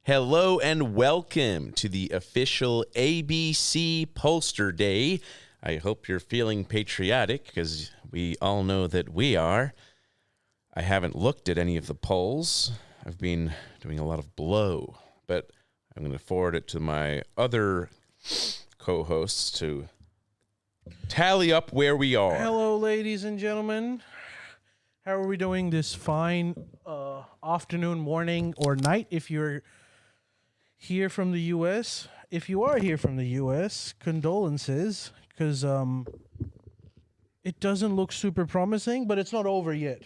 Hello and welcome to the official ABC Pollster Day. I hope you're feeling patriotic because we all know that we are. I haven't looked at any of the polls. I've been doing a lot of blow, but I'm going to forward it to my other co-hosts to tally up where we are. Hello, ladies and gentlemen. How are we doing this fine afternoon, morning, or night if you're here from the U.S.? If you are here from the U.S., condolences, because it doesn't look super promising, but it's not over yet.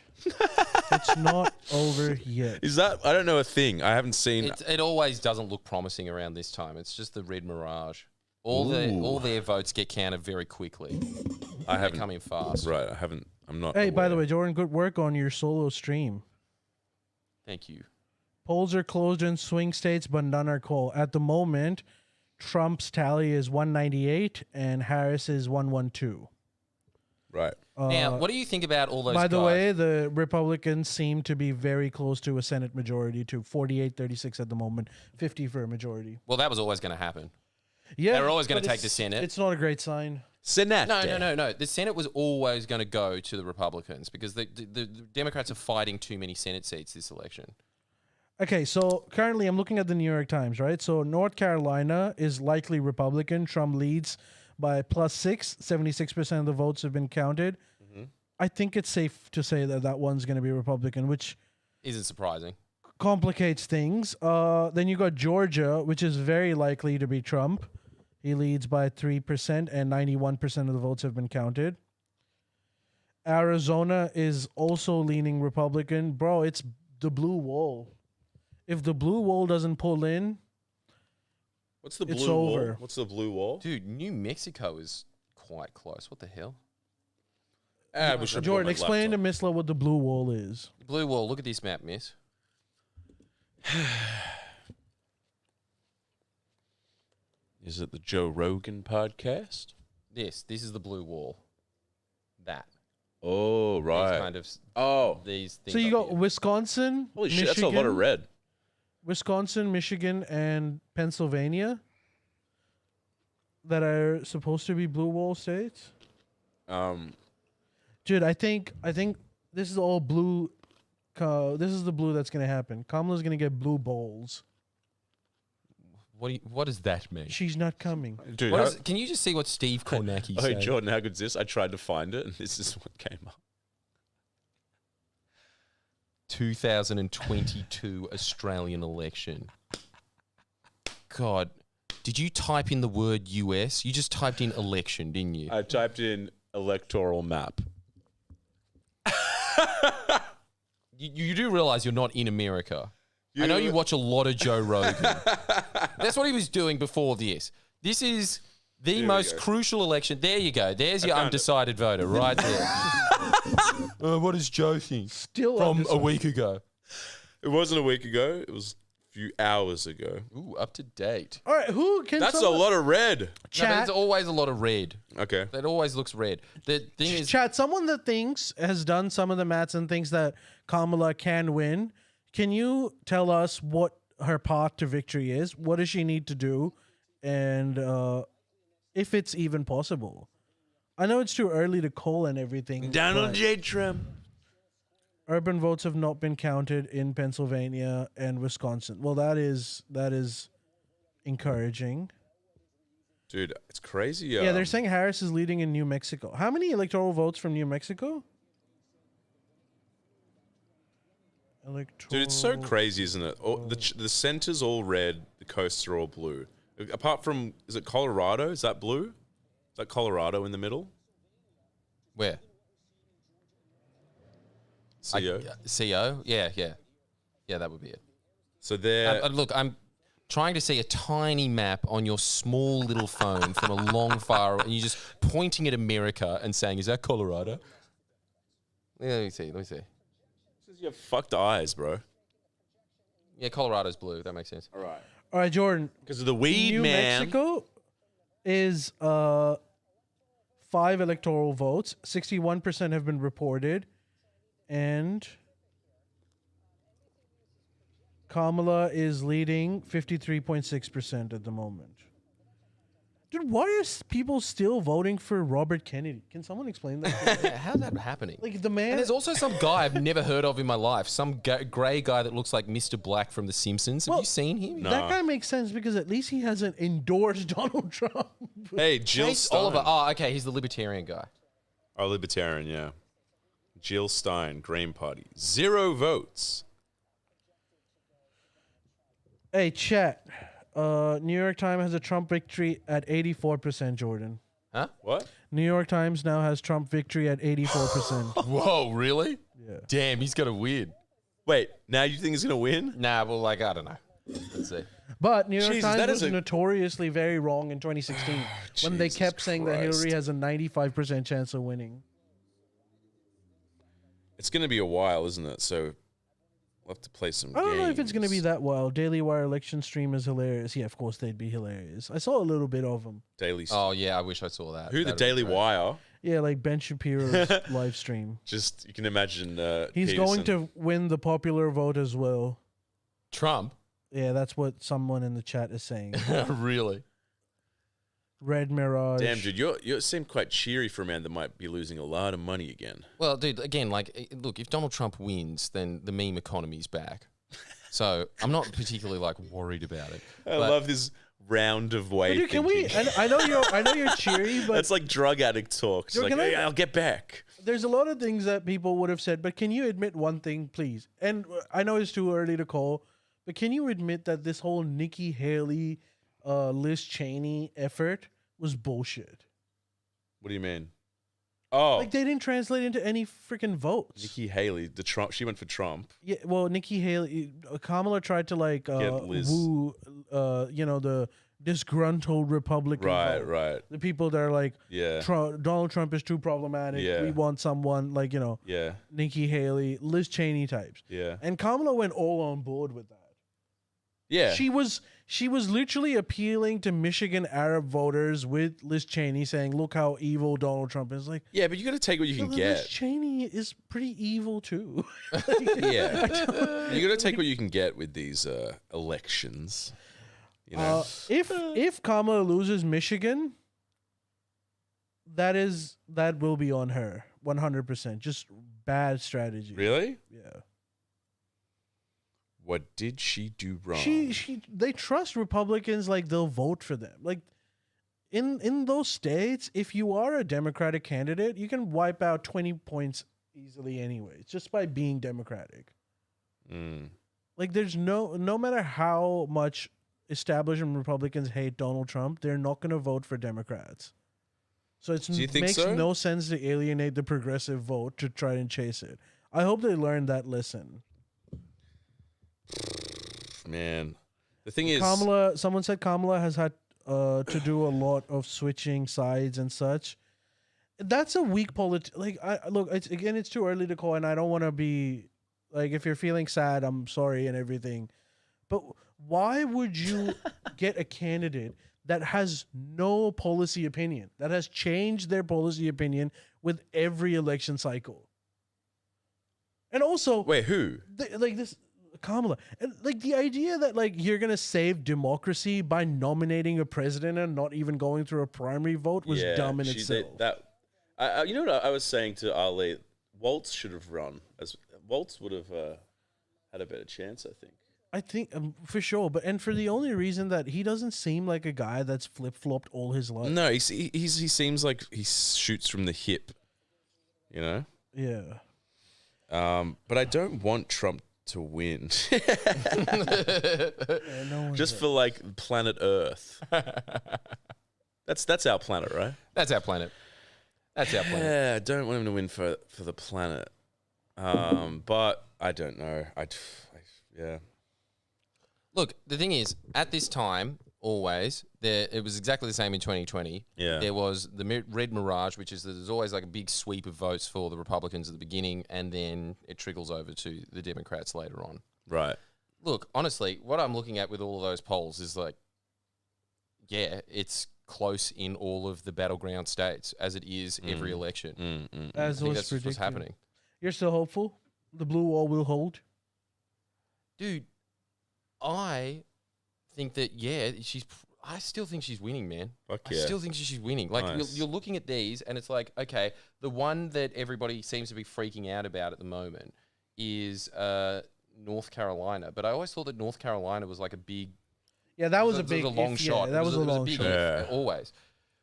It's not over yet. Is that, I don't know, a thing? I haven't seen. It always doesn't look promising around this time. It's just the red mirage. All their votes get counted very quickly. They're coming fast. Right, I'm not. Hey, aware. by the way, Jordan, good work on your solo stream. Thank you. Polls are closed in swing states, but none are called. At the moment, Trump's tally is 198 and Harris is 112. Right. Now, what do you think about all those By the guys? way, the Republicans seem to be very close to a Senate majority, to 48-36 at the moment, 50 for a majority. Well, that was always going to happen. Yeah, They were always gonna but take the Senate. It's not a great sign. Senate. No. The Senate was always going to go to the Republicans because the Democrats are fighting too many Senate seats this election. Okay, so currently I'm looking at the New York Times, right? So North Carolina is likely Republican. Trump leads by +6. 76% of the votes have been counted. Mm-hmm. I think it's safe to say that that one's going to be Republican, which Isn't surprising. complicates things. Then you got Georgia, which is very likely to be Trump. He leads by 3% and 91% of the votes have been counted. Arizona is also leaning Republican. Bro, it's the blue wall. If the blue wall doesn't pull in, What's the blue it's wall? over. What's the blue wall? Dude, New Mexico is quite close. What the hell? Jordan, explain to Misla what the blue wall is. Blue wall, look at this map, miss. Is it the Joe Rogan podcast? This is the blue wall. That. Oh, These right. kind of these things. So you up got here. Wisconsin, Holy shit, Michigan, that's a lot of red. Wisconsin, Michigan, and Pennsylvania that are supposed to be blue wall states. Dude, I think this is all blue. This is the blue that's gonna happen. Kamala's gonna get blue balls. What does that mean? She's not coming. Dude, Can you just see what Steve Kornacki oh, said? Jordan, how good's this? I tried to find it, and this is what came up. 2022 Australian election. God, did you type in the word US? You just typed in election, didn't you? I typed in electoral map. You do realize you're not in America. I know you watch a lot of Joe Rogan. That's what he was doing before this. This is the most crucial election. There you go. There's your undecided voter right there. What does Joe think? Still From undecided. a week ago. It wasn't a week ago. It was a few hours ago. Ooh, up to date. All right, who can? That's someone, a lot of red. No, but Chat, there's always a lot of red. Okay. It always looks red. The thing is, chat. Someone that thinks has done some of the maths and thinks that Kamala can win. Can you tell us what her path to victory is? What does she need to do, and if it's even possible? I know it's too early to call and everything. Donald but J. Trump. urban votes have not been counted in Pennsylvania and Wisconsin. Well, that is encouraging. Dude, it's crazy. Yeah, they're saying Harris is leading in New Mexico. How many electoral votes from New Mexico? Dude, it's so crazy, isn't it? The center's all red, the coasts are all blue. Apart from, is it Colorado? Is that blue? Is that Colorado in the middle? where? CO? CO? Yeah, that would be it. So they're... Look, I'm trying to see a tiny map on your small little phone from a long far away, and you're just pointing at America and saying, is that Colorado? Let me see. You have fucked eyes, bro. Yeah, Colorado's blue. That makes sense. All right. All right, Jordan. Because of the weed, New man. Mexico is 5 electoral votes. 61% have been reported, and Kamala is leading 53.6% at the moment. Dude, why are people still voting for Robert Kennedy? Can someone explain that? How's that happening? Like the man. And there's also some guy I've never heard of in my life. Some grey guy that looks like Mr. Black from The Simpsons. Have you seen him? No. That guy makes sense because at least he hasn't endorsed Donald Trump. Hey, Jill Chase Stein. Oliver. Oh, okay. He's the libertarian guy. Our libertarian, yeah. Jill Stein, Green Party. 0 votes. Hey, chat. New York Times has a Trump victory at 84%, Jordan. Huh? What? New York Times now has Trump victory at 84%. Whoa, really? Yeah. Damn, he's got to win. Wait, now you think he's going to win? Nah, well, like, I don't know. Let's see. But New York Jesus, that Times is was a- notoriously very wrong in 2016 when they Jesus kept saying that Christ. Hillary has a 95% chance of winning. It's going to be a while, isn't it? So we'll have to play some I don't know if it's going to be games. that wild. Daily Wire election stream is hilarious. Yeah, of course they'd be hilarious. I saw a little bit of them. Daily. Oh, yeah, I wish I saw that. Who? The That'd be Daily great. Wire? Yeah, like Ben Shapiro's live stream. Just, you can imagine He's Peterson. going to win the popular vote as well. Trump? Yeah, that's what someone in the chat is saying. Really? Red Mirage. Damn, dude, you seem quite cheery for a man that might be losing a lot of money again. Well, dude, again, like, look, if Donald Trump wins, then the meme economy's back. So I'm not particularly, like, worried about it. I love this round of way Dude, can we? thinking. I know you're cheery, but That's like drug addict talk. It's Yo, like, can I- hey, I'll get back. there's a lot of things that people would have said. But can you admit one thing, please? And I know it's too early to call, but can you admit that this whole Nikki Haley, Liz Cheney effort was bullshit? What do you mean? Oh, Like they didn't translate into any freaking votes. Nikki Haley, the Trump. She went for Trump. Yeah, well, Nikki Haley, Kamala tried to like Get Liz. woo, the disgruntled Republican Right, vote. right. The people that are like, Yeah, Donald Trump is too problematic. Yeah. We want someone like yeah, Nikki Haley, Liz Cheney types. yeah, And Kamala went all on board with that. yeah. She was literally appealing to Michigan Arab voters with Liz Cheney, saying, "Look how evil Donald Trump is." Like, Yeah, but you got to take what you can Liz get. Cheney is pretty evil too. Yeah, you got to take what you can get with these elections. You know, If Kamala loses Michigan, that will be on her 100%. Just bad strategy. really? Yeah. What did she do wrong? They trust Republicans like they'll vote for them. Like in those states, if you are a Democratic candidate, you can wipe out 20 points easily anyways, just by being Democratic. Mm. Like there's no matter how much establishment Republicans hate Donald Trump, they're not going to vote for Democrats. So it Do you think makes so? no sense to alienate the progressive vote to try and chase it. I hope they learn that lesson. Man, the thing is, Someone said Kamala has had to do a lot of switching sides and such. That's a weak look, it's too early to call, and I don't want to be like, if you're feeling sad, I'm sorry and everything. But why would you get a candidate that has no policy opinion, that has changed their policy opinion with every election cycle? And also, wait, who? this Kamala, and like the idea that like you're gonna save democracy by nominating a president and not even going through a primary vote was dumb in itself. You know what I was saying to Ali? Waltz should have run. Waltz would have had a better chance, I think. I think for sure, and for the only reason that he doesn't seem like a guy that's flip flopped all his life. No, he seems like he shoots from the hip. You know. Yeah. But I don't want Trump to win. No Just for like planet Earth. That's our planet, right? That's our planet. That's our planet. Yeah, I don't want him to win for the planet. But I don't know. Yeah. Look, the thing is, at this time, always, it was exactly the same in 2020. Yeah. There was the red mirage, which is that there's always like a big sweep of votes for the Republicans at the beginning, and then it trickles over to the Democrats later on. Right. Look, honestly, what I'm looking at with all of those polls is like, yeah, it's close in all of the battleground states, as it is every election. I As think was that's what's predicted. happening. You're still hopeful? The blue wall will hold? Dude, I think that I still think she's winning, man. Fuck I yeah. still think she's winning. Like Nice. you're looking at these, and it's like, okay, the one that everybody seems to be freaking out about at the moment is North Carolina. But I always thought that North Carolina was like a big. Yeah, that was a it big long if, shot. Yeah, that was a long big shot. if, Yeah. always.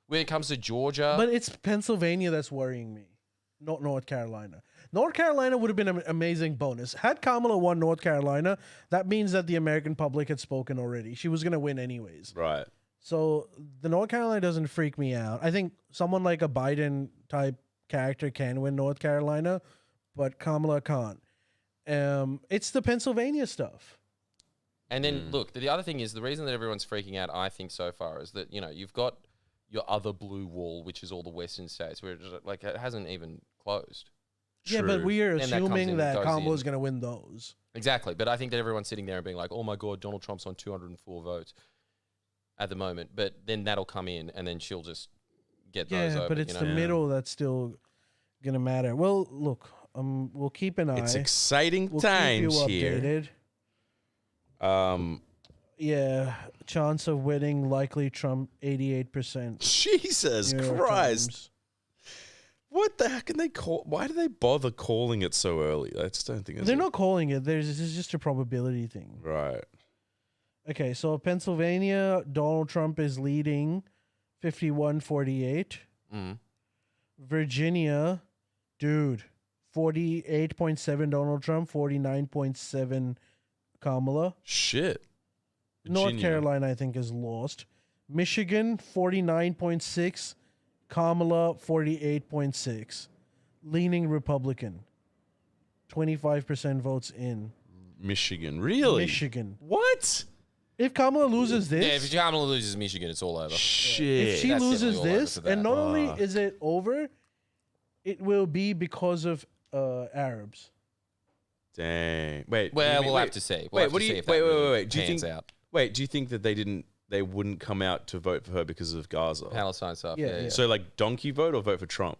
When it comes to Georgia, But it's Pennsylvania that's worrying me, not North Carolina. North Carolina would have been an amazing bonus. Had Kamala won North Carolina, that means that the American public had spoken already. She was going to win anyways. Right. So the North Carolina doesn't freak me out. I think someone like a Biden type character can win North Carolina, but Kamala can't. It's the Pennsylvania stuff. and then look, the other thing is the reason that everyone's freaking out, I think, so far is that you've got your other blue wall, which is all the Western states, where it hasn't even closed. Yeah, but we are And that comes assuming in, that goes Kamala in. is going to win those. Exactly, but I think that everyone's sitting there and being like, "Oh my God, Donald Trump's on 204 votes at the moment," but then that'll come in, and then she'll just get those Yeah, over. but it's the middle that's still going to matter. Well, look, we'll keep an eye. It's exciting We'll times keep you here. updated. Yeah, chance of winning likely Trump 88%. Jesus New York Christ. Times. What the heck can they call? Why do they bother calling it so early? I just don't think it's They're not calling it. This is just a probability thing. right. Okay, so Pennsylvania, Donald Trump is leading 51-48. Mm. Virginia, dude, 48.7 Donald Trump, 49.7 Kamala. Shit. North Virginia. Carolina, I think, is lost. Michigan, 49.6. Kamala, 48.6. Leaning Republican. 25% votes in. Michigan. Really? Michigan. What? If Kamala loses this, Yeah, if Kamala loses Michigan, it's all over. Shit. if she that's loses definitely all over this, for that. and not only is it over, it will be because of Arabs. Dang. Wait. Well, wait, we'll wait. have to see. Wait, what do you? Wait. Do you pans think? out Wait, do you think that they wouldn't come out to vote for her because of Gaza? Palestine stuff? Yeah, Yeah, yeah. So like donkey vote or vote for Trump?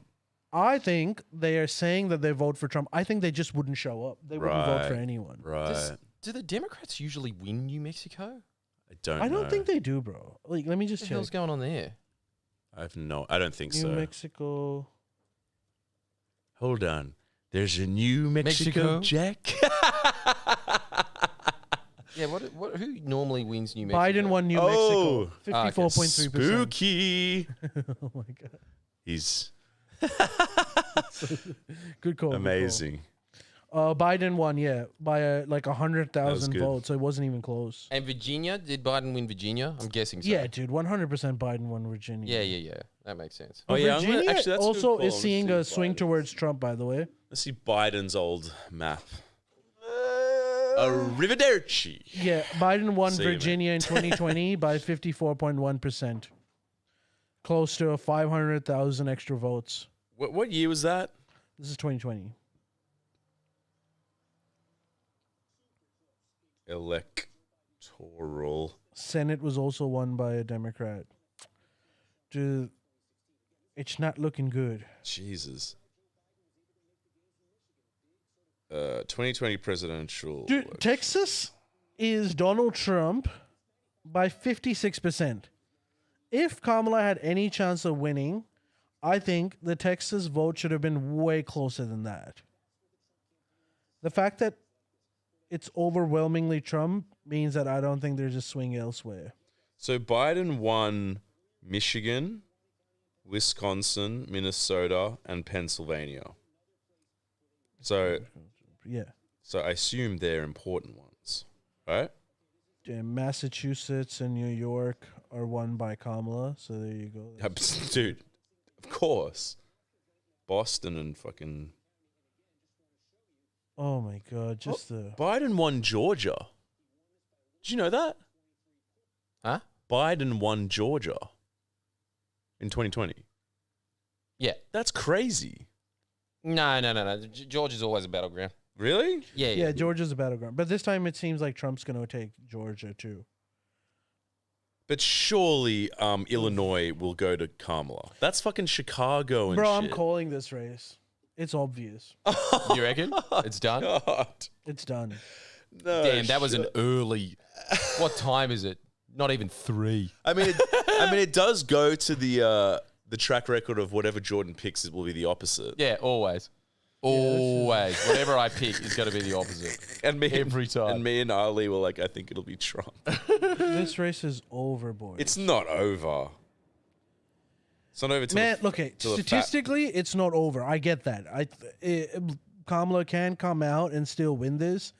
I think they are saying that they vote for Trump. I think they just wouldn't show up. They wouldn't vote for Right. anyone. Right. Do the Democrats usually win New Mexico? I don't. I don't know. think they do, bro. Like, let me What just the check. hell's going on there? I don't think New so. Mexico. Hold on. There's a New Mexico, Mexico? Jack. Yeah, who normally wins New Mexico? Biden won New Oh. Mexico. 54.3%. Spooky. Oh my god. He's Good call. amazing. Biden won, yeah, by like 100,000 good. votes. So it wasn't even close. And Virginia? Did Biden win Virginia? I'm guessing so. Yeah, dude, 100% Biden won Virginia. Yeah. That makes sense. Oh yeah, Virginia actually, that's a good also call. is Let's seeing see a swing Biden's. towards Trump, by the way. Let's see Biden's old map. Arrivederci. Yeah, Biden won See you, Virginia in 2020 by 54.1%. Close to 500,000 extra votes. What year was that? This is 2020. Electoral. Senate was also won by a Democrat. Dude, it's not looking good. Jesus. 2020 presidential. Dude, election. Texas is Donald Trump by 56%. If Kamala had any chance of winning, I think the Texas vote should have been way closer than that. The fact that it's overwhelmingly Trump means that I don't think there's a swing elsewhere. So Biden won Michigan, Wisconsin, Minnesota, and Pennsylvania. So Yeah. I assume they're important ones, right? Massachusetts and New York are won by Kamala, so there you go. Dude, of course. Boston and fucking... Oh my god, just the... Biden won Georgia. Did you know that? Huh? Biden won Georgia in 2020. Yeah. That's crazy. No. Georgia's always a battleground. Really? Yeah, Georgia's a battleground. But this time it seems like Trump's going to take Georgia too. But surely Illinois will go to Kamala. That's fucking Chicago and Bro, shit. I'm calling this race. It's obvious. You reckon? It's done? God. It's done. No Damn, that was shit. an early What time is it? Not even 3. I mean, it does go to the track record of whatever Jordan picks. It will be the opposite. Yeah, always. Always. Whatever I pick is going to be the opposite. And me Every time. And me and Ali were like, I think it'll be Trump. This race is over, boys. It's not over. It's not over till Man, okay, statistically, it's not over. I get that. Kamala can come out and still win this,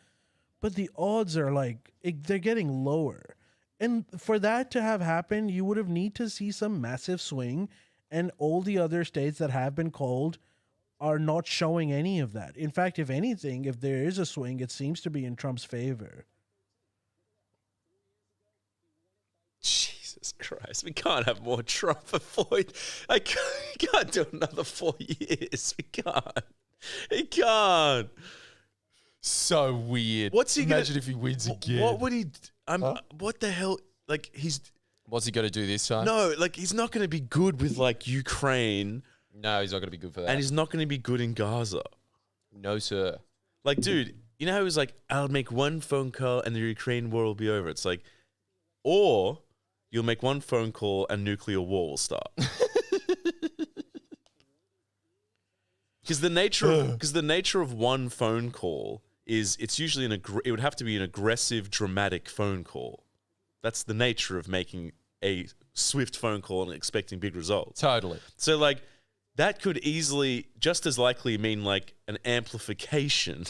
but the odds are like, they're getting lower. And for that to have happened, you would have need to see some massive swing, and all the other states that have been called are not showing any of that. In fact, if anything, if there is a swing, it seems to be in Trump's favor. Jesus Christ, we can't have more Trump for 4 years. We can't do another 4 years. We can't. He can't. So weird. What's he Imagine gonna, if he wins again. What would he? What the hell? Like What's he going to do this time? no, like he's not going to be good with like Ukraine, No, he's not going to be good for that. and he's not going to be good in Gaza. No, sir. Like, dude, you know how he was like, I'll make one phone call and the Ukraine war will be over. It's like, or you'll make one phone call and nuclear war will start. Because the nature of one phone call is it's usually it would have to be an aggressive, dramatic phone call. That's the nature of making a swift phone call and expecting big results. Totally. So like that could easily just as likely mean like an amplification.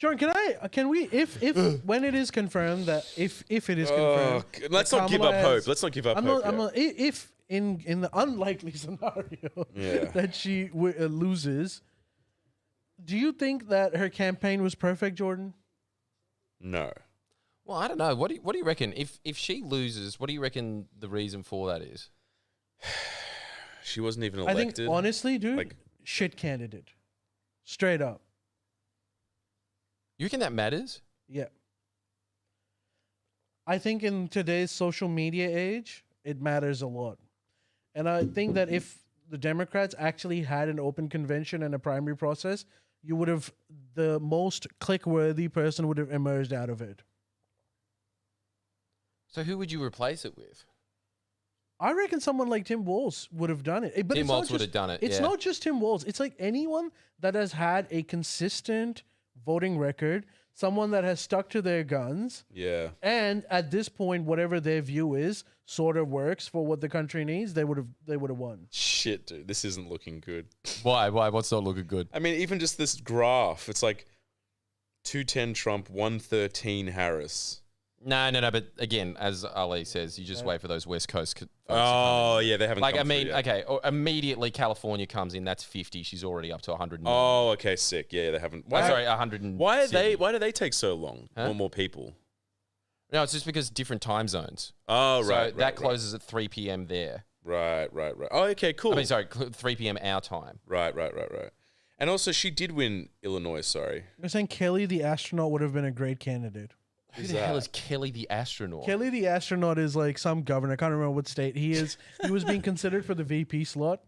John, can we if when it is confirmed that if it is confirmed, let's that not give Kamala up has- hope. Let's not give up I'm hope. not, I'm yet. not, if in the unlikely scenario that she loses, do you think that her campaign was perfect, Jordan? No. Well, I don't know. What do you reckon? If she loses, what do you reckon the reason for that is? She wasn't even I elected. think honestly, dude, Like- shit candidate, straight up. You reckon that matters? Yeah. I think in today's social media age, it matters a lot. And I think that if the Democrats actually had an open convention and a primary process, you would have, the most click-worthy person would have emerged out of it. So who would you replace it with? I reckon someone like Tim Walz would have done it. But Tim it's not Walz would just- have done it, It's yeah. not just Tim Walz. It's like anyone that has had a consistent voting record, someone that has stuck to their guns, Yeah. and at this point, whatever their view is, sort of works for what the country needs, they would have won. Shit, dude. This isn't looking good. Why? What's not looking good? I mean, even just this graph, it's like 210 Trump, 113 Harris. No. But again, as Ali says, you just wait for those West Coast. Folks to come Oh, in. yeah, they haven't Like, I come through mean, yet. okay, immediately California comes in. That's 50. She's already up to 100. Oh, okay, sick. Yeah, they haven't. Sorry, 100. Why do they take so long? Huh? More people. No, it's just because different time zones. Oh, So right. that closes at 3 p.m. there. Right. Oh, okay, cool. I mean, sorry, 3 p.m. our time. Right. And also, she did win Illinois, sorry. They're saying Kelly the astronaut would have been a great candidate. Who Who's the hell that? is Kelly the astronaut? Kelly the astronaut is like some governor. I can't remember what state he is. He was being considered for the VP slot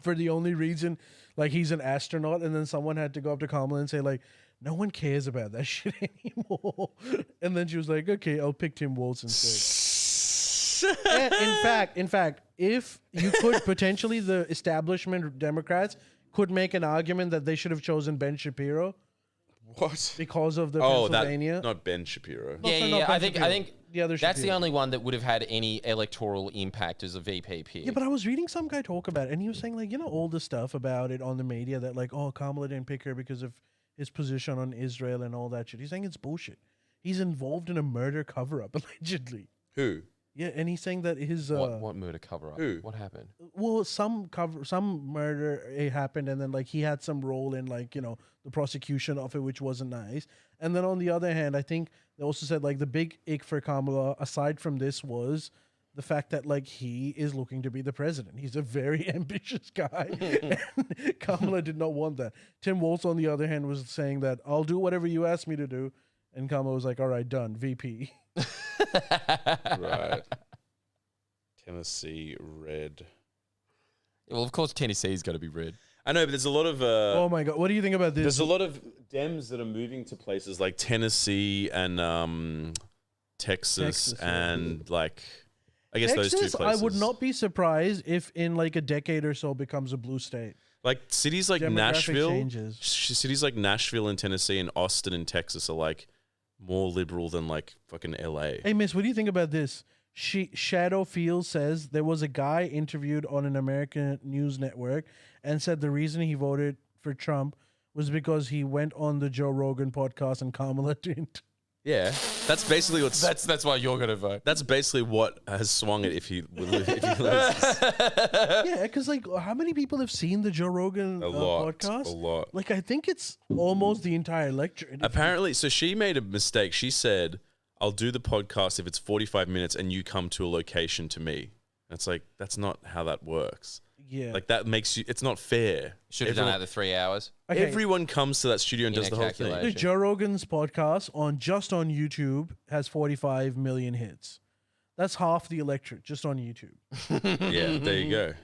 for the only reason, like, he's an astronaut. And then someone had to go up to Kamala and say, like, no one cares about that shit anymore. And then she was like, okay, I'll pick Tim Walz instead. And in fact, if you could potentially, the establishment Democrats could make an argument that they should have chosen Ben Shapiro What? because of the Oh, Pennsylvania. not Ben Shapiro. No, Yeah, sorry, yeah. not I Ben think Shapiro. The other that's the Shapiro. only one that would have had any electoral impact as a VP pick. Yeah, but I was reading some guy talk about it, and he was saying, like, all the stuff about it on the media that, like, oh, Kamala didn't pick her because of his position on Israel and all that shit. He's saying it's bullshit. He's involved in a murder cover-up, allegedly. Who? Yeah, and he's saying that his what murder cover up? Who? What happened? well, some murder happened, and then, like, he had some role in, like, the prosecution of it, which wasn't nice. And then on the other hand, I think they also said, like, the big ick for Kamala, aside from this, was the fact that, like, he is looking to be the president. He's a very ambitious guy. And Kamala did not want that. Tim Walz, on the other hand, was saying that I'll do whatever you ask me to do. And Kamala was like, all right, done, VP. Right. Tennessee red. Well, of course, Tennessee's got to be red. I know, but there's a lot of Oh my God. What do you think about this? there's a lot of Dems that are moving to places like Tennessee and Texas and like I guess those two Texas, places. I would not be surprised if in like a decade or so becomes a blue state. Like cities like Demographic Nashville, changes. cities like Nashville in Tennessee and Austin in Texas are like more liberal than like fucking LA. Hey, Miss, what do you think about this? Shadow Fields says there was a guy interviewed on an American news network and said the reason he voted for Trump was because he went on the Joe Rogan podcast and Kamala didn't. Yeah, that's basically what's. That's why you're going to vote. That's basically what has swung it if he loses. Yeah, because like, how many people have seen the Joe Rogan podcast? A lot. Like, I think it's almost the entire lecture. Apparently, so she made a mistake. She said, "I'll do the podcast if it's 45 minutes and you come to a location to me." And it's like that's not how that works. Yeah, Like that makes you. It's not fair. Should have done that the 3 hours. Okay. Everyone comes to that studio and In does a the whole calculation. thing. Dude, Joe Rogan's podcast on YouTube has 45 million hits. That's half the electorate just on YouTube. Yeah, there you go.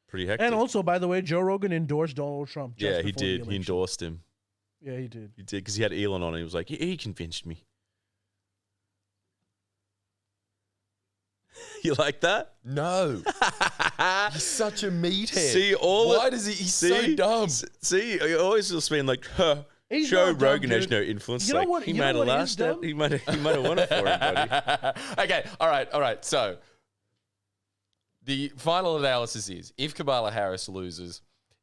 Pretty hectic. And also, by the way, Joe Rogan endorsed Donald Trump. Just yeah, he before the did. He election. endorsed him. Yeah, he did. He did because he had Elon on. And he was like, he convinced me. You like that? No. He's such a meathead. See, Why does he? He's so dumb. See, he always just been like, huh. He's Joe not dumb, Rogan has dude. no influence. You know Like, what- he you know might have what is lost that. dumb? He might have won it for him, buddy. Okay, all right. So the final analysis is if Kamala Harris loses,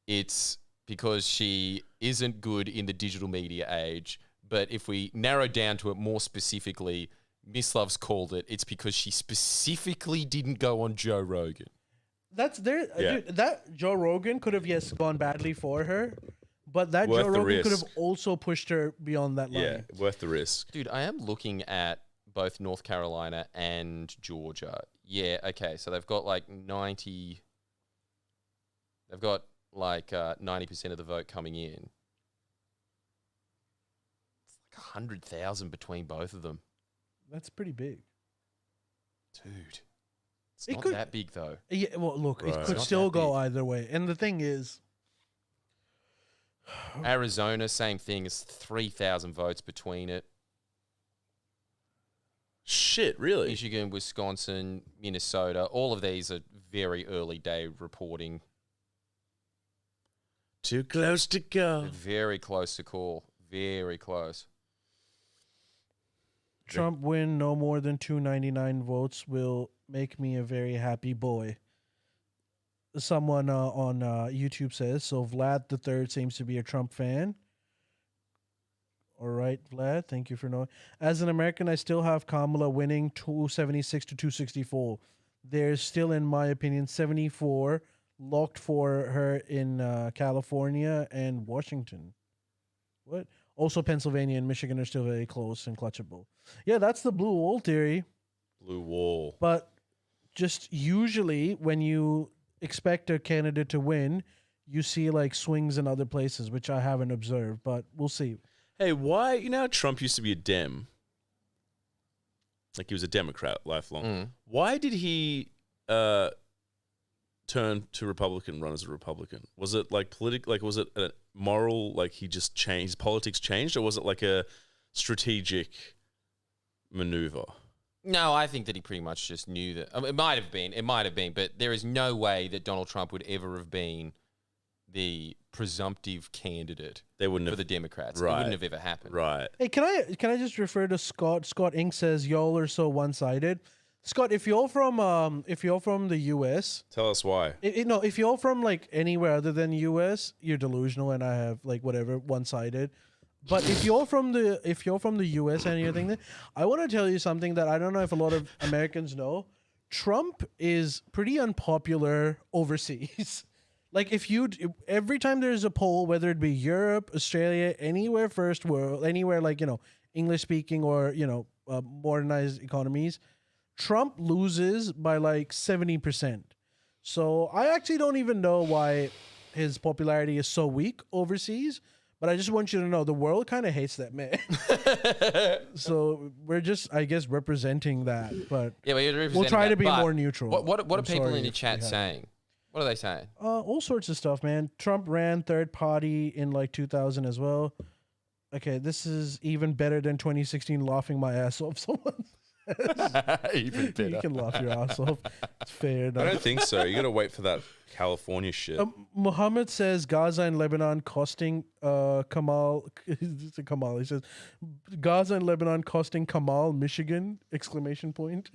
it's because she isn't good in the digital media age. But if we narrow down to it more specifically, Miss Love's called it. It's because she specifically didn't go on Joe Rogan. That's there. Yeah. Dude, that Joe Rogan could have gone badly for her, but that Worth Joe the Rogan could have risk. also pushed her beyond that line. Yeah, worth the risk. Dude, I am looking at both North Carolina and Georgia. Yeah, okay. So they've got like 90. They've got like 90% of the vote coming in. It's like 100,000 between both of them. That's pretty big. Dude. It's It not could- that big though. Yeah, well, look, Right. it It's could not still that go big. either way. And the thing is, Arizona, same thing. It's 3,000 votes between it. Shit, really? Michigan, Wisconsin, Minnesota. All of these are very early day reporting. Too close to go. Very close to call. Very close. Trump win no more than 299 votes will make me a very happy boy. Someone on YouTube says, so Vlad the Third seems to be a Trump fan. All right, Vlad, thank you for knowing. As an American, I still have Kamala winning 276 to 264. There's still, in my opinion, 74 locked for her in California and Washington. What? Also, Pennsylvania and Michigan are still very close and clutchable. Yeah, that's the blue wall theory. Blue wall. But just usually when you expect a candidate to win, you see like swings in other places, which I haven't observed, but we'll see. Hey, why? You know how Trump used to be a Dem? Like he was a Democrat lifelong. Mm. Why did he turn to Republican, run as a Republican? Was it like political? Like was it a moral? Like he just changed, his politics changed, or was it like a strategic maneuver? No, I think that he pretty much just knew that. I mean, it might have been, but there is no way that Donald Trump would ever have been the presumptive candidate They wouldn't for have. the Democrats. Right. It wouldn't have ever happened. Right. Hey, can I just refer to Scott? Scott Inc. says y'all are so one-sided. Scott, if you're from the US, Tell us why. if you're from like anywhere other than US, you're delusional and I have like whatever one-sided. But if you're from the US and you're thinking, I want to tell you something that I don't know if a lot of Americans know. Trump is pretty unpopular overseas. Like every time there's a poll, whether it be Europe, Australia, anywhere first world, anywhere like English speaking or modernized economies, Trump loses by like 70%. So I actually don't even know why his popularity is so weak overseas. But I just want you to know the world kind of hates that man. So we're just, I guess, representing that. But Yeah, but you're we'll representing try that, to be but more neutral. What are I'm people sorry in the if chat we have- saying? What are they saying? All sorts of stuff, man. Trump ran third party in like 2000 as well. Okay, this is even better than 2016 laughing my ass off. Someone Even better. you can laugh your ass off. It's fair I enough. don't think so. You got to wait for that California shit. Muhammad says Gaza and Lebanon costing Kamal. Kamal. He says Gaza and Lebanon costing Kamal, Michigan! Exclamation point.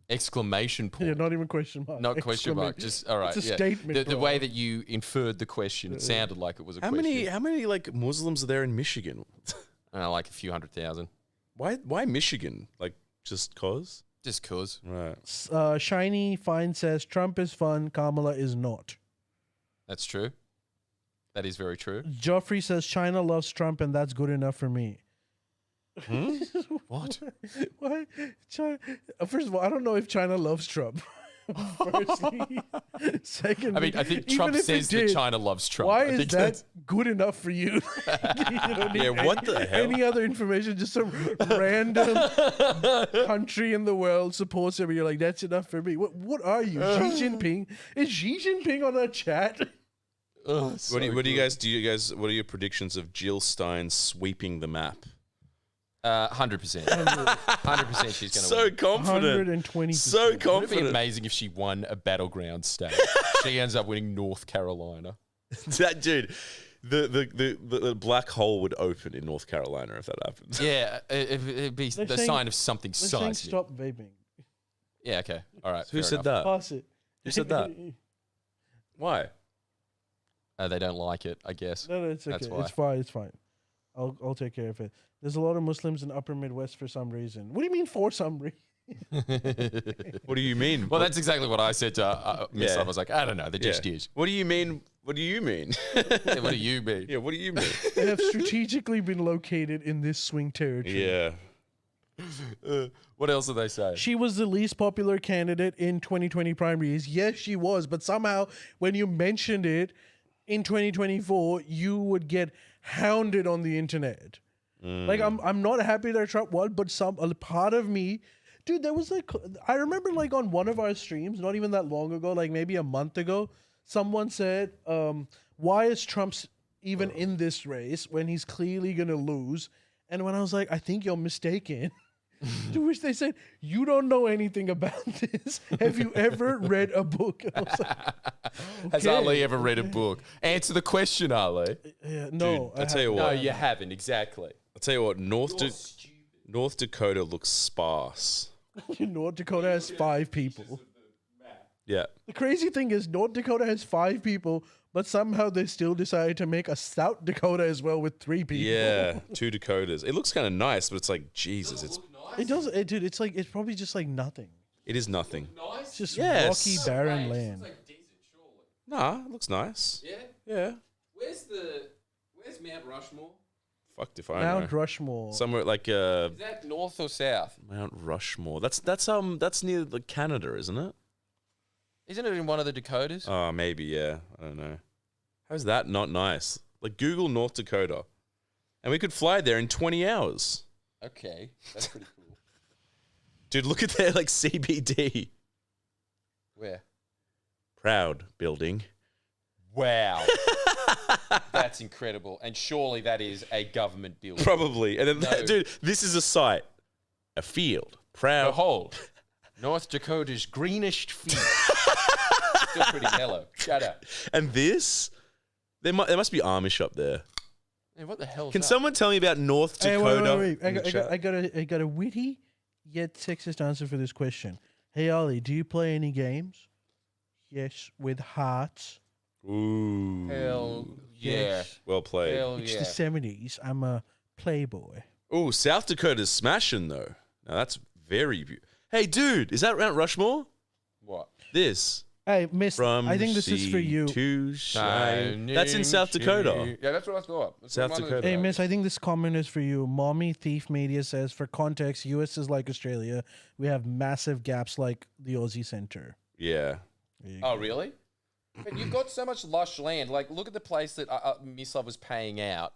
Exclamation point. Yeah, not even question mark. Not question mark. Just all right. It's a yeah. statement, The bro. way that you inferred the question, it sounded like it was a How question. many like Muslims are there in Michigan? Like a few 100,000. Why Michigan? Like just cause? Just cause. Right. Shiny Fine says Trump is fun, Kamala is not. That's true. That is very true. Joffrey says China loves Trump and that's good enough for me. What? Why? China, first of all, I don't know if China loves Trump. Firstly, secondly, I think even Trump if it says that did, China loves Trump. why I is think that that's- good enough for you? You don't need Yeah, what the hell? Any other information? Just some random country in the world supports him, and you're like, that's enough for me. What are you, Xi Jinping? Is Xi Jinping on our chat? Oh, What do you guys what are your predictions of Jill Stein sweeping the map? 100%. 100% she's going to So win. confident. 120%. So Wouldn't it be confident. amazing if she won a battleground state? She ends up winning North Carolina. That dude, the black hole would open in North Carolina if that happens. Yeah, it'd be They're the saying- sign of something They're saying seismic. stop vaping. Yeah, okay. All right. Who fair said enough. that? Pass it. Who said that? Why? They don't like it, I guess. No, it's That's okay. why. It's fine. It's fine. I'll take care of it. There's a lot of Muslims in Upper Midwest for some reason. What do you mean for some reason? What do you mean? Well, that's exactly what I said to Miss. Yeah. I was like, I don't know. They just Yeah. is. What do you mean? What do you mean? Yeah, what do you mean? Yeah, what do you mean? They have strategically been located in this swing territory. Yeah. What else did they say? She was the least popular candidate in 2020 primaries. Yes, she was, but somehow when you mentioned it in 2024, you would get hounded on the internet. Like I'm not happy that Trump won, but a part of me, dude, there was like I remember like on one of our streams, not even that long ago, like maybe a month ago, someone said, "Why is Trump even in this race when he's clearly gonna lose?" And when I was like, "I think you're mistaken." To which they said, "You don't know anything about this. Have you ever read a book?" And I was like, Has okay. Ali ever read a book? Answer the question, Ali. Yeah, no, Dude, I tell you No, what. you haven't. Exactly. I'll tell you what. North Dakota looks sparse. North Dakota has 5 people. Yeah. The crazy thing is North Dakota has 5 people, but somehow they still decided to make a South Dakota as well with 3 people. Yeah. 2 Dakotas. It looks kind of nice, but it's like Jesus. It does, dude. It's like it's probably just like nothing. It is nothing. It's just Yes. rocky, barren land. Nah, it looks nice. Yeah. Yeah. Where's Mount Rushmore? Fucked if I Mount know. Rushmore. Somewhere like Is that north or south? Mount Rushmore. That's near the Canada, isn't it? Isn't it in one of the Dakotas? Oh, maybe, yeah. I don't know. How's that not nice? Like Google North Dakota. And we could fly there in 20 hours. Okay, that's pretty cool. Dude, look at their like CBD. Where? Proud building. Wow. That's incredible. And surely that is a government building. Probably. And then No. dude, this is a site. A field. Proud. Behold, North Dakota's greenish field. Still pretty yellow. Shut up. And this? There must be Amish up there. Man, what the hell? Can someone tell me about North Dakota? Hey, wait. in the chat? I got a witty yet sexist answer for this question. Hey Ollie, do you play any games? Yes, with hearts. Ooh. Hell yeah. Yes. Well played. Hell It's yeah. the 70s. I'm a playboy. Ooh, South Dakota's smashing though. Now that's very beautiful. Hey, dude, is that Mount Rushmore? What? This. Hey, miss, From I think this is for sea you. to shine. That's in South Dakota. Yeah, that's what I thought. That's South one of the Dakota. Hey, Dakotas. miss, I think this comment is for you. Mommy Thief Media says, for context, US is like Australia. We have massive gaps like the Aussie Centre. Yeah. Oh, really? But you've got so much lush land. Like, look at the place that Miss Love was paying out.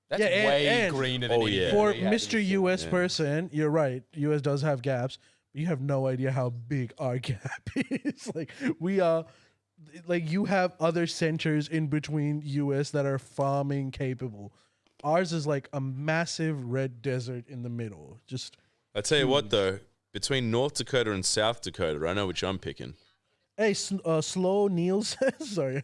That's Yeah, and- way and- greener than Oh, anything yeah. For we have in Mr. this US Yeah. person, you're right. US does have gaps, but you have no idea how big our gap is. Like, we are like you have other centers in between US that are farming capable. Ours is like a massive red desert in the middle. Just I tell you what, though, between North Dakota and South Dakota, I know which I'm picking. hey, Slow Neil says. Sorry,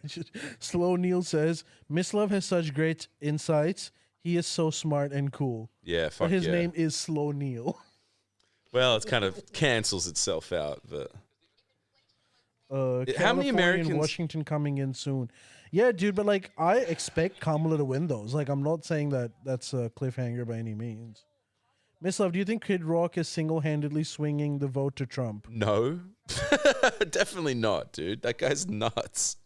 Slow Neil says Mislove has such great insights. He is so smart and cool. Yeah, fuck But his yeah. name is Slow Neil. Well, it kind of cancels itself out, but How many Americans- Washington coming in soon? Yeah, dude, but like I expect Kamala to win those. Like I'm not saying that that's a cliffhanger by any means. Miss Love, do you think Kid Rock is single-handedly swinging the vote to Trump? no, definitely not, dude. That guy's nuts.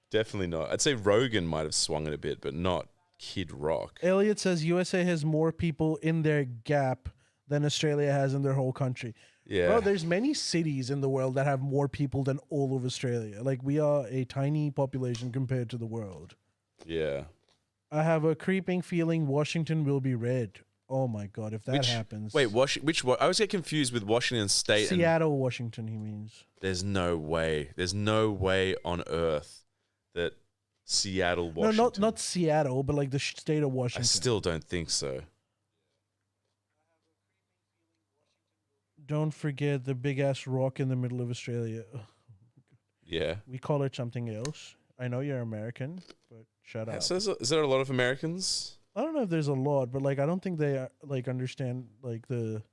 Definitely not. I'd say Rogan might have swung it a bit, but not Kid Rock. Elliot says USA has more people in their gap than Australia has in their whole country. Yeah. Bro, there's many cities in the world that have more people than all of Australia. Like we are a tiny population compared to the world. Yeah. I have a creeping feeling Washington will be red. Oh my god, if that happens. Wait, which? I always get confused with Washington State and Seattle, Washington, he means. there's no way. There's no way on earth that Seattle, Washington. No, not Seattle, but like the state of Washington. I still don't think so. Don't forget the big ass rock in the middle of Australia. Yeah. We call it something else. I know you're American, but shut up. So is there a lot of Americans? I don't know if there's a lot, but like I don't think they like understand like the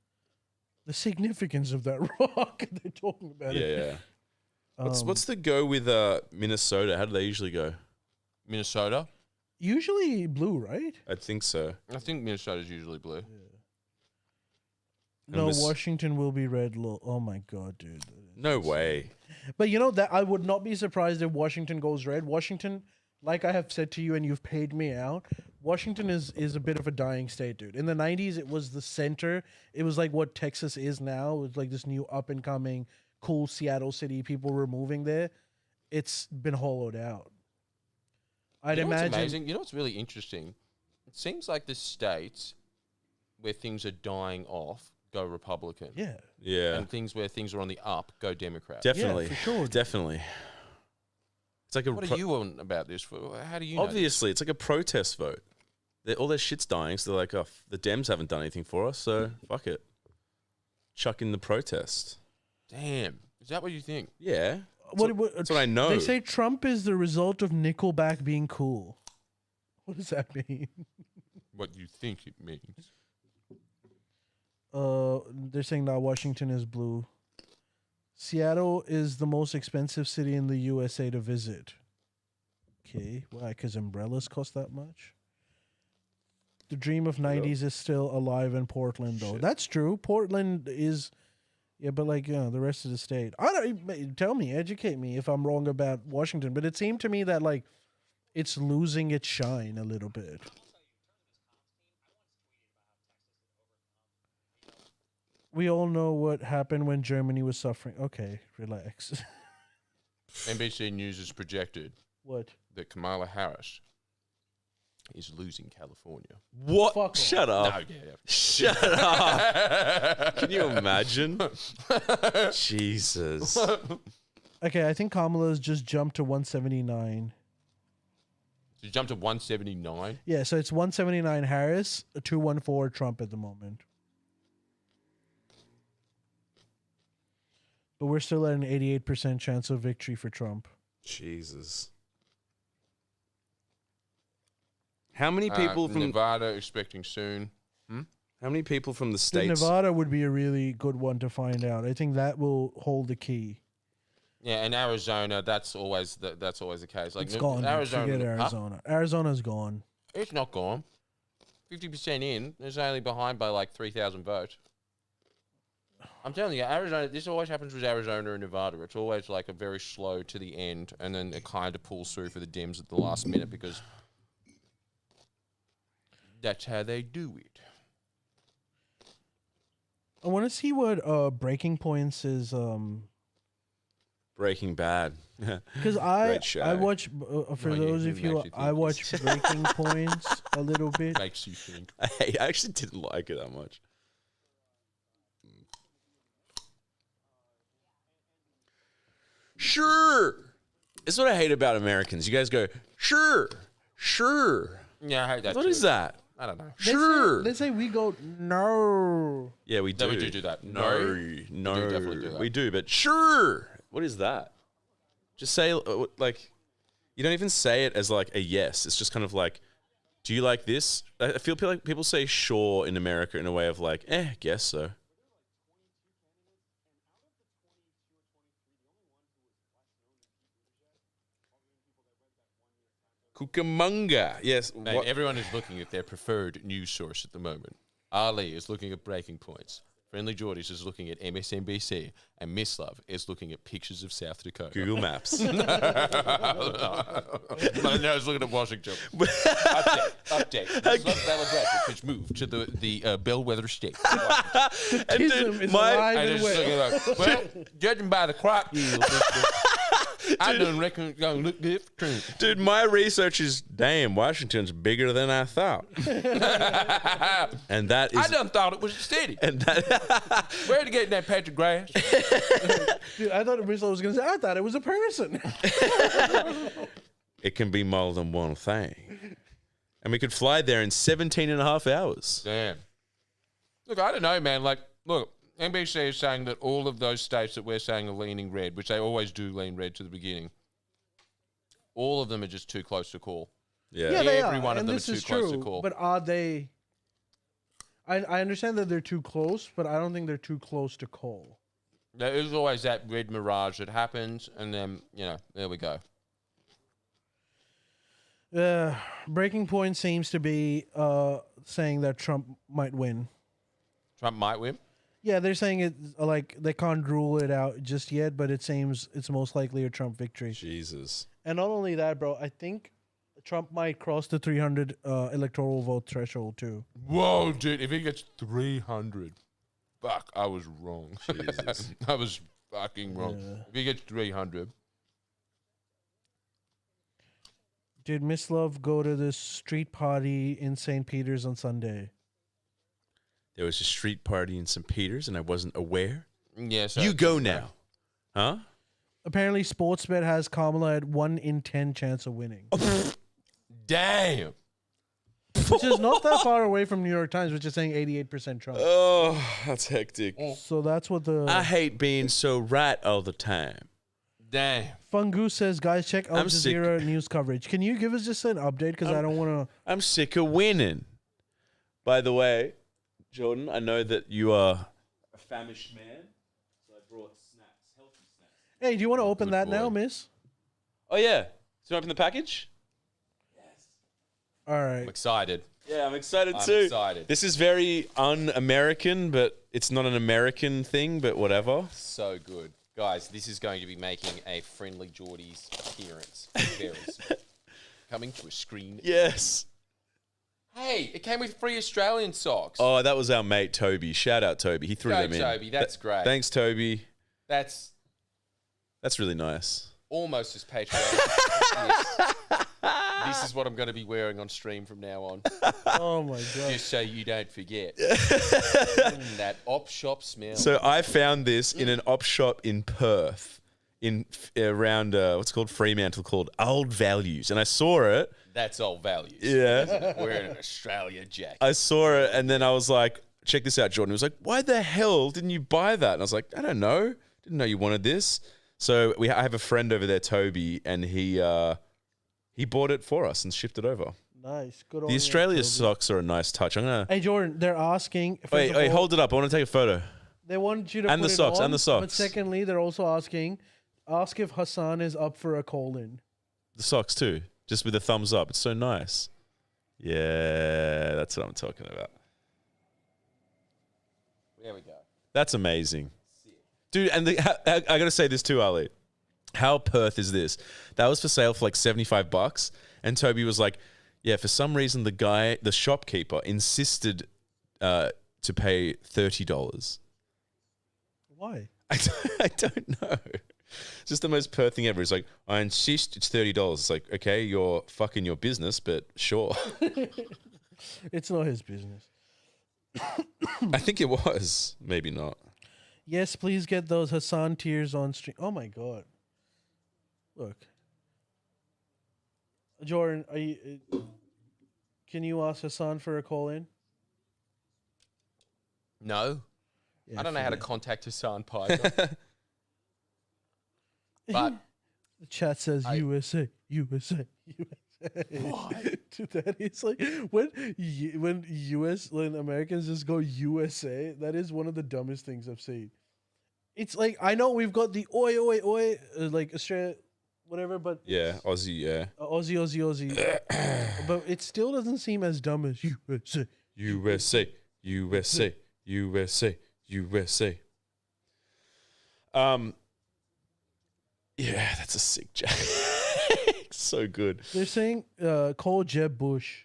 significance of that rock. They're talking about Yeah, it. yeah. What's the go with Minnesota? How do they usually go? Minnesota? Usually blue, right? I think so. I think Minnesota's usually blue. No, Miss- Washington will be red. Oh my god, dude. No way. But you know that I would not be surprised if Washington goes red. Washington, like I have said to you, and you've paid me out. Washington is a bit of a dying state, dude. In the 90s, it was the center. It was like what Texas is now. It's like this new up and coming, cool Seattle city. People were moving there. It's been hollowed out. I'd You know what's imagine. amazing? You know what's really interesting? It seems like the states where things are dying off go Republican. Yeah. Yeah. And things where things are on the up go Democrat. Definitely. for sure. Definitely. It's like a What are you on about this? How do you know this? obviously it's like a protest vote. All their shit's dying, so they're like, oh, the Dems haven't done anything for us, so fuck it. Chuck in the protest. Damn. Is that what you think? Yeah. That's what I know. They say Trump is the result of Nickelback being cool. What does that mean? What you think it means. They're saying now Washington is blue. Seattle is the most expensive city in the USA to visit. Okay, why? Because umbrellas cost that much? The dream of 90s is still alive in Portland, though. Shit. That's true. Portland is, yeah, but like, the rest of the state. I don't, tell me, educate me if I'm wrong about Washington, but it seemed to me that like it's losing its shine a little bit. We all know what happened when Germany was suffering. Okay, relax. NBC News has projected What? that Kamala Harris is losing California. What? Fuck Shut up. No, yeah. Shut up. Can you imagine? Jesus. Okay, I think Kamala's just jumped to 179. So you jumped to 179. Yeah, so it's 179 Harris, 214 Trump at the moment. But we're still at an 88% chance of victory for Trump. Jesus. How many people from Nevada expecting soon. How many people from the Dude, states? Nevada would be a really good one to find out. I think that will hold the key. Yeah, and Arizona, that's always the case. Like It's gone. Dude. Arizona, Forget huh? Arizona. Arizona's gone. It's not gone. 50% in. It's only behind by like 3,000 votes. I'm telling you, Arizona, this always happens with Arizona and Nevada. It's always like a very slow to the end, and then it kind of pulls through for the Dems at the last minute because that's how they do it. I want to see what Breaking Points is. Breaking Bad. Because I Great show. watch, for Oh, yeah, those it of you, makes you I think. watch Breaking Points a little bit. Makes you think. I actually didn't like it that much. Sure. This is what I hate about Americans. You guys go, sure. Yeah, I hate that. What too. is that? I don't know. Sure. They say we go no. Yeah, we do. No, we do that. No. We do definitely do that. We do, but sure. What is that? Just say, like, you don't even say it as, like, a yes. It's just kind of like, do you like this? I feel like people say sure in America in a way of, like, guess so. Cucamonga. Yes. Mate, everyone is looking at their preferred news source at the moment. Ali is looking at breaking points. Friendly Geordies is looking at MSNBC, and Miss Love is looking at pictures of South Dakota. Google Maps. No, it's looking at Washington. Update. Miss Love Celebration has moved to the bellwether state. And dude, is alive And and it's well. looking like, well, judging by the crop yield, I don't reckon it's going to look good for Trump. dude, my research is, damn, Washington's bigger than I thought. And that is... I done thought it was a city. And that... Where'd you get that patch of grass? Dude, I thought Rizzo was going to say, I thought it was a person. It can be more than one thing. And we could fly there in 17 and a half hours. Damn. Look, I don't know, man. Like, look, NBC is saying that all of those states that we're saying are leaning red, which they always do lean red to the beginning, all of them are just too close to call. Yeah. they Every are. one of and them this are is too close to true, call. But are they... I understand that they're too close, but I don't think they're too close to call. There is always that red mirage that happens, and then, there we go. Breaking point seems to be saying that Trump might win. Trump might win. Yeah, they're saying it like they can't rule it out just yet, but it seems it's most likely a Trump victory. Jesus. And not only that, bro, I think Trump might cross the 300 electoral vote threshold too. Whoa, dude, if he gets 300, fuck, I was wrong. Jesus. I was fucking wrong. Yeah. If he gets 300. Did Miss Love go to this street party in St. Peter's on Sunday? There was a street party in St. Peter's and I wasn't aware. Yeah, so You go now. Huh? Apparently, Sportsbet has Kamala at 1 in 10 chance of winning, Damn. which is not that far away from New York Times, which is saying 88% Trump. Oh, that's hectic. So that's what the I hate being so right all the time. Damn. Fungoose says, guys, check Al I'm sick. Jazeera news coverage. Can you give us just an update? Because I don't want to... I'm sick of winning. By the way, Jordan, I know that you are a famished man, so I brought snacks, healthy snacks. Hey, do you want to open Good that boy. now, miss? Oh, yeah. So you open the package? All right. I'm excited. Yeah, I'm excited I'm too. excited. This is very un-American, but it's not an American thing, but whatever. So good. Guys, this is going to be making a Friendly Geordie's appearance very soon. Coming to a screen. Yes. Hey, it came with free Australian socks. Oh, that was our mate Toby. Shout out Toby. He threw Go, them in. Toby, that's great. Thanks, Toby. That's That's really nice. almost as patriotic. This is what I'm going to be wearing on stream from now on, Oh, my God. just so you don't forget. That op shop smell. So I found this in an op shop in Perth, in around what's called Fremantle, called Old Values, and I saw it. That's old values. Yeah, Wearing an Australia jacket. I saw it, and then I was like, "Check this out, Jordan." He was like, "Why the hell didn't you buy that?" And I was like, "I don't know. Didn't know you wanted this." So I have a friend over there, Toby, and he bought it for us and shipped it over. Nice. Good on The you, Australia Toby. socks are a nice touch. I'm gonna Hey, Jordan, they're asking... first wait. of Wait, all, hold it up. I want to take a photo. They want you to And put the it socks, on, and the But socks. secondly, they're also asking, ask if Hassan is up for a call-in. The socks too, just with a thumbs up. It's so nice. Yeah, that's what I'm talking about. There we go. That's amazing, dude. And I gotta say this too, Ali. How Perth is this? That was for sale for like $75, and Toby was like, "Yeah, for some reason the shopkeeper insisted to pay $30." Why? I don't know. It's just the most Perth thing ever. It's like, I insist it's $30. It's like, okay, you're fucking your business, but sure. It's not his business. I think it was. Maybe not. Yes, please get those Hassan tears on stream. Oh, my God. Look. Jordan, can you ask Hassan for a call in? No. Yeah, I don't know how to yeah. contact Hassan Piker. But The chat says I- USA, USA, USA. Dude, that is like when Americans just go USA. That is one of the dumbest things I've seen. It's like I know we've got the oi oi oi like Australia, whatever, but Yeah, Aussie, yeah. Aussie, Aussie, Aussie. But it still doesn't seem as dumb as USA. USA, USA, USA, USA. Yeah, that's a sick joke. So good. They're saying call Jeb Bush.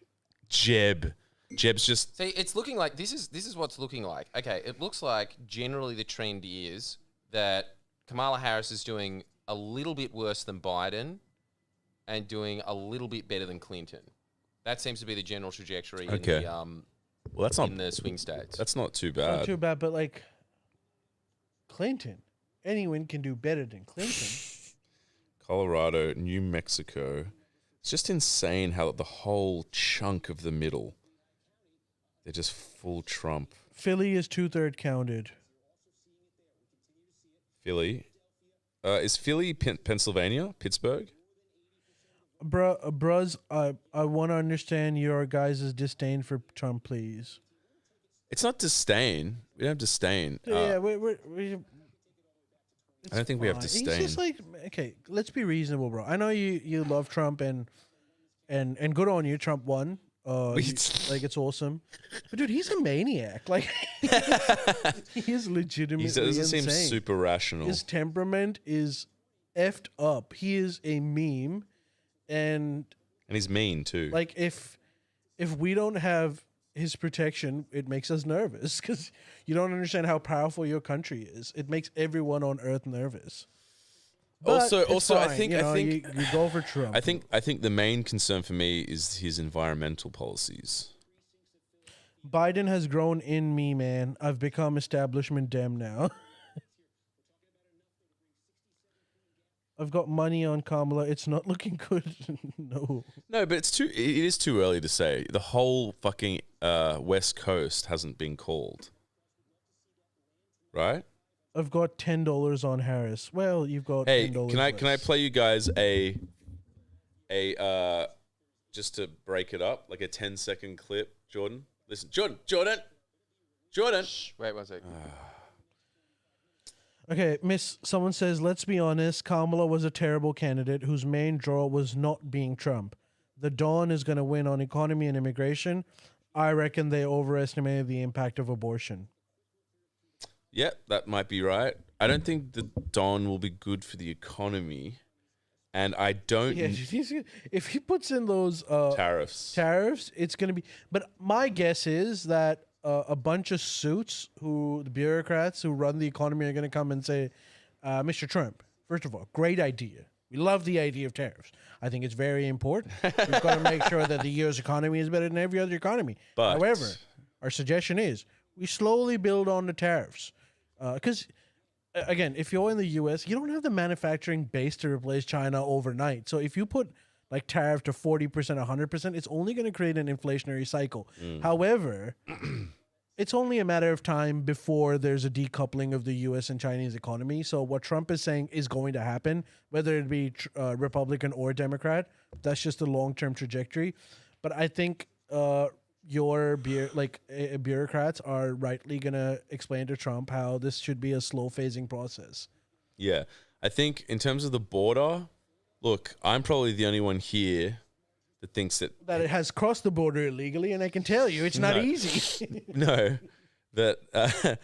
Jeb's just see, it's looking like this is what's looking like. Okay, it looks like generally the trend is that Kamala Harris is doing a little bit worse than Biden and doing a little bit better than Clinton. That seems to be the general trajectory Okay. in the well. That's not in the swing states. that's not too Not bad. too bad, but like Clinton, anyone can do better than Clinton. Colorado, New Mexico. It's just insane how the whole chunk of the middle, they're just full Trump. Philly is 2/3 counted. Philly. Is Philly Pennsylvania? Pittsburgh? Bruz, I want to understand your guys' disdain for Trump, please. It's not disdain. We don't have disdain. Yeah, I don't think we have He's disdain. just like, okay, let's be reasonable, bro. I know you love Trump and good on you, Trump won. Like it's awesome, but dude, he's a maniac. Like he is legitimately He doesn't insane. seem super rational. His temperament is effed up. He is a meme, and And he's mean too. like if we don't have his protection, it makes us nervous because you don't understand how powerful your country is. It makes everyone on earth nervous. But it's Also, I fine, think you go for Trump. I think the main concern for me is his environmental policies. Biden has grown in me, man. I've become establishment Dem now. I've got money on Kamala. It's not looking good. No. No, but it is too early to say. The whole fucking West Coast hasn't been called. Right? I've got $10 on Harris. Well, you've got Hey, $10 can I less. play you guys a just to break it up, like a 10-second clip, Jordan? Listen, Jordan. Wait 1 second. Okay, someone says, let's be honest, Kamala was a terrible candidate whose main draw was not being Trump. The Dawn is going to win on economy and immigration. I reckon they overestimated the impact of abortion. Yeah, that might be right. I don't think the Don will be good for the economy, and I don't Yeah, if he puts in those tariffs. it's going to be... But my guess is that a bunch of suits, the bureaucrats who run the economy are going to come and say, Mr. Trump, first of all, great idea. We love the idea of tariffs. I think it's very important. We've got to make sure that the U.S. economy is better than every other economy. But- However, our suggestion is we slowly build on the tariffs. Because, again, if you're in the U.S., you don't have the manufacturing base to replace China overnight. So if you put like tariff to 40%, 100%, it's only going to create an inflationary cycle. However, it's only a matter of time before there's a decoupling of the U.S. and Chinese economy. So what Trump is saying is going to happen, whether it be Republican or Democrat. That's just a long-term trajectory. But I think bureaucrats are rightly going to explain to Trump how this should be a slow phasing process. Yeah, I think in terms of the border, look, I'm probably the only one here that thinks that That it has crossed the border illegally, and I can tell you it's not No. easy. no, that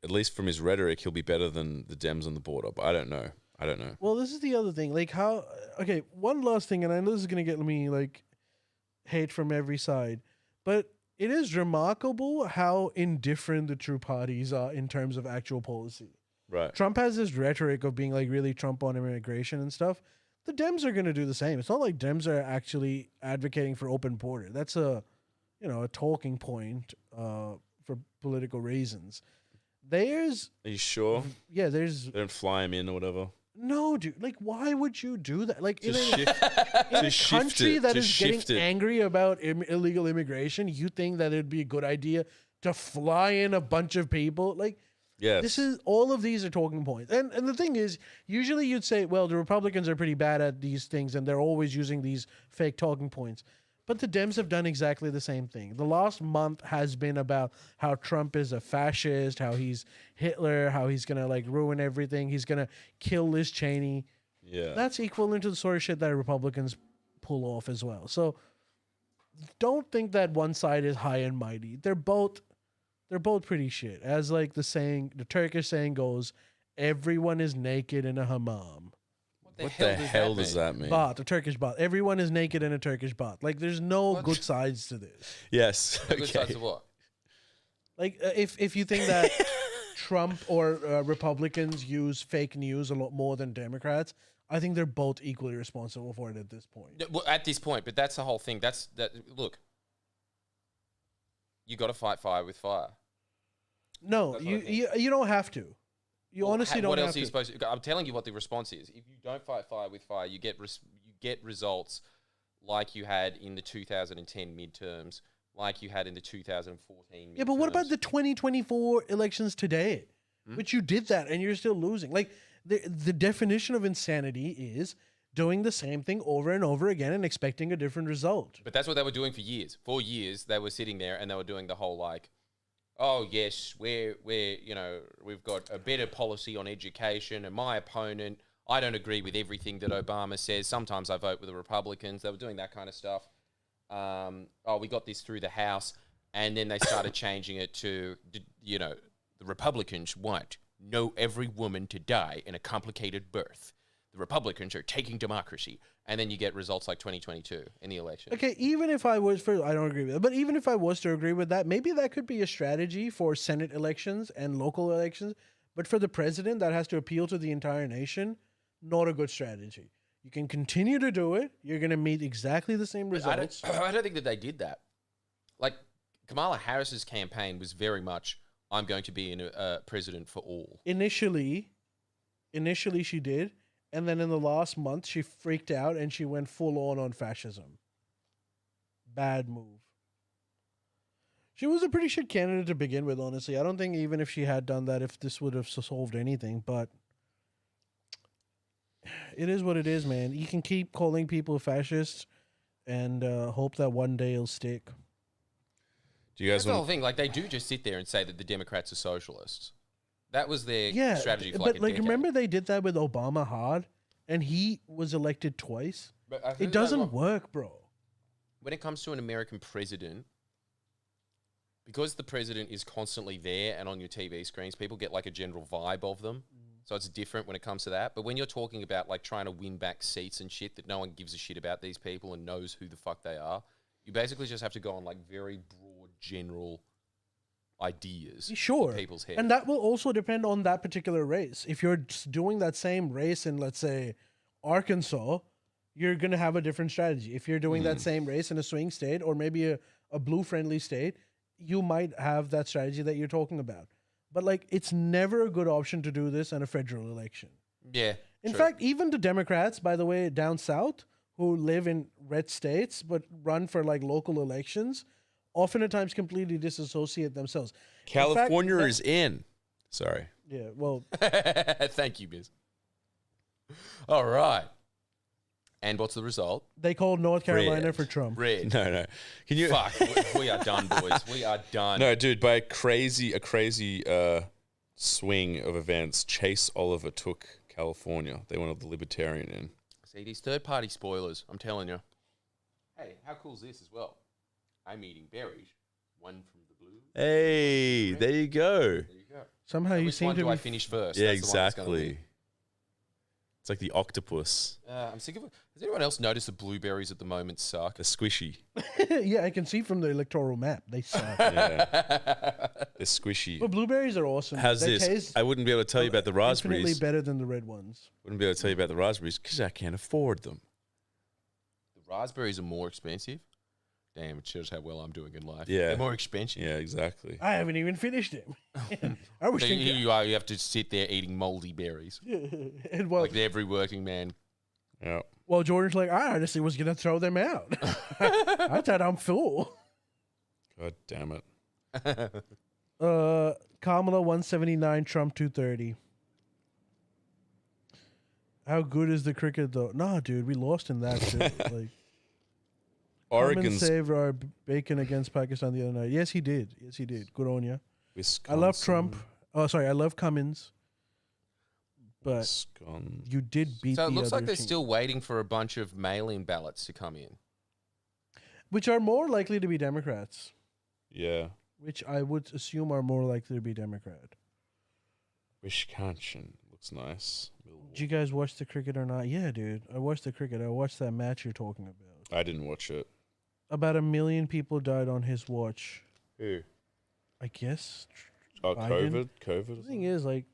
at least from his rhetoric, he'll be better than the Dems on the border. But I don't know. Well, this is the other thing. Like how... Okay, one last thing, and I know this is going to get me, like, hate from every side. But it is remarkable how indifferent the two parties are in terms of actual policy. Right. Trump has this rhetoric of being, like, really Trump on immigration and stuff. The Dems are going to do the same. It's not like Dems are actually advocating for open border. That's a talking point for political reasons. Are you sure? There's... They don't fly him in or whatever. No, dude. Like, why would you do that? Like, in Just a, shift, in a just shift country it, that just is shift getting it. angry about illegal immigration, you think that it'd be a good idea to fly in a bunch of people? Like, Yes. this is all of these are talking points. And the thing is, usually you'd say, well, the Republicans are pretty bad at these things and they're always using these fake talking points. But the Dems have done exactly the same thing. The last month has been about how Trump is a fascist, how he's Hitler, how he's going to like ruin everything. He's going to kill Liz Cheney. Yeah. That's equivalent to the sort of shit that Republicans pull off as well. So don't think that one side is high and mighty. They're both pretty shit. As like the Turkish saying goes, everyone is naked in a hammam. What the hell does that mean? A Turkish bot. Everyone is naked in a Turkish bot. Like, there's no good sides to this. Yes. The good sides of what? Like, if you think that Trump or Republicans use fake news a lot more than Democrats, I think they're both equally responsible for it at this point. Well, at this point, but that's the whole thing. Look, you got to fight fire with fire. No, That's what I think. you don't have to. You honestly don't What have else are you to. supposed to? I'm telling you what the response is. If you don't fight fire with fire, you get results like you had in the 2010 midterms, like you had in the 2014 midterms. Yeah, but what about the 2024 elections today? Which you did that and you're still losing. Like, the definition of insanity is doing the same thing over and over again and expecting a different result. But that's what they were doing for years. For years, they were sitting there and they were doing the whole like, oh yes, we've got a better policy on education, and my opponent, I don't agree with everything that Obama says. Sometimes I vote with the Republicans. They were doing that kind of stuff. We got this through the House, and then they started changing it to, the Republicans want every woman to die in a complicated birth. The Republicans are taking democracy. And then you get results like 2022 in the election. Okay, even if I was I don't agree with that, but even if I was to agree with that, maybe that could be a strategy for Senate elections and local elections. But for the president, that has to appeal to the entire nation. Not a good strategy. You can continue to do it. You're going to meet exactly the same results. I don't think that they did that. Like, Kamala Harris's campaign was very much, I'm going to be a president for all. Initially she did. And then in the last month, she freaked out and she went full on fascism. Bad move. She was a pretty shit candidate to begin with, honestly. I don't think even if she had done that, if this would have solved anything. But it is what it is, man. You can keep calling people fascists and hope that one day it'll stick. Do you guys That's the whole want? thing. Like, they do just sit there and say that the Democrats are socialists. That was their strategy for but like a decade. remember they did that with Obama hard, and he was elected twice. But I think It doesn't work, bro. when it comes to an American president, because the president is constantly there and on your TV screens, people get like a general vibe of them. So it's different when it comes to that. But when you're talking about like trying to win back seats and shit that no one gives a shit about these people and knows who the fuck they are, you basically just have to go on like very broad, general ideas Sure. in people's heads. And that will also depend on that particular race. If you're just doing that same race in, let's say, Arkansas, you're going to have a different strategy. If you're doing that same race in a swing state or maybe a blue-friendly state, you might have that strategy that you're talking about. But, like, it's never a good option to do this in a federal election. Yeah. In true. fact, even the Democrats, by the way, down south, who live in red states but run for, like, local elections, often at times completely disassociate themselves. California is in. Sorry. Yeah, well, Thank you, Biz. All right. And what's the result? they called North Carolina Red. for Trump. Red. No. Can you? Fuck. We are done, boys. We are done. No, dude. By a crazy swing of events, Chase Oliver took California. They wanted the Libertarian in. See, these third-party spoilers, I'm telling you. Hey, how cool is this as well? I'm eating berries. One from the blue. Hey, there you go. There you go. Somehow you Which seem one to do be I finish first? Yeah, That's the one that's gonna exactly. It's like the octopus. win. I'm sick of it. Has anyone else noticed the blueberries at the moment suck? They're squishy. Yeah, I can see from the electoral map. They suck. Yeah. They're squishy. But blueberries are awesome. How's They this? taste I wouldn't be able to tell you about the infinitely raspberries. better than the red ones. Wouldn't be able to tell you about the raspberries because I can't afford them. The raspberries are more expensive. Damn, it shows how well I'm doing in life. Yeah. They're more expensive. Yeah, exactly. I haven't even finished him. I was So thinking. here you are. You have to sit there eating moldy berries, And well, like every working man. Yeah. well, Jordan's like, I honestly was gonna throw them out. I thought I'm full. God damn it. Kamala 179, Trump 230. How good is the cricket though? Nah, dude, we lost in that too. Like, Oregon's saved our bacon against Pakistan the other night. Yes, he did. Yes, he did. Good on you. I love Trump. Oh, sorry, I love Cummins. But Wisconsin. you did beat So the it looks other like they're team, still waiting for a bunch of mail-in ballots to come in. which are more likely to be Democrats. Yeah. Which I would assume are more likely to be Democrat. Wisconsin looks nice. Did you guys watch the cricket or not? Yeah, dude. I watched the cricket. I watched that match you're talking about. I didn't watch it. About 1 million people died on his watch. Who? I guess. Oh, Biden. COVID. The thing is, like,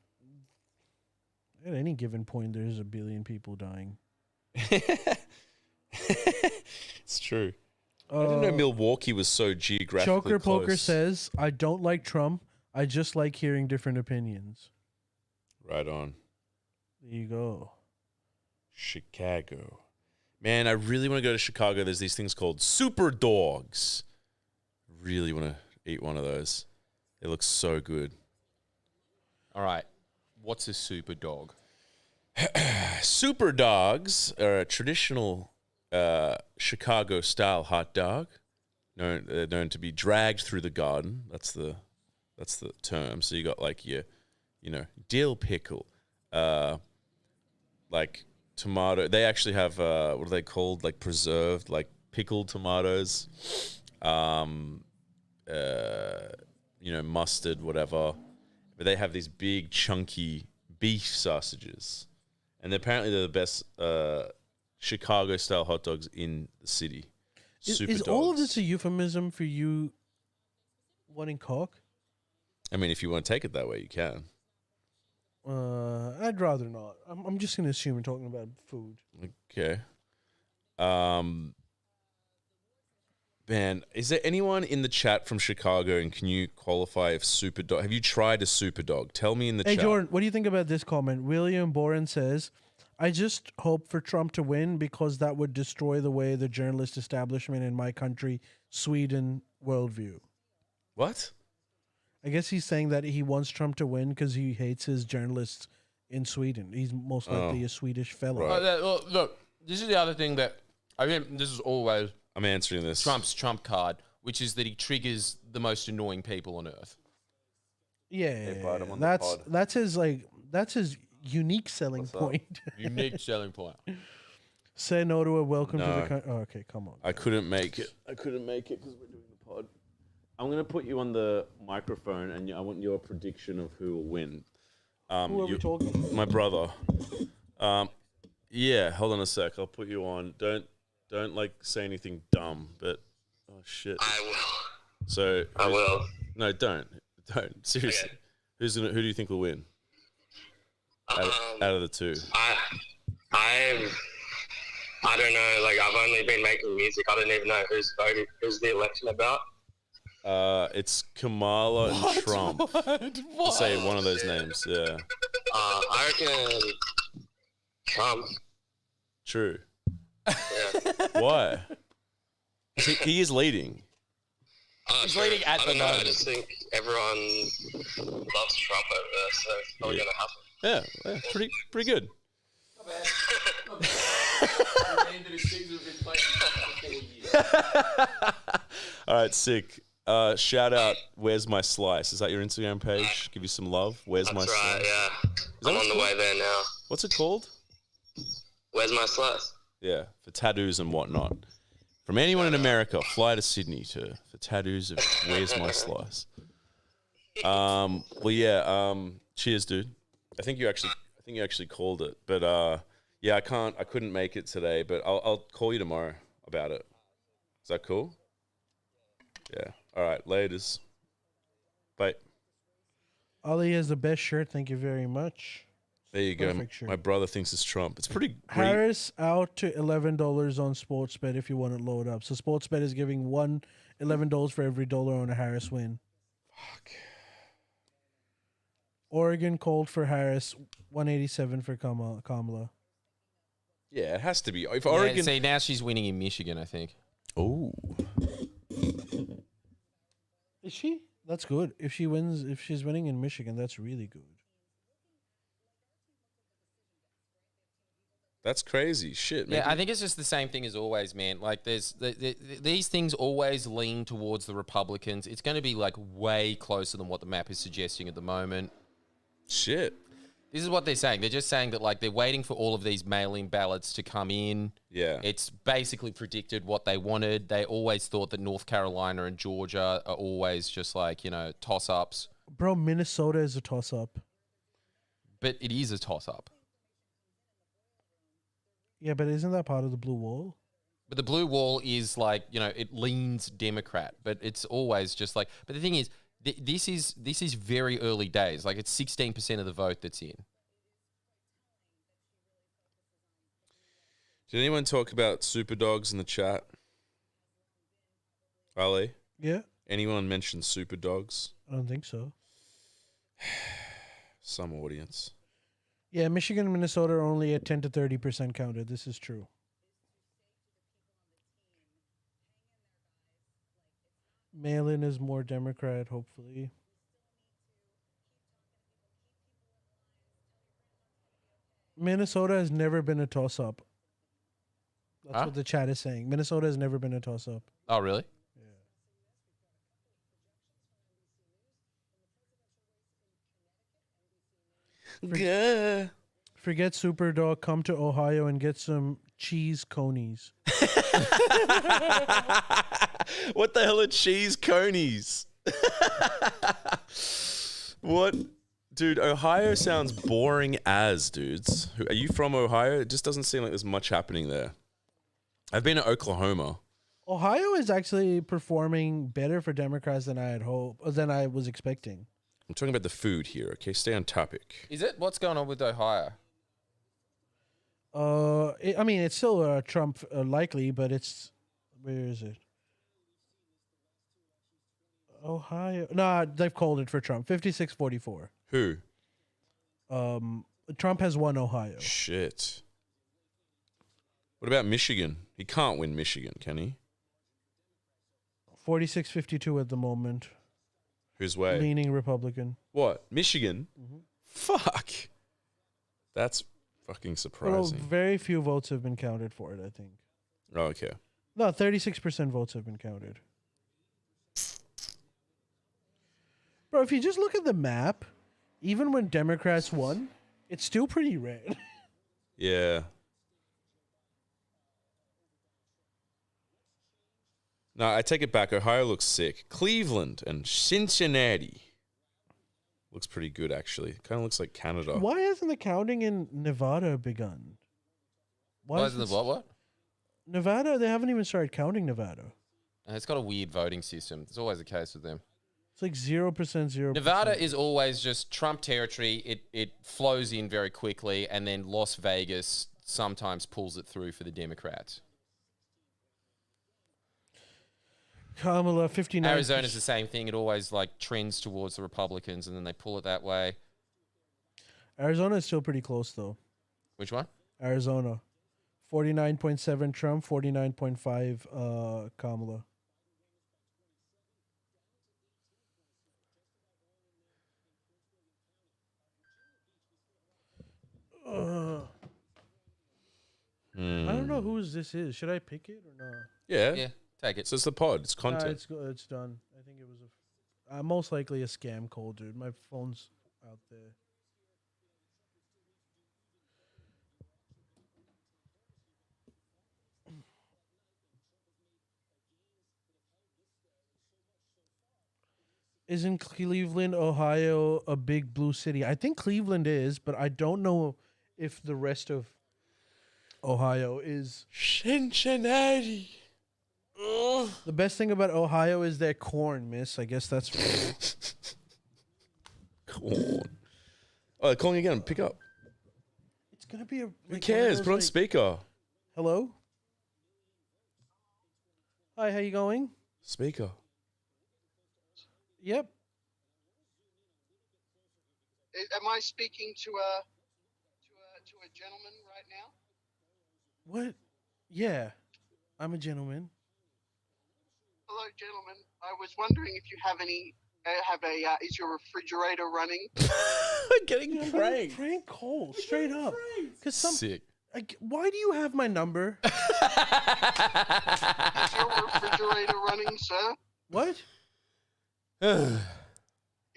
at any given point, there's 1 billion people dying. It's true. I didn't know Milwaukee was so geographically Choker close. Poker says, I don't like Trump. I just like hearing different opinions. Right on. There you go. Chicago. Man, I really want to go to Chicago. There's these things called super dogs. Really want to eat one of those. It looks so good. All right. What's a super dog? Super dogs are a traditional Chicago-style hot dog. Known to be dragged through the garden. That's the term. So you got like your, dill pickle, like tomato. They actually have what are they called? Like preserved, like pickled tomatoes. Mustard, whatever. But they have these big chunky beef sausages, and apparently they're the best Chicago-style hot dogs in the city. Is all of this a euphemism for you wanting cock? I mean, if you want to take it that way, you can. I'd rather not. I'm just going to assume you're talking about food. Okay. Man, is there anyone in the chat from Chicago, and can you qualify if super dog? Have you tried a super dog? Tell me in the chat. Hey, Jordan, what do you think about this comment? William Boren says, I just hope for Trump to win because that would destroy the way the journalist establishment in my country, Sweden, worldview. What? I guess he's saying that he wants Trump to win because he hates his journalists in Sweden. He's most likely a Swedish fellow. Right. Look, this is the other thing that I think this is always I'm answering this. Trump's trump card, which is that he triggers the most annoying people on earth. Yeah, brought him on the pod. that's his unique selling point. Unique selling point. Say no to a welcome to No. the country. Oh, okay, come on. I couldn't make it. because we're doing the pod. I'm going to put you on the microphone, and I want your prediction of who will win. Who are we talking? My brother. Yeah, hold on a sec. I'll put you on. Don't like say anything dumb, but oh shit. I will. So I will. No, don't. Seriously. Okay. Who do you think will win? Out of the two. I don't know. Like, I've only been making music. I don't even know who's voting. Who's the election about? It's Kamala and Trump. I'll say one of those names. Yeah. I reckon Trump. True. Yeah. Why? He is leading. He's leading at I the don't know. I moment. just think everyone loves Trump over there, so it's probably going to happen. Yeah, pretty good. All right, sick. Shout out, Where's My Slice? Is that your Instagram page? Give you some love. Where's My That's right, Slice? yeah. that I'm what on the it's way there now. What's it called? Where's my slice? Yeah, for tattoos and whatnot. From anyone in America, fly to Sydney for tattoos of Where's My Slice. Well, yeah. Cheers, dude. I think you actually called it, but yeah, I couldn't make it today, but I'll call you tomorrow about it. Is that cool? Yeah. All right. Laters. Bye. Ali has the best shirt. Thank you very much. There you go. Perfect shirt. My brother thinks it's Trump. It's pretty great. Harris out to $11 on Sportsbet if you want to load up. So Sportsbet is giving $11 for every dollar on a Harris win. Fuck. Oregon called for Harris, 187 for Kamala. Yeah, it has to be. If Yeah, Oregon. see, now she's winning in Michigan, I think. Oh. Is she? That's good. If she's winning in Michigan, that's really good. That's crazy. Shit, man. Yeah, I think it's just the same thing as always, man. Like, these things always lean towards the Republicans. It's going to be like way closer than what the map is suggesting at the moment. Shit. This is what they're saying. They're just saying that like they're waiting for all of these mail-in ballots to come in. Yeah. It's basically predicted what they wanted. They always thought that North Carolina and Georgia are always just like, toss-ups. Bro, Minnesota is a toss-up. But it is a toss-up. Yeah, but isn't that part of the blue wall? But the blue wall is like, it leans Democrat, but it's always just like. But the thing is, this is very early days. Like, it's 16% of the vote that's in. Did anyone talk about super dogs in the chat? Ali? Yeah, Anyone mention super dogs? I don't think so. Some audience. Yeah, Michigan and Minnesota are only at 10 to 30% counted. This is true. Mail-in is more Democrat, hopefully. Minnesota has never been a toss-up. That's Huh? what the chat is saying. Minnesota has never been a toss-up. Oh, really? Yeah. Forget Superdog. Come to Ohio and get some cheese conies. What the hell are cheese conies? What? Dude, Ohio sounds boring as, dudes. Are you from Ohio? It just doesn't seem like there's much happening there. I've been to Oklahoma. Ohio is actually performing better for Democrats than I was expecting. I'm talking about the food here, okay? Stay on topic. Is it? What's going on with Ohio? It's still Trump likely, but it's where is it? Ohio. No, they've called it for Trump. 56-44. Who? Trump has won Ohio. Shit. What about Michigan? He can't win Michigan, can he? 46-52 at the moment. Whose way? Leaning Republican. What? Michigan? Mm-hmm. Fuck. That's fucking Well, surprising. very few votes have been counted for it, I think. Oh, okay. No, 36% votes have been counted. Bro, if you just look at the map, even when Democrats won, it's still pretty red. Yeah. No, I take it back. Ohio looks sick. Cleveland and Cincinnati looks pretty good, actually. Kind of looks like Canada. Why hasn't the counting in Nevada begun? Why isn't the what? Nevada, they haven't even started counting Nevada. It's got a weird voting system. It's always the case with them. It's like 0%. Nevada is always just Trump territory. It flows in very quickly, and then Las Vegas sometimes pulls it through for the Democrats. Kamala, 59. Arizona's the same thing. It always like trends towards the Republicans, and then they pull it that way. Arizona is still pretty close, though. Which one? Arizona. 49.7 Trump, 49.5 Kamala. I don't know whose this is. Should I pick it or not? Yeah. Yeah, take it. So it's the pod. It's Nah, content. it's done. I think it was most likely a scam call, dude. My phone's out there. Isn't Cleveland, Ohio a big blue city? I think Cleveland is, but I don't know if the rest of Ohio is. Cincinnati. Ugh. The best thing about Ohio is their corn, miss. I guess that's Corn. Oh, they're calling again. Pick up. It's gonna be a. Who cares? Put on speaker. Hello. Hi, how you going? Speaker. Yep. Am I speaking to a gentleman right now? What? Yeah, I'm a gentleman. Hello, gentlemen. I was wondering if you have any. Is your refrigerator running? Getting I'm pranked. Prank call straight up. Cause Sick. why do you have my number? Is your refrigerator running, sir? What?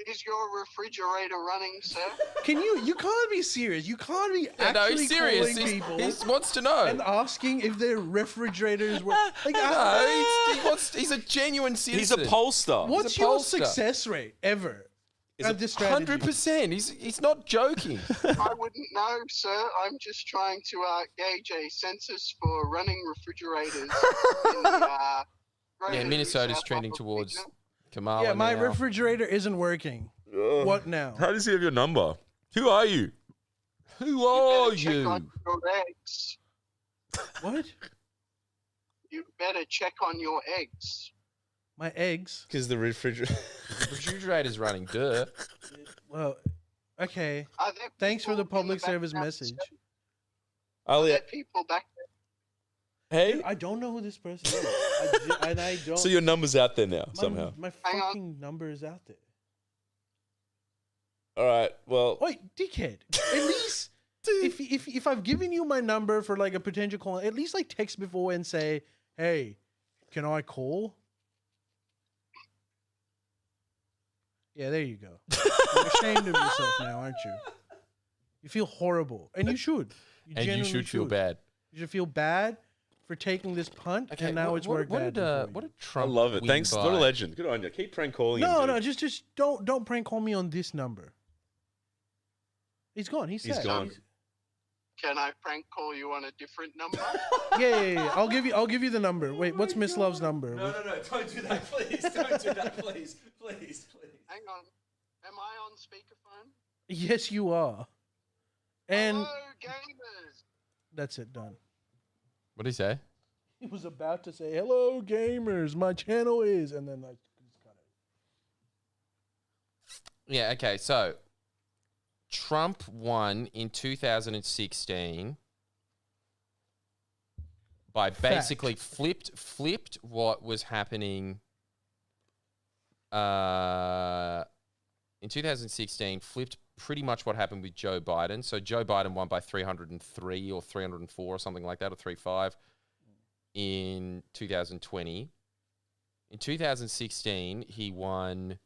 Is your refrigerator running, sir? You can't be serious. You can't be Yeah, no, actually he's serious. calling people He wants to know. and asking if their refrigerators were. Like, No, he's a genuine citizen. He's a pollster. what's a your pollster. success rate ever at this strategy? 100%. He's not joking. I wouldn't know, sir. I'm just trying to gauge a census for running refrigerators. In the, Yeah, Minnesota's trending towards Kamala. Yeah, my now. refrigerator isn't working. What now? How does he have your number? Who are you? Who are Check you? on your eggs. What? You better check on your eggs. My eggs? Because the refrigerator. Refrigerator's running. Duh. Well, okay. Are there Thanks for people the in public background, service message. sir? Are there Elliot. people back there? Hey. I don't know who this person is. And I don't. So your number's out there now, somehow. My Hang on. fucking number is out there. All right. Well, Wait, dickhead. At least if I've given you my number for like a potential call, at least like text before and say, "Hey, can I call?" Yeah, there you go. You're ashamed of yourself now, aren't you? You feel horrible, and you should. And you genuinely should feel bad. You should feel bad for taking this punt, and now it's worked bad. What did I Trump love it. win Thanks. by? What a legend. Good on you. Keep prank calling him. No, dude. no, just don't prank call me on this number. He's gone. He's sad. gone. Can I prank call you on a different number? Yeah. I'll give you the number. Wait, what's Miss Love's number? No. Don't do that, please. Don't do that, please. Please. Hang on. Am I on speakerphone? Yes, you are. And Hello, gamers. that's it. Done. What did he say? He was about to say, "Hello, gamers. My channel is," and then I just cut it. Yeah, okay, so Trump won in 2016 by basically flipped what was happening in 2016, flipped pretty much what happened with Joe Biden. So Joe Biden won by 303 or 304 or something like that, or 305 in 2020. In 2016, he won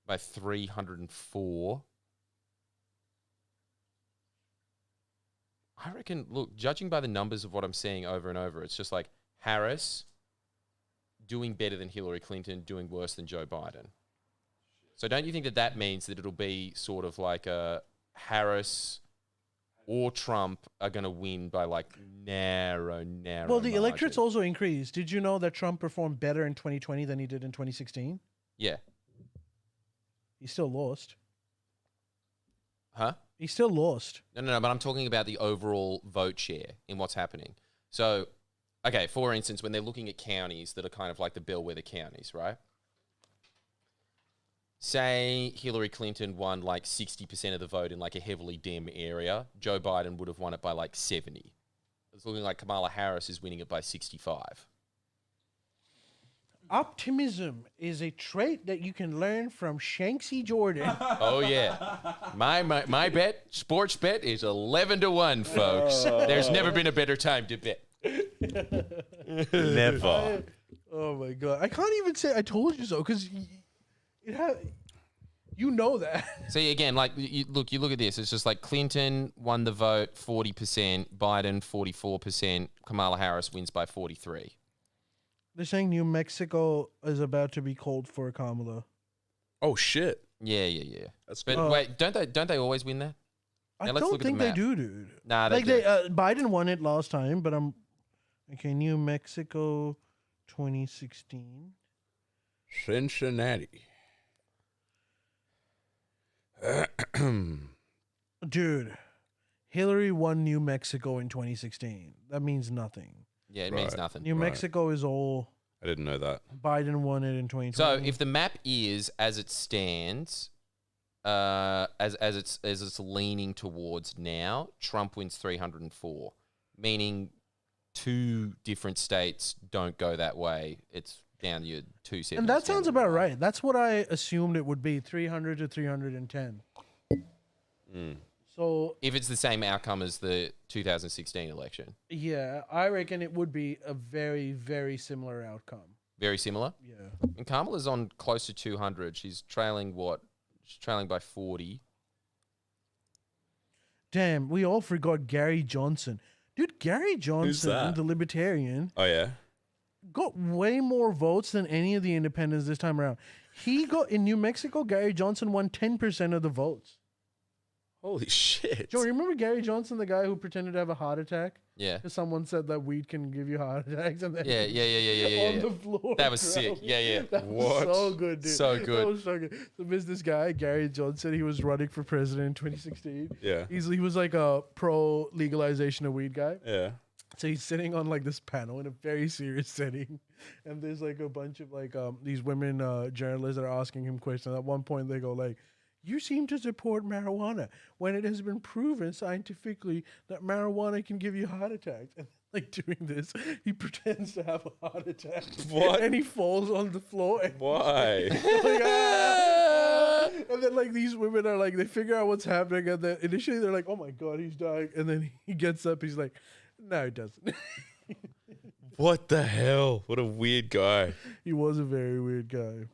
by 304. I reckon, look, judging by the numbers of what I'm seeing over and over, it's just like Harris doing better than Hillary Clinton, doing worse than Joe Biden. So don't you think that that means that it'll be sort of like a Harris or Trump are going to win by like narrow Well, the margin? electorate's also increased. Did you know that Trump performed better in 2020 than he did in 2016? Yeah. He still lost. Huh? He still lost. No, but I'm talking about the overall vote share in what's happening. So, okay, for instance, when they're looking at counties that are kind of like the bellwether counties, right? Say Hillary Clinton won like 60% of the vote in like a heavily Dem area. Joe Biden would have won it by like 70. It's looking like Kamala Harris is winning it by 65. Optimism is a trait that you can learn from Shanksy Jordan. Oh yeah, my bet, sports bet is 11-1, folks. There's never been a better time to bet. Never. Oh my god, I can't even say I told you so because you know that. See, again, like you look at this. It's just like Clinton won the vote 40%, Biden 44%, Kamala Harris wins by 43. They're saying New Mexico is about to be called for Kamala. Oh shit. Yeah. That's But good. wait, don't they always win that? I Now let's don't look at the think they map. do, dude. Nah, they like do. Biden won it last time, but okay. New Mexico, 2016. Cincinnati. Dude, Hillary won New Mexico in 2016. That means nothing. Yeah, it means nothing. New Mexico is all. I didn't know that. Biden won it in 2020. So if the map is as it stands, as it's leaning towards now, Trump wins 304, meaning 2 different states don't go that way. It's down to your 270. And that sounds about right. That's what I assumed it would be, 300 to 310. So if it's the same outcome as the 2016 election. Yeah, I reckon it would be a very, very similar outcome. Very similar? Yeah. And Kamala's on close to 200. She's trailing what? She's trailing by 40. Damn, we all forgot Gary Johnson. Dude, Gary Johnson, that? the Libertarian, Oh, yeah? got way more votes than any of the independents this time around. He got, in New Mexico, Gary Johnson won 10% of the votes. Holy shit. Joe, remember Gary Johnson, the guy who pretended to have a heart attack? Yeah. Because someone said that weed can give you heart attacks. And then Yeah. on the floor. That was sick. Yeah. That What? was so good, dude. So good. That was so good. So there's this guy, Gary Johnson. He was running for president in 2016. Yeah. He was like a pro legalization of weed guy. Yeah. So he's sitting on like this panel in a very serious setting, and there's like a bunch of like these women journalists that are asking him questions. At one point, they go like, "You seem to support marijuana when it has been proven scientifically that marijuana can give you heart attacks." And like doing this, he pretends to have a heart attack. What? And he falls on the floor. And Why? like, "Ah!" And then like these women are like, they figure out what's happening, and then initially they're like, "Oh my god, he's dying," and then he gets up, he's like, "No, he doesn't." What the hell? What a weird guy. He was a very weird guy.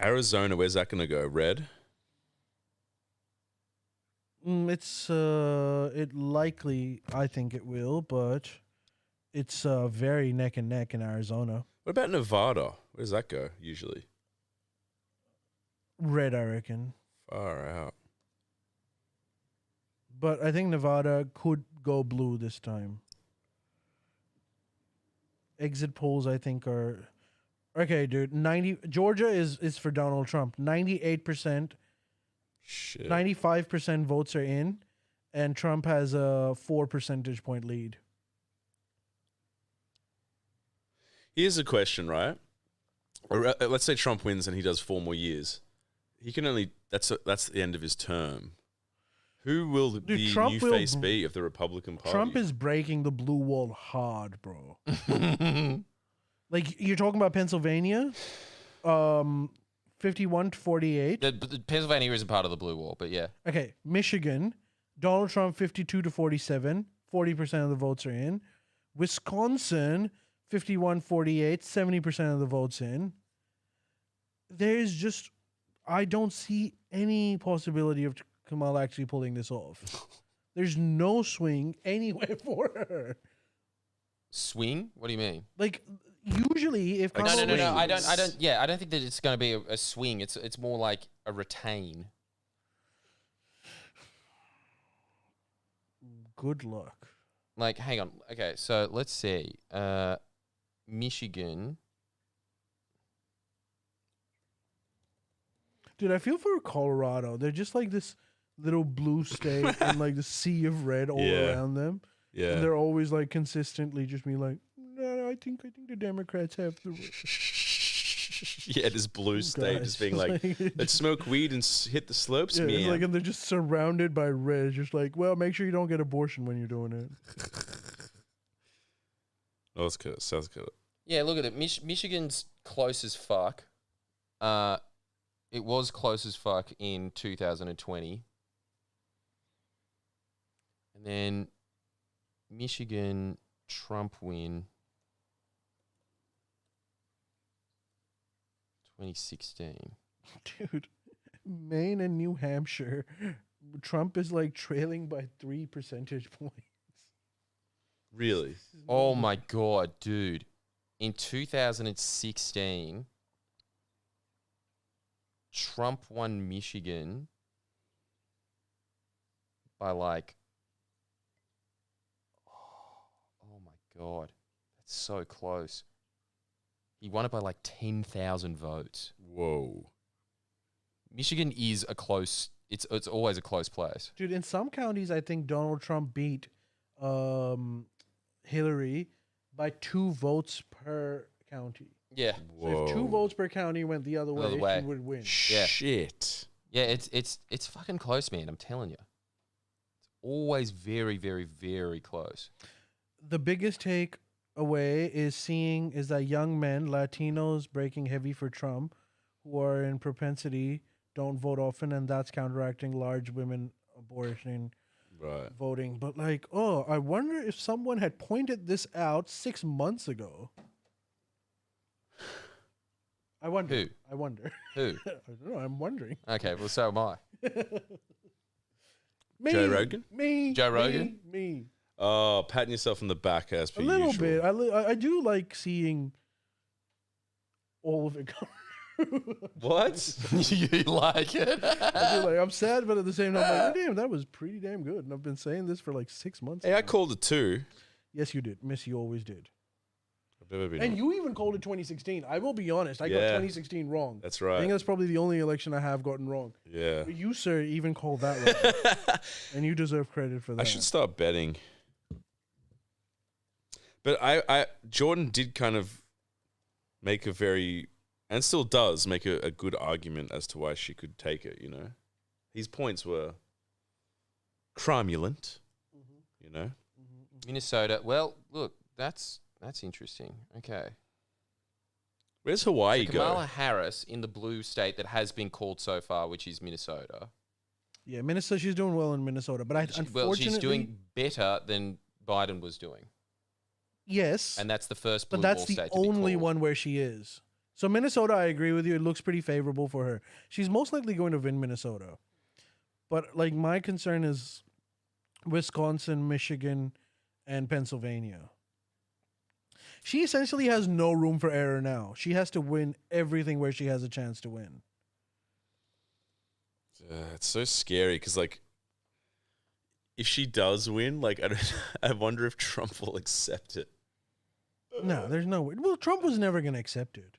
Arizona, where's that going to go? Red? It's it likely, I think it will, but it's very neck and neck in Arizona. What about Nevada? Where does that go usually? Red, I reckon. Far out. But I think Nevada could go blue this time. Exit polls, I think, are okay, dude. Georgia is for Donald Trump. 98%, Shit. 95% votes are in, and Trump has a 4 percentage point lead. Here's a question, right? Or, let's say Trump wins and he does 4 more years. He can only that's the end of his term. Who will the Trump new will face be of the Republican Party? Trump is breaking the blue wall hard, bro. Like, you're talking about Pennsylvania, 51 to 48. The Pennsylvania isn't part of the blue wall, but yeah. Okay, Michigan, Donald Trump 52 to 47, 40% of the votes are in. Wisconsin, 51-48, 70% of the votes in. There's just, I don't see any possibility of Kamala actually pulling this off. There's no swing anywhere for her. Swing? What do you mean? Like, usually if Kamala No. I wins- don't. Yeah, I don't think that it's going to be a swing. It's more like a retain. Good luck. Like, hang on. Okay, so let's see. Michigan. Dude, I feel for Colorado. They're just like this little blue state and like the sea of red all around them. Yeah. And they're always like consistently just being like, no, I think the Democrats have the Yeah, this blue state just being like, let's smoke weed and hit the slopes, yeah, man. it's like, and they're just surrounded by red. Just like, well, make sure you don't get abortion when you're doing it. North Dakota, South Dakota. Yeah, look at it. Michigan's close as fuck. It was close as fuck in 2020. And then Michigan, Trump win 2016. Dude, Maine and New Hampshire, Trump is like trailing by 3 percentage points. Really? Oh my God, dude. In 2016, Trump won Michigan by like, oh my God, that's so close. He won it by like 10,000 votes. Whoa. Michigan is a close it's always a close place. Dude, in some counties, I think Donald Trump beat Hillary by 2 votes per county. Yeah. So if 2 votes per county went the other way, she would win. Yeah. Shit. Yeah, it's fucking close, man. I'm telling you. It's always very, very, very close. The biggest takeaway is that young men, Latinos breaking heavy for Trump, who are in propensity, don't vote often, and that's counteracting large women abortion voting. But like, I wonder if someone had pointed this out 6 months ago. I wonder. Who? I wonder. Who? I don't know. I'm wondering. Okay, well, so am I. Me, Joe Rogan? Me. Joe Rogan? Me. Oh, patting yourself on the back as per A little usual. bit. I do like seeing all of it come. What? You like it? I feel like I'm sad, but at the same time, I'm like, damn, that was pretty damn good. And I've been saying this for like 6 months. Hey, now. I called it 2. Yes, you did. Miss, you always did. I've never been. And you even called it 2016. I will be honest. I got Yeah. 2016 wrong. That's I right. think that's probably the only election I have gotten wrong. Yeah. But you, sir, even called that wrong. And you deserve credit for that. I should start betting. But I Jordan did kind of make a very, and still does make a good argument as to why she could take it, you know. His points were cromulent, you know. Minnesota. Well, look, that's interesting. Okay. Where's Hawaii Kamala go? Harris in the blue state that has been called so far, which is Minnesota. Yeah, Minnesota. She's doing well in Minnesota, but unfortunately, She's doing better than Biden was doing, yes, and that's the first blue but that's ball the state to be only called. one where she is. So Minnesota, I agree with you. It looks pretty favorable for her. She's most likely going to win Minnesota, but like my concern is Wisconsin, Michigan, and Pennsylvania. She essentially has no room for error now. She has to win everything where she has a chance to win. It's so scary because, like, if she does win, like, I wonder if Trump will accept it. No, there's no way. Well, Trump was never going to accept it.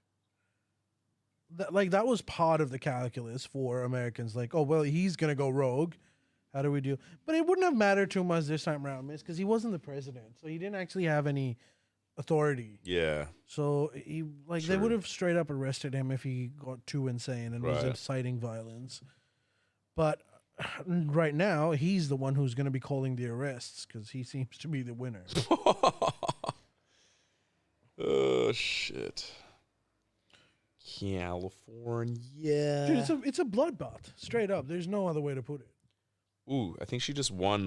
That was part of the calculus for Americans. Like, oh, well, he's going to go rogue. How do we do? But it wouldn't have mattered too much this time around, miss, because he wasn't the president. So he didn't actually have any authority. Yeah. So they True. would have straight up arrested him if he got too insane and was Right. inciting violence. But right now, he's the one who's going to be calling the arrests because he seems to be the winner. Oh shit. California. Dude, it's a bloodbath, straight up. There's no other way to put it. Ooh, I think she just won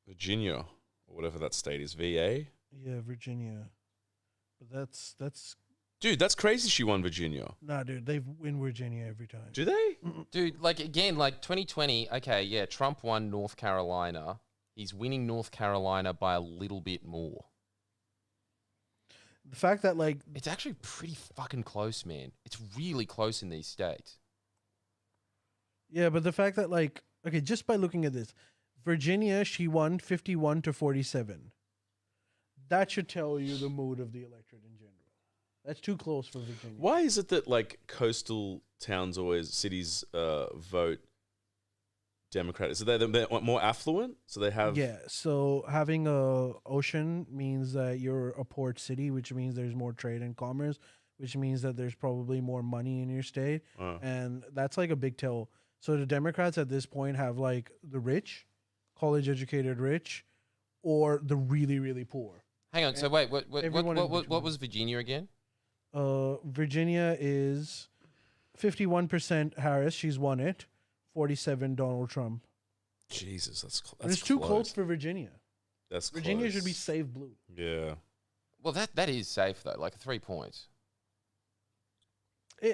Virginia or whatever that state is. VA. Yeah, Virginia. But that's Dude, that's crazy. She won Virginia. nah, dude. They win Virginia every time. Do they? Dude, like, again, like 2020, okay, yeah, Trump won North Carolina. He's winning North Carolina by a little bit more. The fact that like It's actually pretty fucking close, man. It's really close in these states. yeah, but the fact that like okay, just by looking at this, Virginia she won 51-47. That should tell you the mood of the electorate in general. That's too close for Virginia. Why is it that like coastal towns cities vote Democrat? So they're more affluent, so they have. Yeah, so having a ocean means that you're a port city, which means there's more trade and commerce, which means that there's probably more money in your state, and that's like a big tell. So the Democrats at this point have like the rich, college-educated rich, or the really, really poor. Hang on, so wait, what everyone in between. was Virginia again? Virginia is 51% Harris. She's won it. 47 Donald Trump. Jesus, that's It's too close for Virginia. That's Virginia close. should be saved blue. Yeah. Well, that is safe though, like 3 points.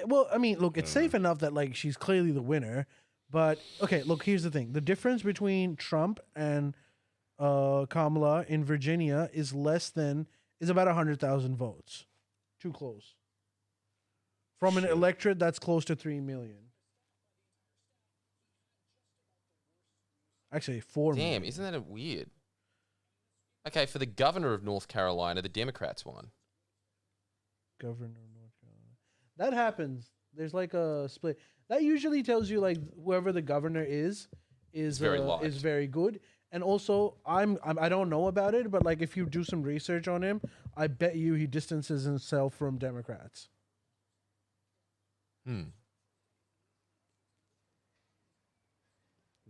Well, I mean, look, it's safe enough that like she's clearly the winner. But okay, look, here's the thing: the difference between Trump and Kamala in Virginia is about 100,000 votes. Too close. From an electorate that's close to 3 million. Actually, 4 million. Damn, isn't that a weird? Okay, for the governor of North Carolina, the Democrats won. Governor of North Carolina. That happens. There's like a split. That usually tells you like whoever the governor is very liked. is very good. And also, I don't know about it, but like if you do some research on him, I bet you he distances himself from Democrats.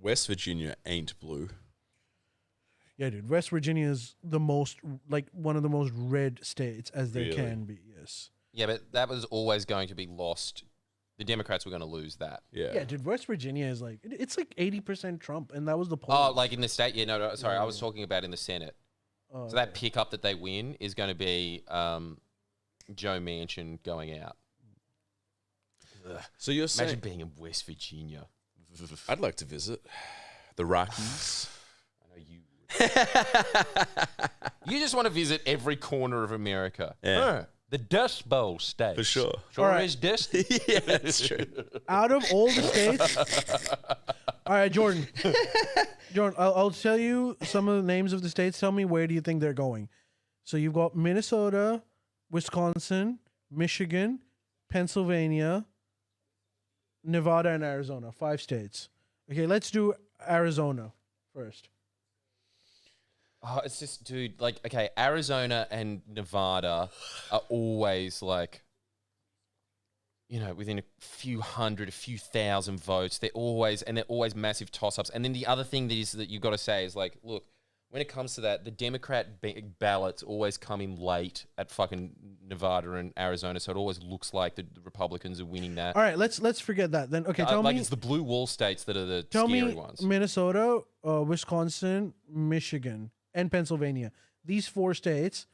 West Virginia ain't blue. Yeah, dude. West Virginia is the most like one of the most red states as they Really? can be. Yes. Yeah, but that was always going to be lost. The Democrats were going to lose that. Yeah, dude. West Virginia is like it's like 80% Trump, and that was the poll. Oh, like in the state? Yeah, no, sorry. I was talking about in the Senate. Oh, So that pickup that they win is going to be Joe Manchin going out. So you're saying Imagine being in West Virginia. I'd like to visit the Rockies. I know you would. You just want to visit every corner of America. Yeah. The Dust Bowl state. For sure. Sure All right. is dusty. Yeah, that's true. Out of all the states, all right, Jordan. Jordan, I'll tell you some of the names of the states. Tell me where do you think they're going. So you've got Minnesota, Wisconsin, Michigan, Pennsylvania, Nevada, and Arizona. 5 states. Okay, let's do Arizona first. Oh, it's just, dude, like, okay, Arizona and Nevada are always like, you know, within a few hundred, a few thousand votes. They're always massive toss-ups. And then the other thing that you've got to say is like, look, when it comes to that, the Democrat ballots always come in late at fucking Nevada and Arizona, so it always looks like the Republicans are winning that. All right, let's forget that then. Okay, tell like me. it's the blue wall states that are the Tell scary me ones. Minnesota, Wisconsin, Michigan, and Pennsylvania. These 4 states,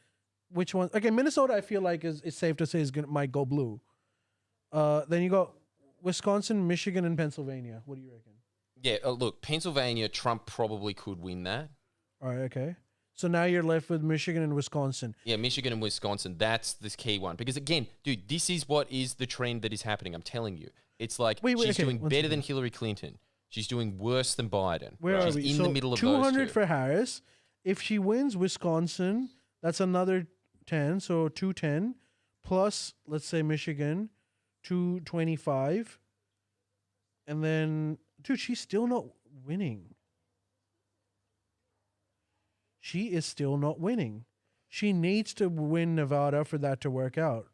which one? Okay, Minnesota, I feel like it's safe to say might go blue. Then you got Wisconsin, Michigan, and Pennsylvania. What do you reckon? Yeah, look, Pennsylvania, Trump probably could win that. All right, okay. So now you're left with Michigan and Wisconsin. Yeah, Michigan and Wisconsin, that's the key one. Because again, dude, this is what is the trend that is happening. I'm telling you. It's like she's doing better than Hillary Clinton. She's doing worse than Biden. Where are She's we? in So the middle of 200 those two. for Harris. If she wins Wisconsin, that's another 10, so 210 plus let's say Michigan 225. And then dude, she's still not winning. She is still not winning. She needs to win Nevada for that to work out.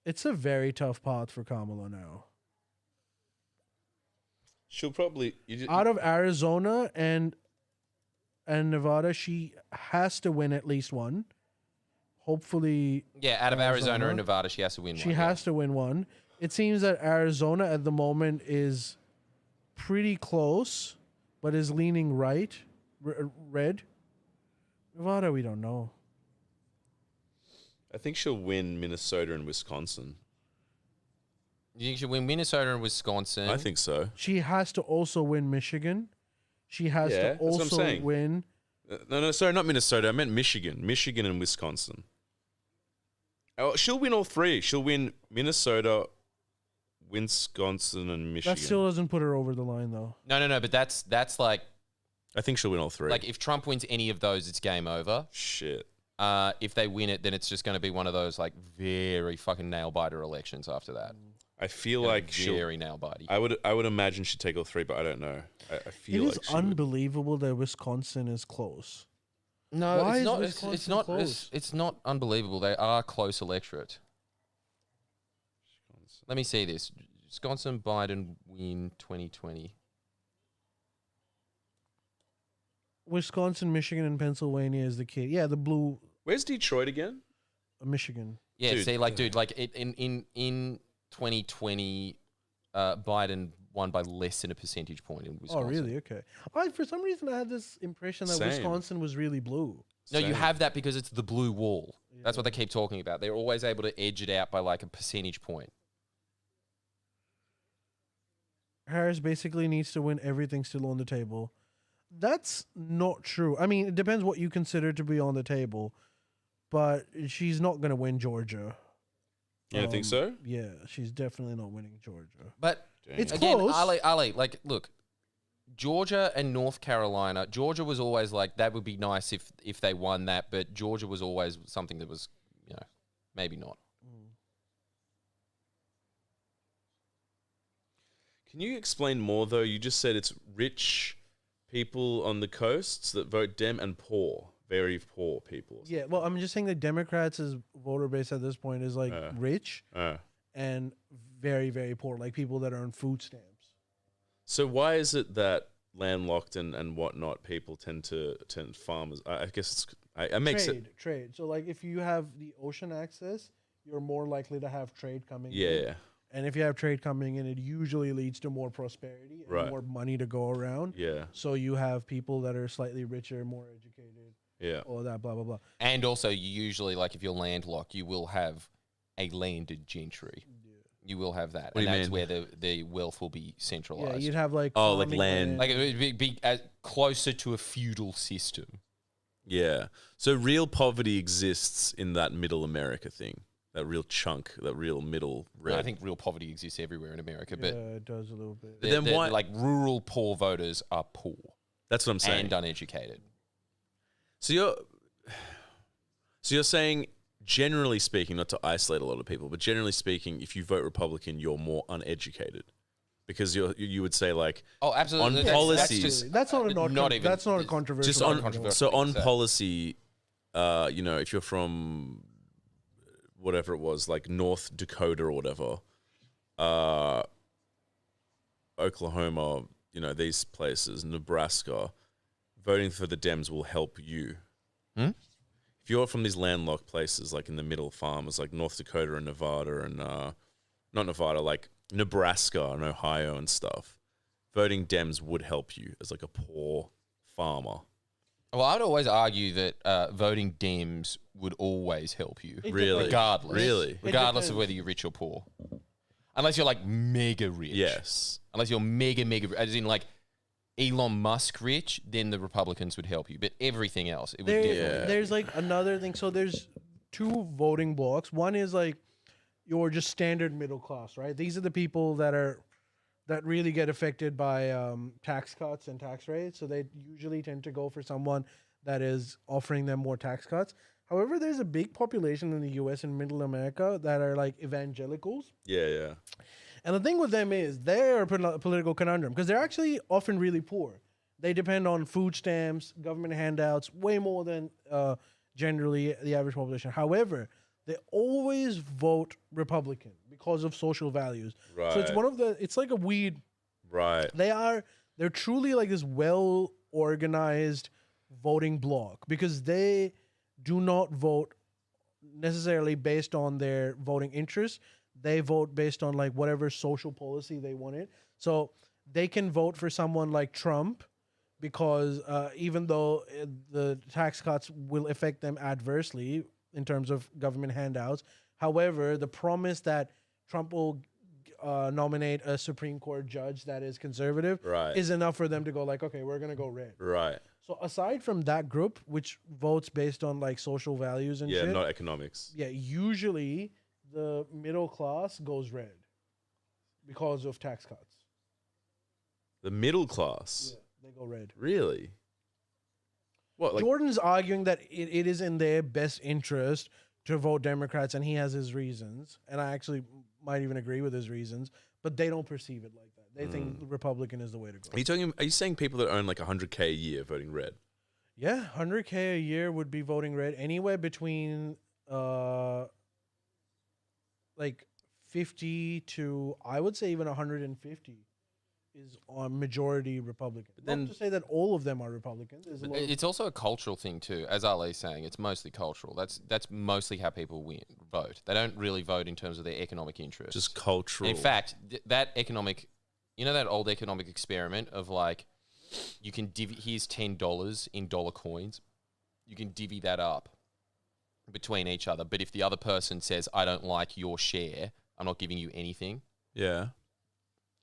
It's a very tough path for Kamala now. She'll probably Out of Arizona and Nevada, she has to win at least one. Hopefully, Yeah, out of Arizona and Nevada, she has to win one. she has to win one. It seems that Arizona at the moment is pretty close, but is leaning right, red. Nevada, we don't know. I think she'll win Minnesota and Wisconsin. You think she'll win Minnesota and Wisconsin? I think so. She has to also win Michigan. She has Yeah, to that's what I'm also saying. win. No, sorry, not Minnesota. I meant Michigan. Michigan and Wisconsin. Oh, she'll win all 3. She'll win Minnesota, Wisconsin, and Michigan. That still doesn't put her over the line, though. No, but that's like I think she'll win all 3. if Trump wins any of those, it's game over. Shit. If they win it, then it's just going to be one of those like very fucking nail biter elections after that. I feel like she'll. Very nail bitey. I would imagine she'd take all 3, but I don't know. I feel It like is she would. unbelievable that Wisconsin is close. No, Why it's is not. Wisconsin It's not. close? It's not unbelievable. They are close electorate. Let me see this. Wisconsin Biden win 2020. Wisconsin, Michigan, and Pennsylvania is the key. Yeah, the blue Where's Detroit again? Michigan. Yeah, Dude. see, like, dude, like in 2020, Biden won by less than a percentage point in Wisconsin. Oh, really? Okay. For some reason, I had this impression that Same. Wisconsin was really blue. No, you Same. have that because it's the blue wall. That's what they keep talking about. They're always able to edge it out by like a percentage point. Harris basically needs to win everything still on the table. That's not true. I mean, it depends what you consider to be on the table, but she's not going to win Georgia. You don't think so? Yeah, she's definitely not winning Georgia. But It's again, close. Ali, like, look, Georgia and North Carolina. Georgia was always like that would be nice if they won that, but Georgia was always something that was, you know, maybe not. Can you explain more, though? You just said it's rich people on the coasts that vote Dem and poor, very poor people. Yeah, well, I'm just saying that Democrats' voter base at this point is like rich and very, very poor, like people that are on food stamps. So why is it that landlocked and whatnot people tend farmers? I guess it makes it trade. So like if you have the ocean access, you're more likely to have trade coming in. Yeah. And if you have trade coming in, it usually leads to more prosperity and more money to go around. Yeah. So you have people that are slightly richer, more educated. Yeah. All that, blah, blah, blah. And also, you usually, like, if you're landlocked, you will have a landed gentry. Yeah. You will have that. What and do you that's mean? where the wealth will be centralized. Yeah, you'd have like like land. Like, it would be closer to a feudal system. Yeah. So real poverty exists in that middle America thing. That real chunk, that real middle red. No, I think real poverty exists everywhere in America, but it does a little bit. But then why? Like rural poor voters are poor. That's what I'm saying. And uneducated. So you're saying, generally speaking, not to isolate a lot of people, but generally speaking, if you vote Republican, you're more uneducated, because you would say like, oh, absolutely, on policies. That's not a controversial. Just on policy, if you're from whatever it was, like North Dakota or whatever, Oklahoma, these places, Nebraska, voting for the Dems will help you. If you're from these landlocked places, like in the middle farmers, like North Dakota and Nevada and, not Nevada, like Nebraska and Ohio and stuff, voting Dems would help you as like a poor farmer. Well, I'd always argue that voting Dems would always help you. Really? Regardless. Really? Regardless of whether you're rich or poor. Unless you're like mega rich. Yes. Unless you're mega, as in like Elon Musk rich, then the Republicans would help you. But everything else, it would definitely. There's like another thing. So there's two voting blocks. One is like your just standard middle class, right? These are the people that really get affected by tax cuts and tax rates. So they usually tend to go for someone that is offering them more tax cuts. However, there's a big population in the U.S. and Middle America that are like evangelicals. Yeah. And the thing with them is they're a political conundrum because they're actually often really poor. They depend on food stamps, government handouts, way more than generally the average population. However, they always vote Republican because of social values. Right. So it's like a weed. Right. They're truly like this well-organized voting bloc because they do not vote necessarily based on their voting interests. They vote based on like whatever social policy they want it. So they can vote for someone like Trump because even though the tax cuts will affect them adversely in terms of government handouts, however, the promise that Trump will nominate a Supreme Court judge that is conservative is enough for them to go like, okay, we're going to go red. Right. So aside from that group, which votes based on like social values and shit, not economics. Yeah, usually the middle class goes red because of tax cuts. The middle class? Yeah, they go red. Really? What? Like, Jordan's arguing that it is in their best interest to vote Democrats, and he has his reasons, and I actually might even agree with his reasons, but they don't perceive it like that. They think Republican is the way to go. Are you saying people that earn like $100K a year voting red? Yeah, $100K a year would be voting red. Anywhere between like 50 to, I would say, even 150 is on majority Republican. But then, not to say that all of them are Republicans. It's also a cultural thing too. As Ali's saying, it's mostly cultural. That's mostly how people vote. They don't really vote in terms of their economic interests. Just cultural. In fact, that economic, that old economic experiment of like, you can here's $10 in dollar coins. You can divvy that up between each other. But if the other person says, I don't like your share, I'm not giving you anything. Yeah.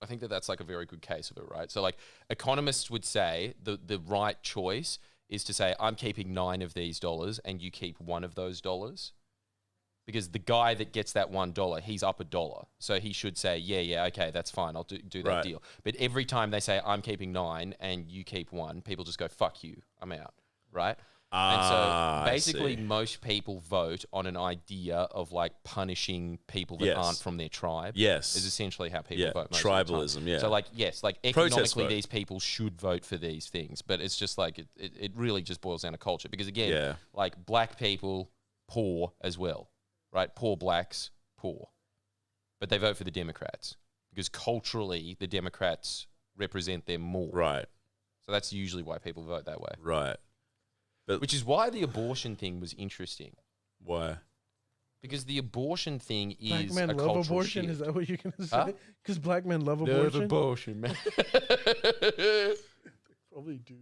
I think that's like a very good case of it, right? So like economists would say the right choice is to say, I'm keeping 9 of these dollars and you keep 1 of those dollars. Because the guy that gets that $1, he's up $1. So he should say, yeah, okay, that's fine. I'll do that deal. But every time they say, I'm keeping 9 and you keep 1, people just go, fuck you, I'm out, right? And so I basically see. most people vote on an idea of like punishing people that Yes. aren't from their tribe. Yes. Is essentially how people Yeah, vote most of the time. tribalism, yeah. So like, yes, like Protest economically vote. these people should vote for these things, but it's just like, it really just boils down to culture. Because again, Yeah. like black people, poor as well, right? Poor blacks, poor. But they vote for the Democrats because culturally the Democrats represent them more. Right. So that's usually why people vote that way. Right. Which is why the abortion thing was interesting. Why? Because the abortion thing Black is men a love cultural abortion. shift. Is that what you're gonna Huh? say? Because black men love Love abortion. abortion, man. Probably do.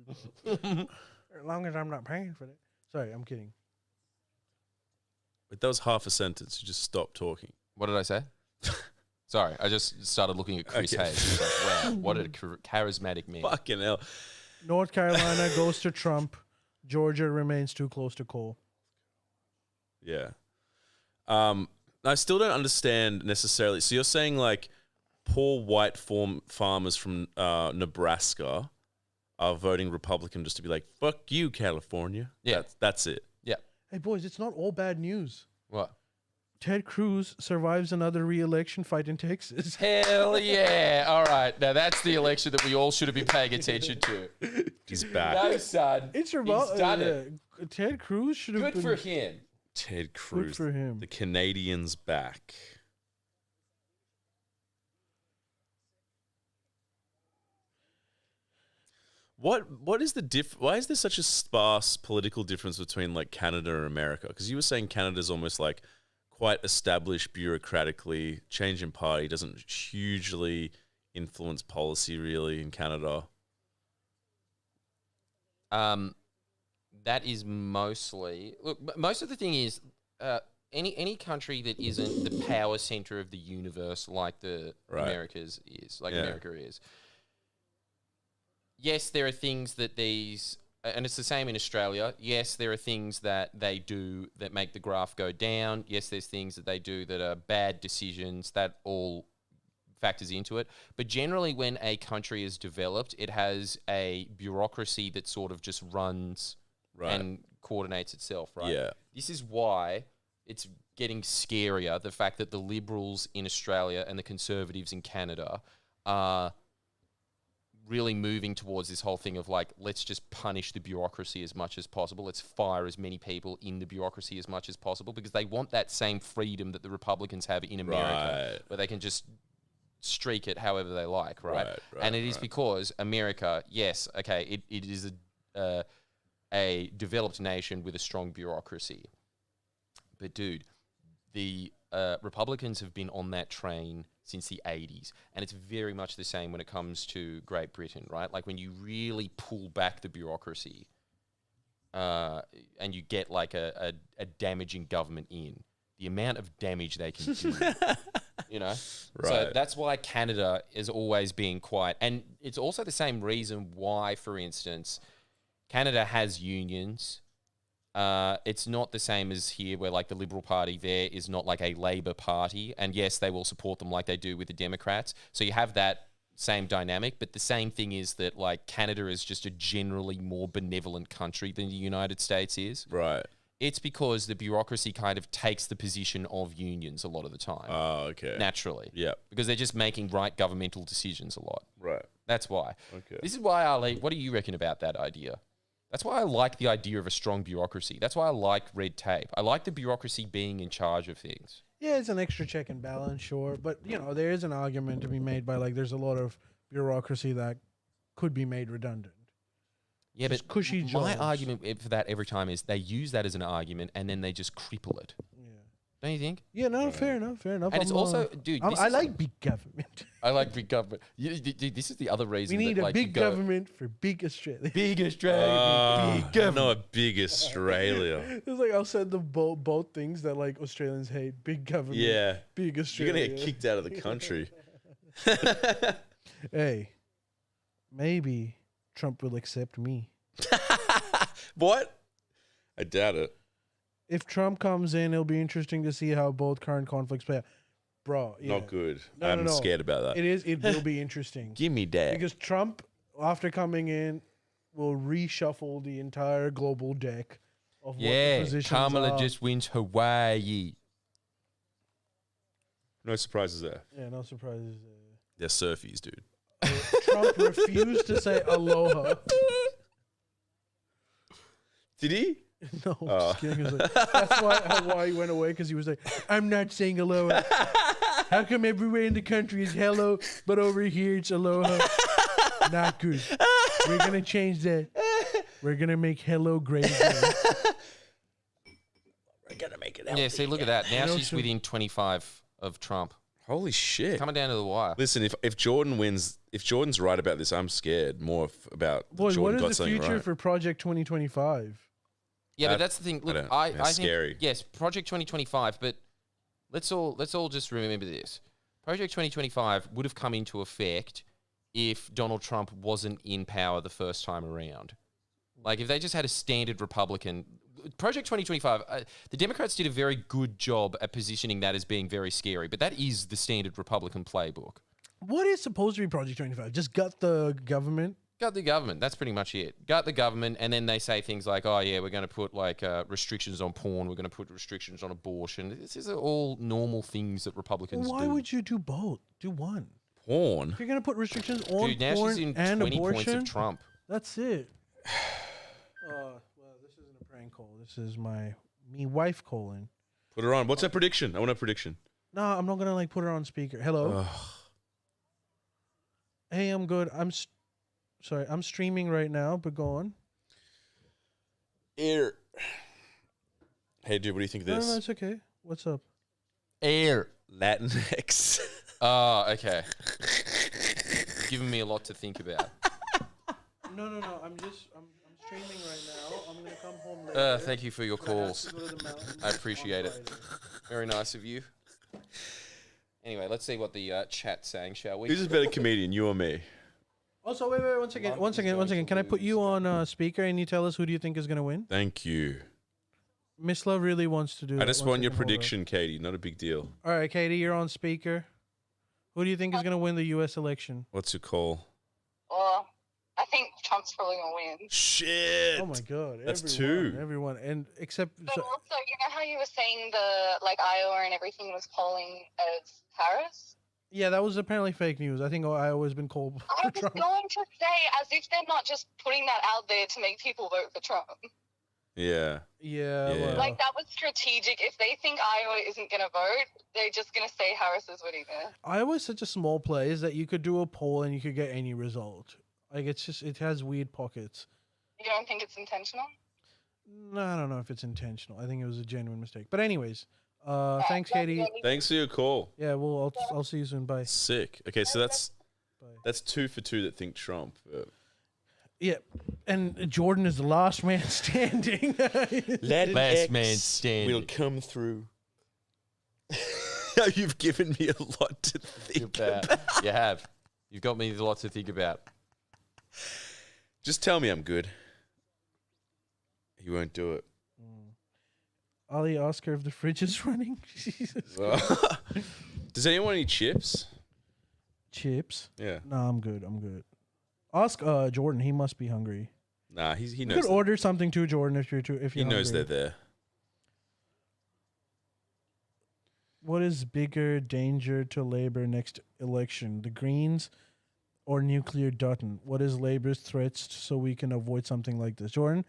As long as I'm not paying for it. Sorry, I'm kidding. But that was half a sentence. You just stopped talking. What did I say? Sorry, I just started looking at Chris Okay. Hayes. I was like, wow, what a charismatic man. Fucking hell. North Carolina goes to Trump. Georgia remains too close to Cole. Yeah. I still don't understand necessarily. So you're saying like poor white farmers from Nebraska are voting Republican just to be like, fuck you, California. Yeah. That's it. Yeah. Hey, boys, it's not all bad news. What? Ted Cruz survives another re-election fight in Texas. Hell yeah. All right. Now that's the election that we all should have been paying attention to. He's back. No, son. It's He's done it. Ted Cruz should have Good been... for him. Ted Cruz. for him. The Canadians back. What is the why is there such a sparse political difference between like Canada and America? Because you were saying Canada's almost like quite established bureaucratically. Change in party doesn't hugely influence policy really in Canada. That is mostly most of the thing is any country that isn't the power center of the universe like the Right. America's is, like Yeah. America is. Yes, there are things that these, and it's the same in Australia. Yes, there are things that they do that make the graph go down. Yes, there's things that they do that are bad decisions. That all factors into it. But generally, when a country is developed, it has a bureaucracy that sort of just runs Right. and coordinates itself, right? Yeah. This is why it's getting scarier, the fact that the Liberals in Australia and the Conservatives in Canada are really moving towards this whole thing of like, let's just punish the bureaucracy as much as possible. Let's fire as many people in the bureaucracy as much as possible because they want that same freedom that the Republicans have in America, Right. where they can just streak it however they like, right? Right, And it is right. because America, yes, okay, it is a developed nation with a strong bureaucracy. But dude, the Republicans have been on that train since the 80s. And it's very much the same when it comes to Great Britain, right? Like when you really pull back the bureaucracy and you get like a damaging government in, the amount of damage they can do, you know? So Right. that's why Canada is always being quite... And it's also the same reason why, for instance, Canada has unions. It's not the same as here where like the Liberal Party there is not like a Labour Party. And yes, they will support them like they do with the Democrats. So you have that same dynamic. But the same thing is that like Canada is just a generally more benevolent country than the United States is. Right. It's because the bureaucracy kind of takes the position of unions a lot of the time, Oh, okay. naturally. Yeah. Because they're just making right governmental decisions a lot. Right. That's why. Okay. This is why, Ali, what do you reckon about that idea? That's why I like the idea of a strong bureaucracy. That's why I like red tape. I like the bureaucracy being in charge of things. Yeah, it's an extra check and balance, sure. But, you know, there is an argument to be made by, like, there's a lot of bureaucracy that could be made redundant. Yeah, Just but cushy my jobs. argument for that every time is they use that as an argument and then they just cripple it. Yeah. Don't you think? Yeah, no, fair enough. And it's also, dude, this I is- like big government. I like big government. This is the other We reason need that, a like, big you go, government for big Australia. Big Australia, big government. No, a big Australia. It's like I'll send the both things that like Australians hate: big government, Yeah. big You're Australia. going to get kicked out of the country. Hey, maybe Trump will accept me. What? I doubt it. If Trump comes in, it'll be interesting to see how both current conflicts play out. Bro, yeah. Not good. No, I'm no. scared about that. It will be interesting. Give me that. Because Trump, after coming in, will reshuffle the entire global deck of what the Yeah, positions Kamala are. just wins Hawaii. No surprises there. Yeah, no surprises. They're surfies, dude. Trump refused to say aloha. Did he? No, just kidding. He was like, that's why Hawaii went away, because he was like, I'm not saying aloha. How come everywhere in the country is hello, but over here it's aloha? Not good. We're going to change that. We're going to make hello great again. We're gonna make it. Yeah, see, look at that. Now know, she's so- within 25 of Trump. Holy shit! Coming down to the wire. Listen, if Jordan wins, if Jordan's right about this, I'm scared more about Boy, Jordan what got is the something future right. for Project 2025? Yeah, but that's the thing. Look, don't- I that's think, scary. yes, Project 2025, but let's all just remember this. Project 2025 would have come into effect if Donald Trump wasn't in power the first time around. Like, if they just had a standard Republican... Project 2025, the Democrats did a very good job at positioning that as being very scary, but that is the standard Republican playbook. What is supposed to be Project 25? Just gut the government? Gut the government. That's pretty much it. Gut the government, and then they say things like, "Oh yeah, we're going to put like restrictions on porn. We're going to put restrictions on abortion." This is all normal things that Republicans Why do. would you do both? Do one. Porn. If you're going to put restrictions on Dude, now porn she's in and 20 abortion, points of Trump. that's it. Well, this isn't a prank call. This is me wife calling. Put her on. What's that prediction? I want a prediction. No, I'm not going to like put her on speaker. Hello? Hey, I'm good. Sorry, I'm streaming right now, but go on. Air. Hey, dude, what do you think of No, this? no, it's okay. What's up? Air. Latinx. Oh, okay. Giving me a lot to think about. No. I'm streaming right now. I'm gonna come home later. Thank you for your calls. Go to the mountains I appreciate on it. Friday. Very nice of you. Anyway, let's see what the chat's saying, shall we? Who's a better comedian, you or me? Also, wait, one second. Can I put you on speaker and you tell us who do you think is gonna win? Thank you. Miss Love really wants to do. I that. just One want your second, hold on. prediction, Katie. Not a big deal. All right, Katie, you're on speaker. Who do you think is gonna win the U.S. election? What's your call? Well, I think Trump's probably gonna win. Shit. Oh my God, That's everyone, and except But also, you know how you were saying the Iowa and everything was polling as Harris? yeah, that was apparently fake news. I think Iowa has been called I for was Trump. going to say, as if they're not just putting that out there to make people vote for Trump. Yeah. Yeah, Yeah. well, Like, that was strategic. If they think Iowa isn't going to vote, they're just going to say Harris is winning there. Iowa's such a small place that you could do a poll and you could get any result. Like, it has weird pockets. You don't think it's intentional? No, I don't know if it's intentional. I think it was a genuine mistake. But anyways, thanks, That's Katie. really- Thanks for your call. Yeah, well, I'll see you soon. Bye. Sick. Okay, so that's Bye. 2 for 2 that think Trump. Yeah, and Jordan is the last man standing. Last man standing. will come through. You've given me a lot to think about. You have. You've got me a lot to think about. Just tell me I'm good. He won't do it. Ollie, Oscar, if the fridge is running. Jesus. Does anyone eat chips? Chips? Yeah. No, I'm good. Ask Jordan. He must be hungry. Nah, he You knows. could order something too, Jordan, if you're He knows hungry. they're there. What is bigger danger to Labour next election? The Greens or nuclear Dutton? What is Labour's threats so we can avoid something like this? Jordan,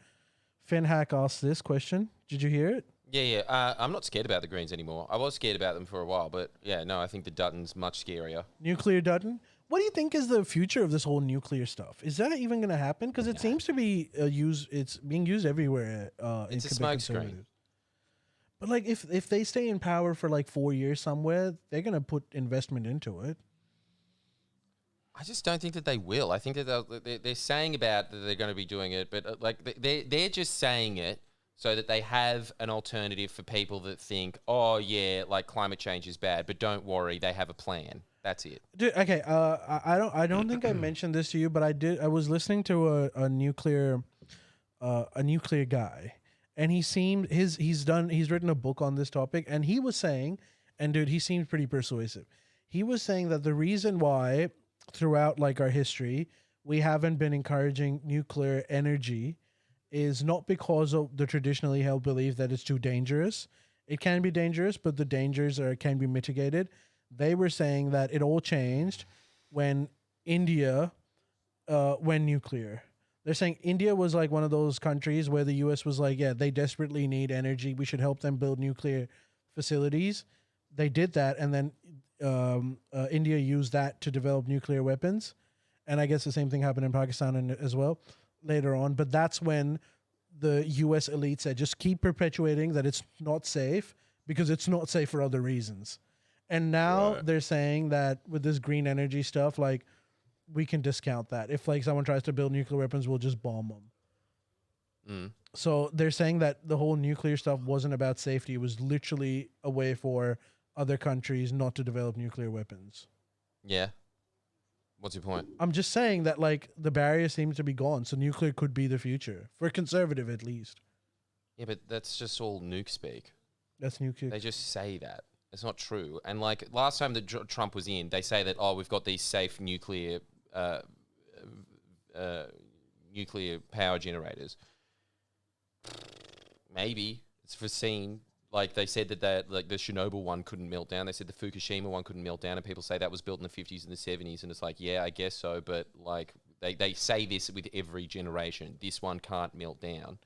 Finn Hack asked this question. Did you hear it? Yeah. I'm not scared about the Greens anymore. I was scared about them for a while, but yeah, no, I think the Dutton's much scarier. Nuclear Dutton? What do you think is the future of this whole nuclear stuff? Is that even going to happen? Because it seems to be it's being used everywhere. It's in a Quebec smokescreen. Conservatives. But like, if they stay in power for like 4 years somewhere, they're going to put investment into it. I just don't think that they will. I think that they're saying about that they're going to be doing it, but like they're just saying it so that they have an alternative for people that think, oh yeah, like climate change is bad, but don't worry, they have a plan. That's it. Dude, okay. I don't think I mentioned this to you, but I did. I was listening to a nuclear guy, and he's written a book on this topic, and he was saying, and dude, he seemed pretty persuasive. He was saying that the reason why throughout like our history we haven't been encouraging nuclear energy is not because of the traditionally held belief that it's too dangerous. It can be dangerous, but the dangers can be mitigated. They were saying that it all changed when India went nuclear. They're saying India was like one of those countries where the US was like, yeah, they desperately need energy. We should help them build nuclear facilities. They did that, and then India used that to develop nuclear weapons. And I guess the same thing happened in Pakistan as well later on. But that's when the US elite said, just keep perpetuating that it's not safe because it's not safe for other reasons. And now they're saying that with this green energy stuff, like, we can discount that. If like someone tries to build nuclear weapons, we'll just bomb them. So they're saying that the whole nuclear stuff wasn't about safety. It was literally a way for other countries not to develop nuclear weapons. Yeah. What's your point? I'm just saying that like the barrier seems to be gone. So nuclear could be the future for conservative, at least. Yeah, but that's just all nuke speak. That's nuclear. They just say that. It's not true. And like last time that Trump was in, they say that, oh, we've got these safe nuclear nuclear power generators. Maybe it's foreseen. Like they said that like the Chernobyl one couldn't melt down. They said the Fukushima one couldn't melt down, and people say that was built in the 50s and the 70s. And it's like, yeah, I guess so. But like they say this with every generation. This one can't melt down.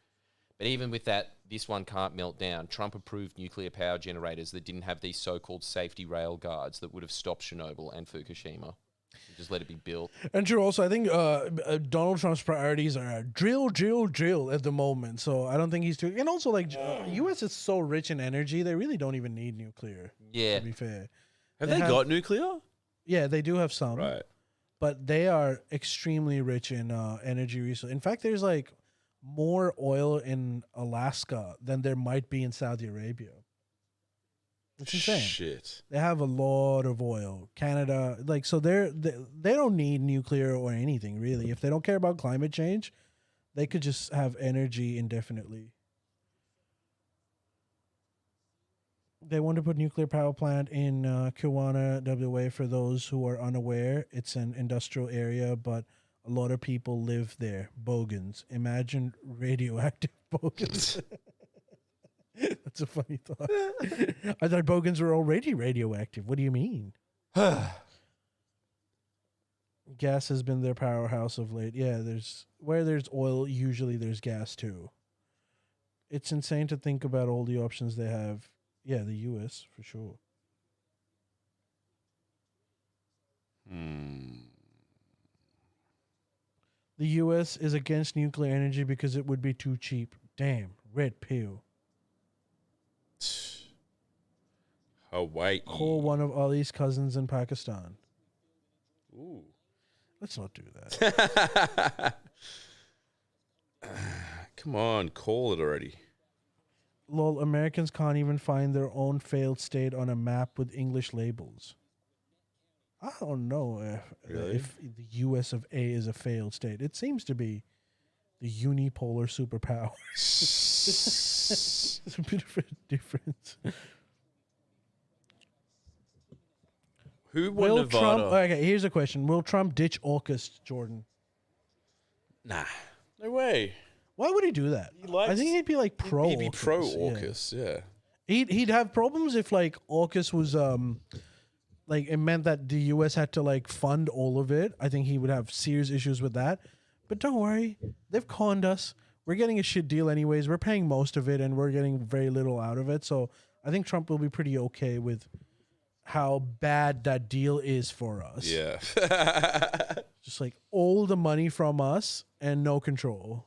But even with that, this one can't melt down. Trump approved nuclear power generators that didn't have these so-called safety rail guards that would have stopped Chernobyl and Fukushima. Just let it be built. And true, also, I think Donald Trump's priorities are drill at the moment. So I don't think he's too... And also, like, U.S. is so rich in energy, they really don't even need nuclear, Yeah. to be fair. Have they got nuclear? Yeah, they do have some. Right. But they are extremely rich in energy resources. In fact, there's, like, more oil in Alaska than there might be in Saudi Arabia. It's insane. Shit. They have a lot of oil. Canada, like, so they don't need nuclear or anything, really. If they don't care about climate change, they could just have energy indefinitely. They want to put nuclear power plant in Kiwana, WA. For those who are unaware, it's an industrial area, but a lot of people live there. Bogans. Imagine radioactive bogans. That's a funny thought. I thought bogans were already radioactive. What do you mean? Gas has been their powerhouse of late. Yeah, where there's oil, usually there's gas too. It's insane to think about all the options they have. Yeah, the U.S. for sure. The U.S. is against nuclear energy because it would be too cheap. Damn, red pill. Hawaii. Call one of Ali's cousins in Pakistan. Ooh. Let's not do that. Come on, call it already. Lol, Americans can't even find their own failed state on a map with English labels. I don't know if the US of A is a failed state. It seems to be the unipolar superpower. It's a bit of a difference. Who won Will Nevada? Trump? Okay, here's a question: will Trump ditch AUKUS, Jordan? Nah, no way. Why would he do that? I think he'd be like pro. He'd be pro AUKUS. AUKUS, yeah. He'd have problems if like AUKUS was like it meant that the US had to like fund all of it. I think he would have serious issues with that. But don't worry, they've conned us. We're getting a shit deal anyways. We're paying most of it and we're getting very little out of it. So I think Trump will be pretty okay with how bad that deal is for us. Yeah. Just like all the money from us and no control.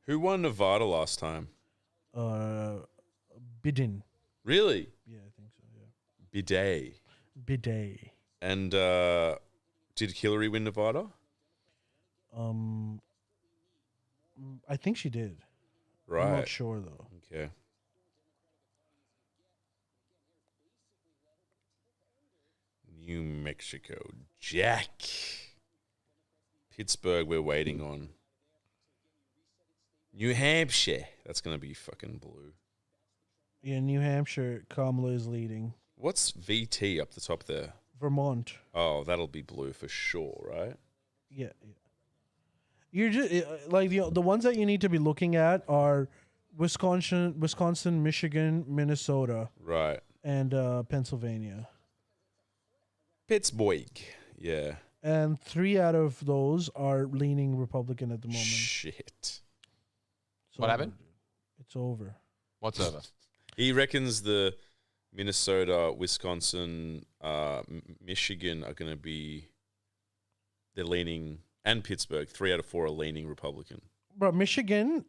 Who won Nevada last time? Biden. Really? Yeah, I think so, yeah. Bidet. Bidet. And did Hillary win Nevada? I think she did. Right. I'm not sure though. Okay. New Mexico. Jack. Pittsburgh, we're waiting on. New Hampshire. That's going to be fucking blue. Yeah, New Hampshire, Kamala is leading. What's VT up the top there? Vermont. Oh, that'll be blue for sure, right? Yeah. You're just like the ones that you need to be looking at are Wisconsin, Michigan, Minnesota, Right. and Pennsylvania. Pittsburgh. Yeah. And 3 out of those are leaning Republican at the moment. Shit. It's What over, happened? dude. It's over. What's over? He reckons the Minnesota, Wisconsin, Michigan are going to be, they're leaning, and Pittsburgh, 3 out of 4 are leaning Republican. Bro, Michigan,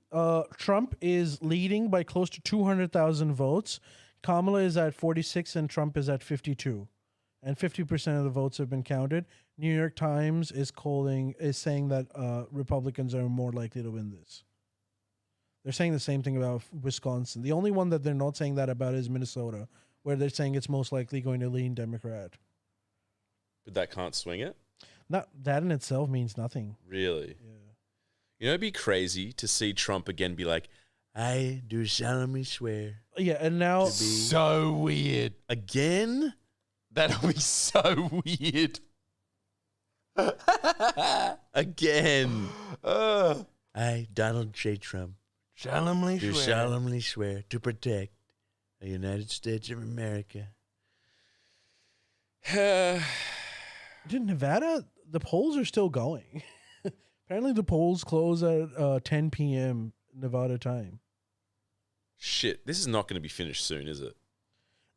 Trump is leading by close to 200,000 votes. Kamala is at 46 and Trump is at 52. And 50% of the votes have been counted. New York Times is saying that Republicans are more likely to win this. They're saying the same thing about Wisconsin. The only one that they're not saying that about is Minnesota, where they're saying it's most likely going to lean Democrat. But that can't swing it? Not that in itself means nothing. Really? Yeah. You know, it'd be crazy to see Trump again be like, I do solemnly swear. Yeah, and now So weird. Again? That'll be so weird. Again. I, Donald J. Trump, Solemnly do solemnly swear to protect the United States of America. Dude, Nevada, the polls are still going. Apparently, the polls close at 10 p.m. Nevada time. Shit, this is not going to be finished soon, is it?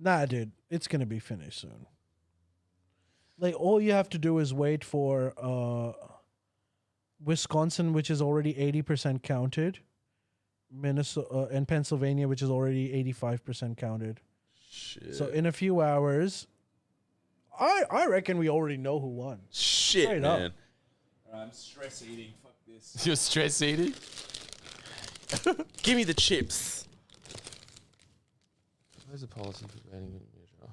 Nah, dude, it's gonna be finished soon. Like, all you have to do is wait for Wisconsin, which is already 80% counted, Minnesota and Pennsylvania, which is already 85% counted. Shit. So in a few hours, I reckon we already know who won. Shit, Straight up. man. I'm stress eating. Fuck this. You're stress eating? Give me the chips. Where's the policy for banning measure?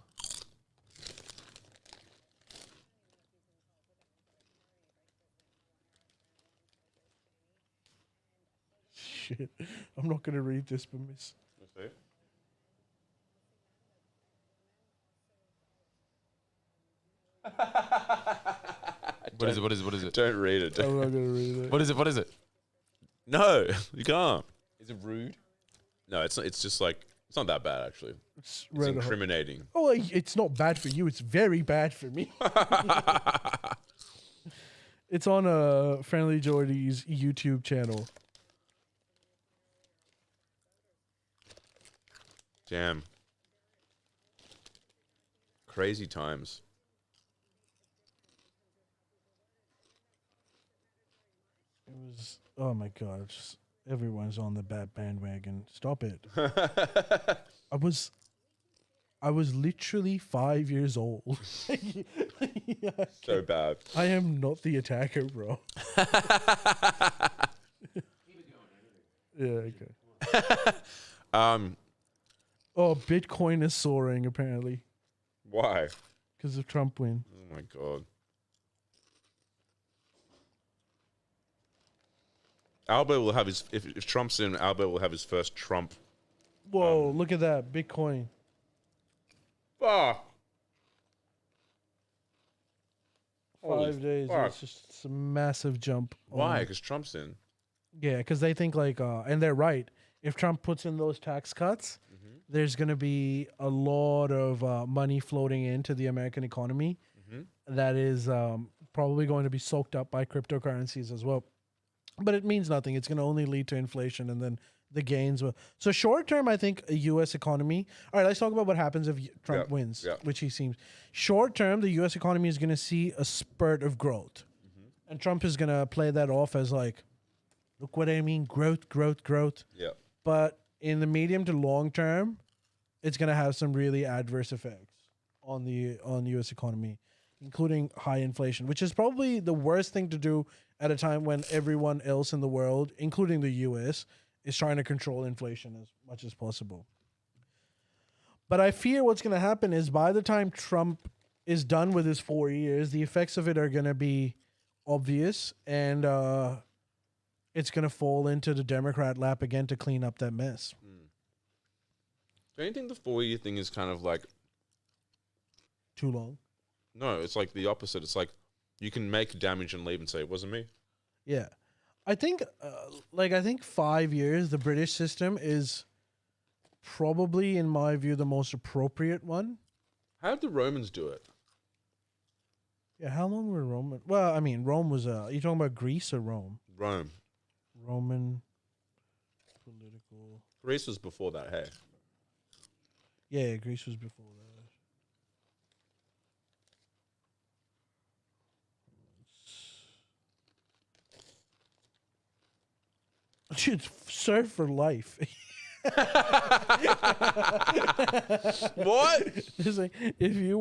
Shit, I'm not gonna read this, but miss. What is it? What is it? What is it? Don't read it. I'm not gonna read it. What is it? What is it? No, you can't. Is it rude? No, it's not, it's just like, it's not that bad, actually. It's It's red hot. incriminating. Oh, it's not bad for you. It's very bad for me. It's on Friendly Jordy's YouTube channel. Damn. Crazy times. It was, oh my god, just everyone's on the bat bandwagon. Stop it. I was literally 5 years old. So bad. I am not the attacker, bro. Yeah, okay. Oh, Bitcoin is soaring apparently Why? because of Trump win. Oh my god. Albert will have his, if Trump's in, Albert will have his first Trump. Whoa, look at that. Bitcoin. Fuck. 5 days. fuck. It's just a massive jump. Why? Because Trump's in. Yeah, because they think like, and they're right. If Trump puts in those tax cuts, there's going to be a lot of money floating into the American economy that is probably going to be soaked up by cryptocurrencies as well. But it means nothing. It's going to only lead to inflation, and then the gains will. So short term, I think a U.S. economy. All right, let's talk about what happens if Trump wins, which he seems. Short term, the U.S. economy is going to see a spurt of growth, and Trump is going to play that off as like, look what I mean, growth, growth, growth. Yeah. But in the medium to long term, it's going to have some really adverse effects on the U.S. economy, including high inflation, which is probably the worst thing to do at a time when everyone else in the world, including the U.S., is trying to control inflation as much as possible. But I fear what's going to happen is by the time Trump is done with his 4 years, the effects of it are going to be obvious, and it's going to fall into the Democrat lap again to clean up that mess. Don't you think the 4-year thing is kind of like, Too long. No, it's like the opposite. It's like you can make damage and leave and say it wasn't me. Yeah. I think, I think 5 years, the British system is probably, in my view, the most appropriate one. How did the Romans do it? Yeah, how long were Roman? Well, I mean, Rome was, you talking about Greece or Rome? Rome. Roman political. Greece was before that, hey? Yeah, Greece was before that. Should serve for life. What? It's like if you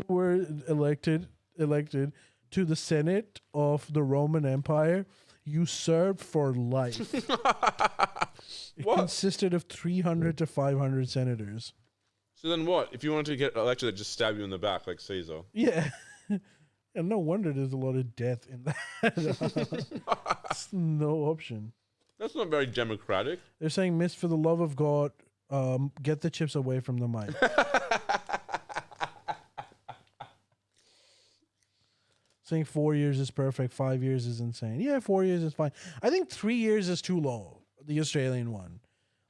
were elected to the Senate of the Roman Empire, you served for life. It What? consisted of 300 to 500 senators. So then what? If you wanted to get elected, they'd just stab you in the back like Caesar. Yeah. And no wonder there's a lot of death in that. It's no option. That's not very democratic. They're saying, "Miss, for the love of God, get the chips away from the mic." Saying 4 years is perfect, 5 years is insane. Yeah, 4 years is fine. I think 3 years is too low, the Australian one.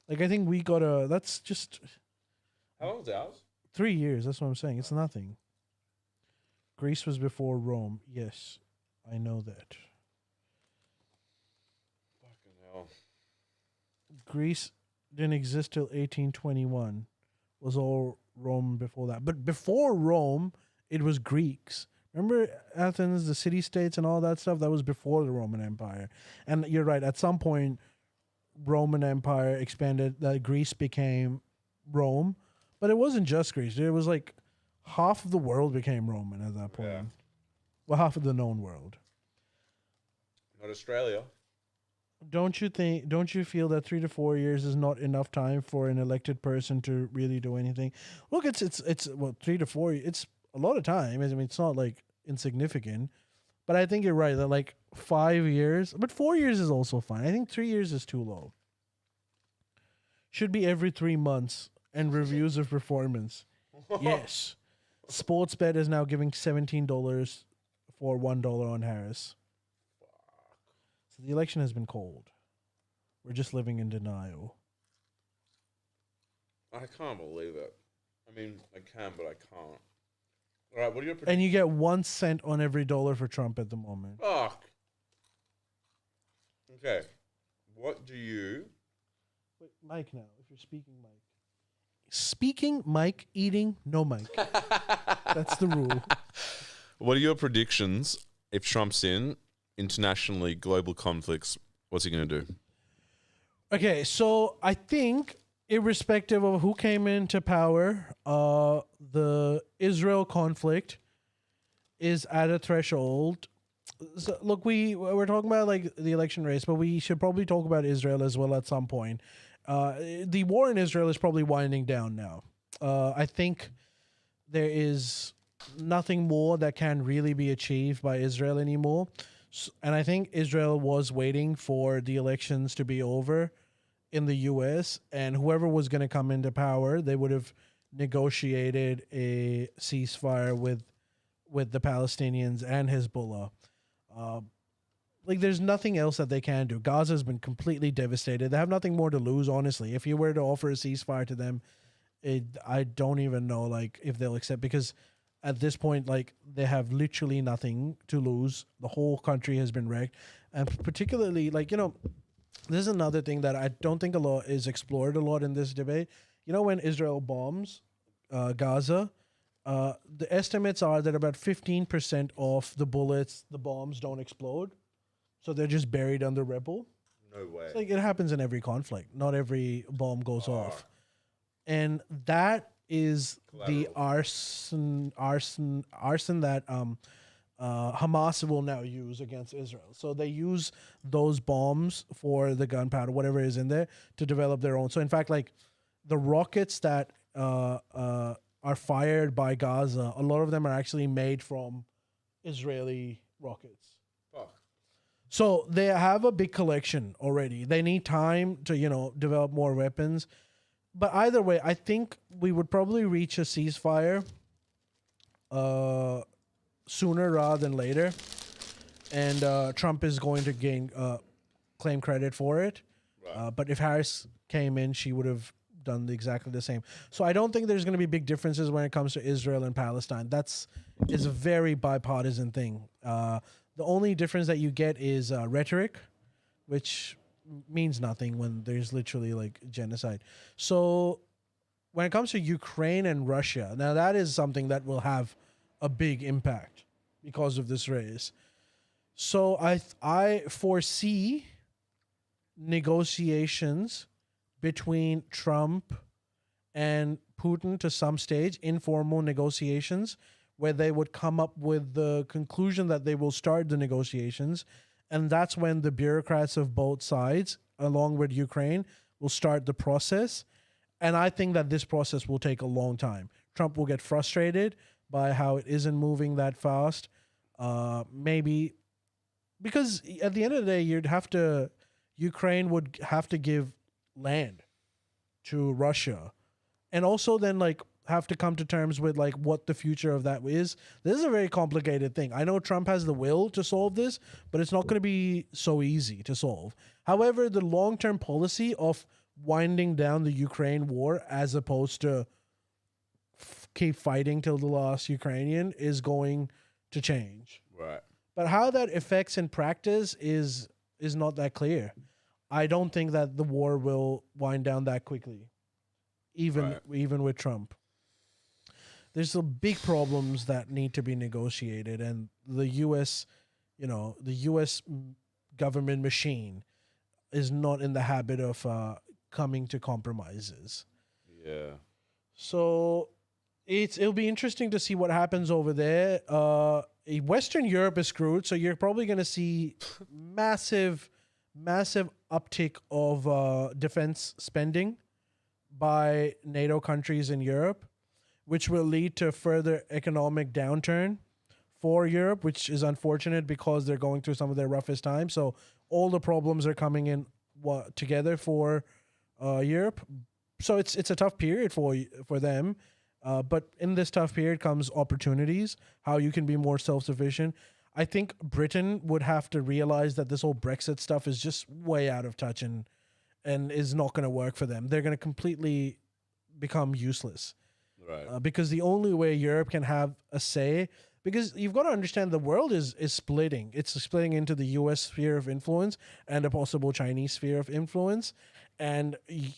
Like, I think we gotta, that's just How long is ours? 3 years. That's what I'm saying. It's nothing. Greece was before Rome. Yes, I know that. Fucking hell. Greece didn't exist till 1821. Was all Rome before that. But before Rome, it was Greeks. Remember Athens, the city-states and all that stuff? That was before the Roman Empire. And you're right, at some point, Roman Empire expanded, that Greece became Rome. But it wasn't just Greece. It was like half of the world became Roman at that point. Yeah. Well, half of the known world. Not Australia. Don't you feel that 3 to 4 years is not enough time for an elected person to really do anything? Look, it's 3 to 4, it's a lot of time. I mean, it's not like insignificant, but I think you're right that like 5 years, but 4 years is also fine. I think 3 years is too low. Should be every 3 months and reviews of performance. Yes. Sportsbet is now giving $17 for $1 on Harris. So the election has been cold. We're just living in denial. I can't believe it. I mean, I can, but I can't. All right, what are your And you get 1 cent on every dollar for Trump at the moment. Fuck. Okay. What do you... Wait, mic now, if you're speaking mic. Speaking mic, eating no mic. That's the rule. What are your predictions if Trump's in internationally global conflicts? What's he going to do? Okay, so I think irrespective of who came into power, the Israel conflict is at a threshold. So, look, we're talking about like the election race, but we should probably talk about Israel as well at some point. The war in Israel is probably winding down now. I think there is nothing more that can really be achieved by Israel anymore. And I think Israel was waiting for the elections to be over in the U.S., and whoever was going to come into power, they would have negotiated a ceasefire with the Palestinians and Hezbollah. Like, there's nothing else that they can do. Gaza has been completely devastated. They have nothing more to lose, honestly. If you were to offer a ceasefire to them, I don't even know, like, if they'll accept, because at this point, like, they have literally nothing to lose. The whole country has been wrecked. And particularly, like, you know, this is another thing that I don't think a lot is explored a lot in this debate. You know, when Israel bombs Gaza, the estimates are that about 15% of the bullets, the bombs don't explode. So they're just buried under rubble. No way. It's like it happens in every conflict. Not every bomb goes off. And that is the arson that Hamas will now use against Israel. So they use those bombs for the gunpowder, whatever is in there, to develop their own. So in fact, like the rockets that are fired by Gaza, a lot of them are actually made from Israeli rockets. Fuck. So they have a big collection already. They need time to, you know, develop more weapons. But either way, I think we would probably reach a ceasefire sooner rather than later, and Trump is going to claim credit for it. But if Harris came in, she would have done exactly the same. So I don't think there's going to be big differences when it comes to Israel and Palestine. Is a very bipartisan thing. The only difference that you get is rhetoric, which means nothing when there's literally like genocide. So when it comes to Ukraine and Russia, now that is something that will have a big impact because of this race. So I foresee negotiations between Trump and Putin to some stage, informal negotiations, where they would come up with the conclusion that they will start the negotiations. And that's when the bureaucrats of both sides, along with Ukraine, will start the process. And I think that this process will take a long time. Trump will get frustrated by how it isn't moving that fast. Maybe because at the end of the day, Ukraine would have to give land to Russia, and also then like have to come to terms with like what the future of that is. This is a very complicated thing. I know Trump has the will to solve this, but it's not going to be so easy to solve. However, the long-term policy of winding down the Ukraine war as opposed to keep fighting till the last Ukrainian is going to change. Right. But how that affects in practice is not that clear. I don't think that the war will wind down that quickly, even with Trump. There's some big problems that need to be negotiated, and the U.S., the U.S. government machine is not in the habit of coming to compromises. Yeah. So it'll be interesting to see what happens over there. Western Europe is screwed, so you're probably going to see massive uptick of defense spending by NATO countries in Europe, which will lead to further economic downturn for Europe, which is unfortunate because they're going through some of their roughest times. So all the problems are coming in together for Europe. So it's a tough period for them. But in this tough period comes opportunities, how you can be more self-sufficient. I think Britain would have to realize that this whole Brexit stuff is just way out of touch and is not going to work for them. They're going to completely become useless. Right. Because the only way Europe can have a say, because you've got to understand the world is splitting. It's splitting into the US sphere of influence and a possible Chinese sphere of influence. And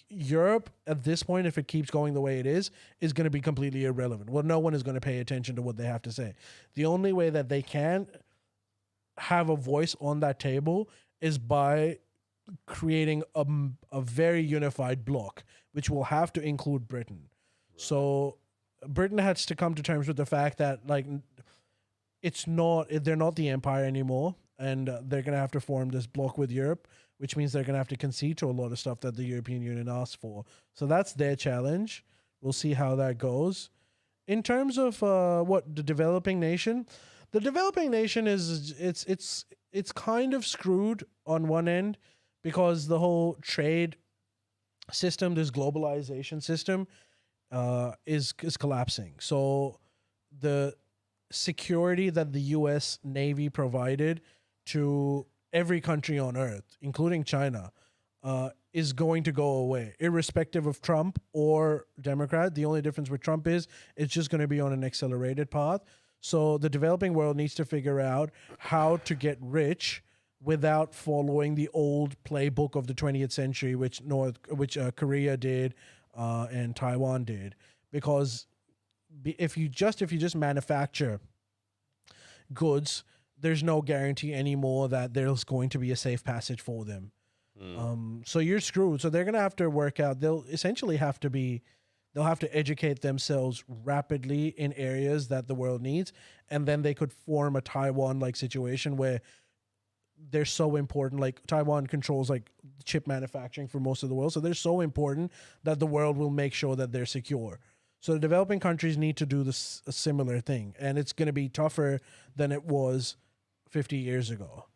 Europe, at this point, if it keeps going the way it is going to be completely irrelevant. Well, no one is going to pay attention to what they have to say. The only way that they can have a voice on that table is by creating a very unified bloc, which will have to include Britain. Right. So Britain has to come to terms with the fact that like they're not the empire anymore, and they're going to have to form this bloc with Europe, which means they're going to have to concede to a lot of stuff that the European Union asked for. So that's their challenge. We'll see how that goes. In terms of the developing nation is it's kind of screwed on one end because the whole trade system, this globalization system, is collapsing. So the security that the U.S. Navy provided to every country on earth, including China, is going to go away, irrespective of Trump or Democrat. The only difference with Trump is it's just going to be on an accelerated path. So the developing world needs to figure out how to get rich without following the old playbook of the 20th century, which Korea did and Taiwan did. Because if you just manufacture goods, there's no guarantee anymore that there's going to be a safe passage for them. So you're screwed. So they're going to have to work out. They'll have to educate themselves rapidly in areas that the world needs. And then they could form a Taiwan-like situation where they're so important. Like Taiwan controls like chip manufacturing for most of the world. So they're so important that the world will make sure that they're secure. So the developing countries need to do a similar thing. And it's going to be tougher than it was 50 years ago.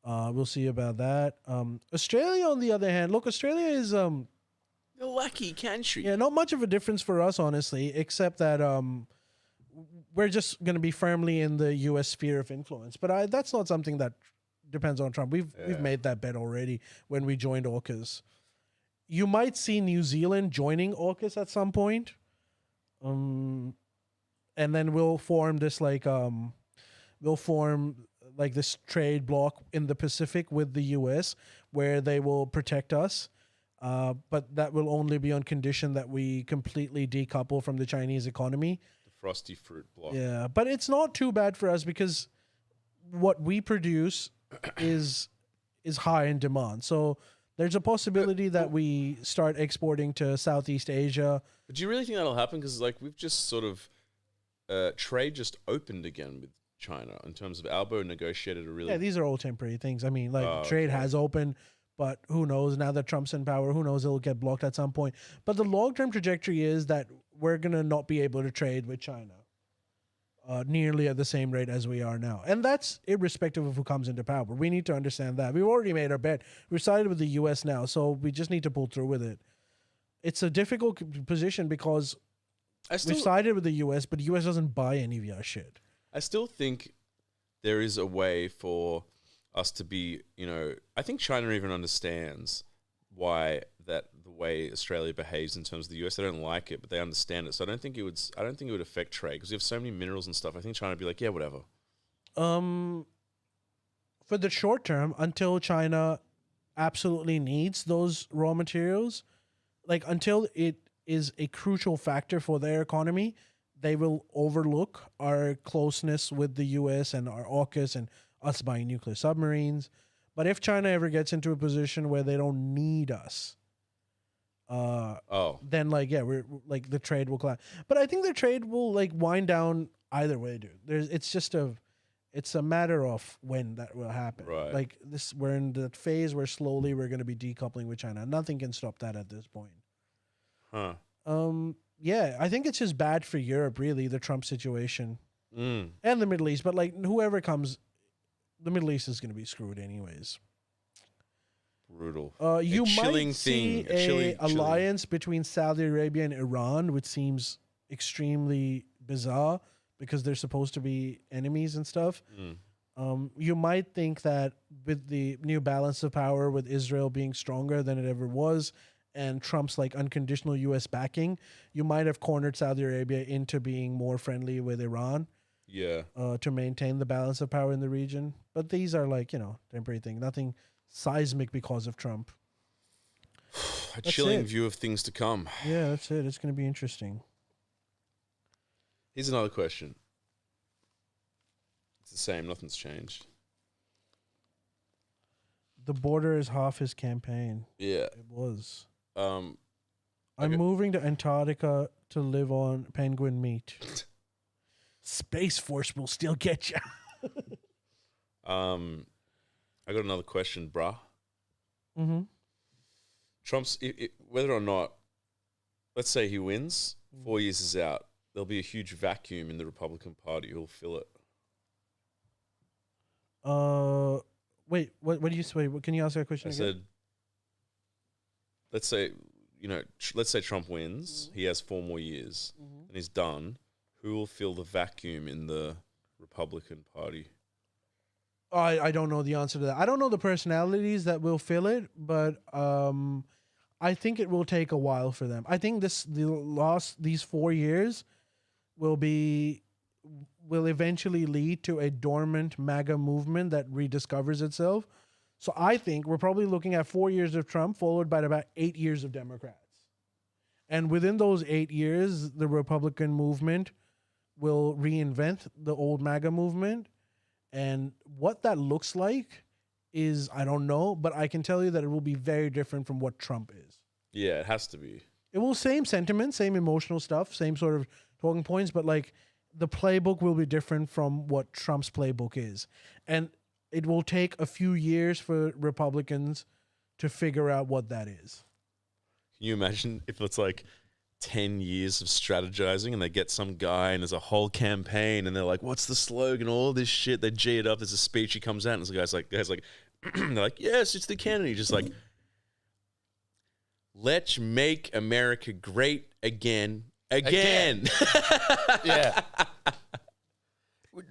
We'll see about that. Australia, on the other hand, Australia is the lucky country. Yeah, not much of a difference for us, honestly, except that we're just going to be firmly in the U.S. sphere of influence. But that's not something that depends on Trump. We've made that bet already when we joined AUKUS. You might see New Zealand joining AUKUS at some point. And then we'll form this this trade bloc in the Pacific with the U.S. where they will protect us. But that will only be on condition that we completely decouple from the Chinese economy. The frosty fruit block. Yeah, but it's not too bad for us because what we produce is high in demand. So there's a possibility that we start exporting to Southeast Asia. But do you really think that'll happen? Because like we've just sort of trade just opened again with China in terms of Albo negotiated a really. Yeah, these are all temporary things. I mean, trade has opened. But who knows, now that Trump's in power, who knows, it'll get blocked at some point. But the long-term trajectory is that we're going to not be able to trade with China nearly at the same rate as we are now. And that's irrespective of who comes into power. We need to understand that. We've already made our bet. We're sided with the U.S. now, so we just need to pull through with it. It's a difficult position because we've sided with the U.S., but the U.S. doesn't buy any of our shit. I still think there is a way for us to be, I think China even understands why the way Australia behaves in terms of the US. They don't like it, but they understand it. So I don't think it would affect trade because we have so many minerals and stuff. I think China would be like, yeah, whatever. For the short term, until China absolutely needs those raw materials, like until it is a crucial factor for their economy, they will overlook our closeness with the US and our AUKUS and us buying nuclear submarines. But if China ever gets into a position where they don't need us, then we're like the trade will collapse. But I think the trade will like wind down either way, dude. It's a matter of when that will happen. Right. Like we're in the phase where slowly we're going to be decoupling with China. Nothing can stop that at this point. Huh. Yeah, I think it's just bad for Europe, really, the Trump situation and the Middle East. But like whoever comes. The Middle East is going to be screwed anyways. Brutal. You might see an alliance between Saudi Arabia and Iran, which seems extremely bizarre because they're supposed to be enemies and stuff. You might think that with the new balance of power, with Israel being stronger than it ever was, and Trump's like unconditional U.S. backing, you might have cornered Saudi Arabia into being more friendly with Iran. Yeah. To maintain the balance of power in the region. But these are like, temporary thing. Nothing seismic because of Trump. A chilling view of things to come. Yeah, that's it. It's going to be interesting. Here's another question. It's the same. Nothing's changed. The border is half his campaign. Yeah. It was. I'm moving to Antarctica to live on penguin meat. Space Force will still get you. I got another question, brah. Mm-hmm. Trump's, whether or not, let's say he wins, 4 years is out, there'll be a huge vacuum in the Republican Party. Who'll fill it? Wait, what do you say? Can you ask that question again? I said, let's say Trump wins, he has 4 more years, and he's done. Who will fill the vacuum in the Republican Party? I don't know the answer to that. I don't know the personalities that will fill it, but I think it will take a while for them. I think these 4 years will eventually lead to a dormant MAGA movement that rediscovers itself. So I think we're probably looking at 4 years of Trump followed by about 8 years of Democrats. And within those 8 years, the Republican movement will reinvent the old MAGA movement. And what that looks like is, I don't know, but I can tell you that it will be very different from what Trump is. Yeah, it has to be. It will same sentiment, same emotional stuff, same sort of talking points, but like the playbook will be different from what Trump's playbook is. And it will take a few years for Republicans to figure out what that is. Can you imagine if it's like 10 years of strategizing and they get some guy and there's a whole campaign and they're like, what's the slogan? All this shit. They G it up. There's a speech. He comes out and the guy's like, they're like, yes, it's the Kennedy. Just like, let's make America great again. Yeah.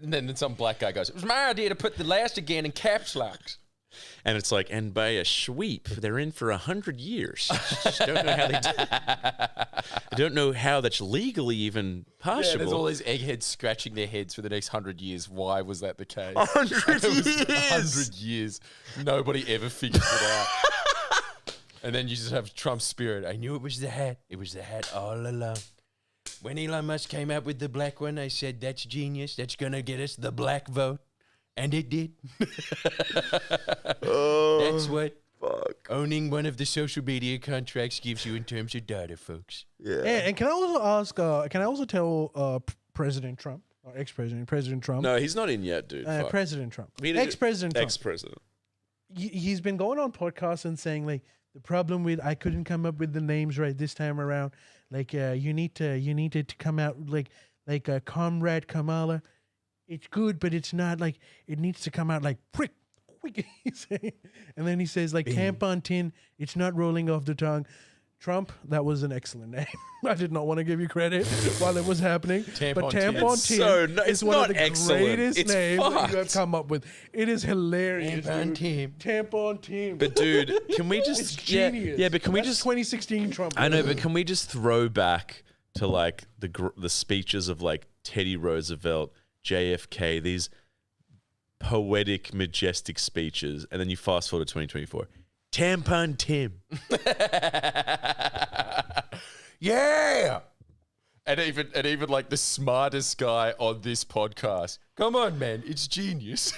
And then some black guy goes, it was my idea to put the last again in caps locks. And it's like, and by a sweep, they're in for 100 years. Just don't know how they do it. I don't know how that's legally even possible. Yeah, there's all these eggheads scratching their heads for the next 100 years. Why was that the case? 100 years. 100 years. Nobody ever figured it out. And then you just have Trump's spirit. I knew it was the hat. It was the hat all along. When Elon Musk came out with the black one, I said, that's genius. That's going to get us the black vote. And it did. That's what owning one of the social media contracts gives you in terms of data, folks. Yeah. And can I also ask? Can I also tell President Trump or President Trump? No, he's not in yet, dude. President Trump, Trump, ex-president. He's been going on podcasts and saying like the problem with I couldn't come up with the names right this time around. Like you need to come out like Comrade Kamala. It's good, but it's not like it needs to come out like prick. And then he says like tampon tin. It's not rolling off the tongue. Trump, that was an excellent name. I did not want to give you credit while it was happening. Tampon tin is one of the greatest names that you have fucked. come up with. It is hilarious. Tampon tin. But dude, can we just It's genius. Yeah, but can we That's just 2016 Trump? I know, but can we just throw back to like the speeches of like Teddy Roosevelt, JFK, these poetic, majestic speeches, and then you fast forward to 2024. Tampon Tim. Yeah. And even like the smartest guy on this podcast. Come on, man. It's genius.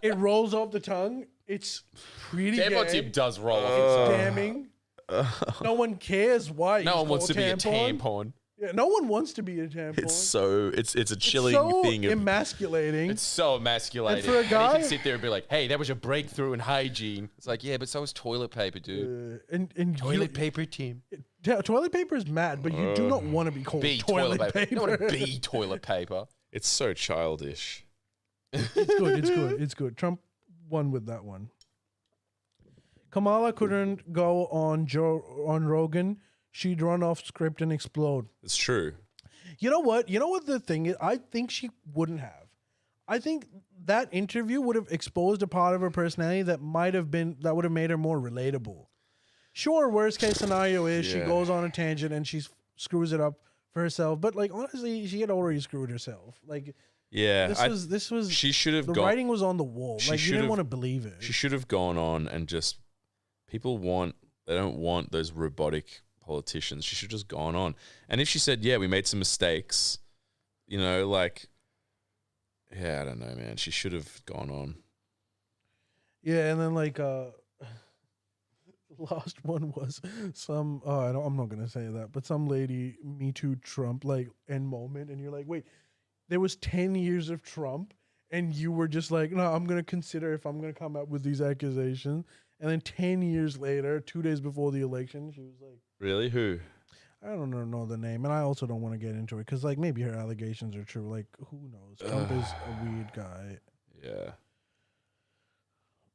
It rolls off the tongue. It's pretty Tampon gay. Tim does roll off. It's damning. No one cares why. No one wants to be a tampon. tampon. Yeah, no one wants to be a tampon. It's a chilling so thing. emasculating. It's so emasculating. And for a guy- he can sit there and be like, hey, that was a breakthrough in hygiene. It's like, yeah, but so is toilet paper, dude. And Toilet paper, Tim. toilet paper is mad, but you do not want to be called Be toilet paper. You don't want to be toilet paper. It's so childish. It's good. It's good. It's good. Trump won with that one. Kamala couldn't go on Rogan. She'd run off script and explode. It's true. You know what? You know what the thing is? I think she wouldn't have. I think that interview would have exposed a part of her personality that would have made her more relatable. Sure, worst case scenario is she goes on a tangent and she screws it up for herself. But like honestly, she had already screwed herself. Like this was She should have the gone. writing was on the wall. She Like you should didn't have- want to believe it. She should have gone on and just. People they don't want those robotic politicians. She should have just gone on. And if she said, yeah, we made some mistakes, I don't know, man. She should have gone on. Yeah, and then like the last one was I'm not gonna say that, but some lady Me Too Trump like end moment, and you're like, wait, there was 10 years of Trump, and you were just like, no, I'm gonna consider if I'm gonna come out with these accusations, and then 10 years later, 2 days before the election, she was like, Really? Who? I don't know the name, and I also don't want to get into it because like maybe her allegations are true. Like who knows? Trump is a weird guy. Yeah.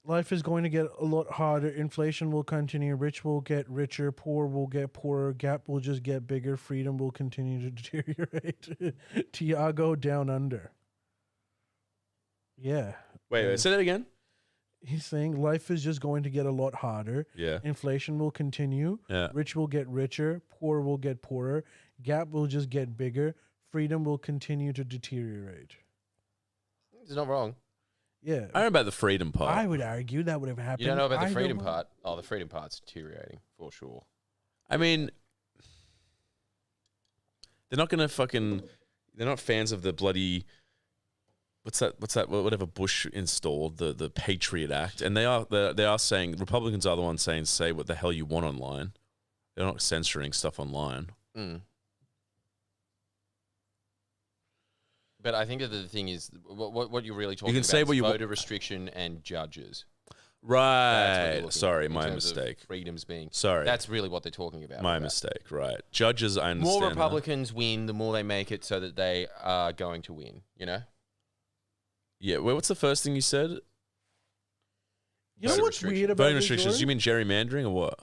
Life is going to get a lot harder. Inflation will continue. Rich will get richer. Poor will get poorer. Gap will just get bigger. Freedom will continue to deteriorate. Tiago down under. Yeah. Wait, say that again? He's saying life is just going to get a lot harder. Yeah. Inflation will continue. Yeah. Rich will get richer. Poor will get poorer. Gap will just get bigger. Freedom will continue to deteriorate. It's not wrong. Yeah. I don't know about the freedom part. I would argue that would have happened. You don't know about the either freedom way. part? Oh, the freedom part's deteriorating for sure. I mean, they're not going to they're not fans of the bloody, whatever Bush installed, the Patriot Act. And they are saying, Republicans are the ones saying, say what the hell you want online. They're not censoring stuff online. Mm. But I think that the thing is, what you're really talking can about say is what you voter restriction and judges. That's what Right. you're Sorry, looking at my in terms of mistake. Freedoms being. Sorry. That's really what they're talking about. My mistake, right. Judges, I understand. More that. Republicans win, the more they make it so that they are going to win, you know? Yeah, well, what's the first thing you said? You know Voter what's restriction. weird about Voting this, restrictions. Jordan? You mean gerrymandering or what?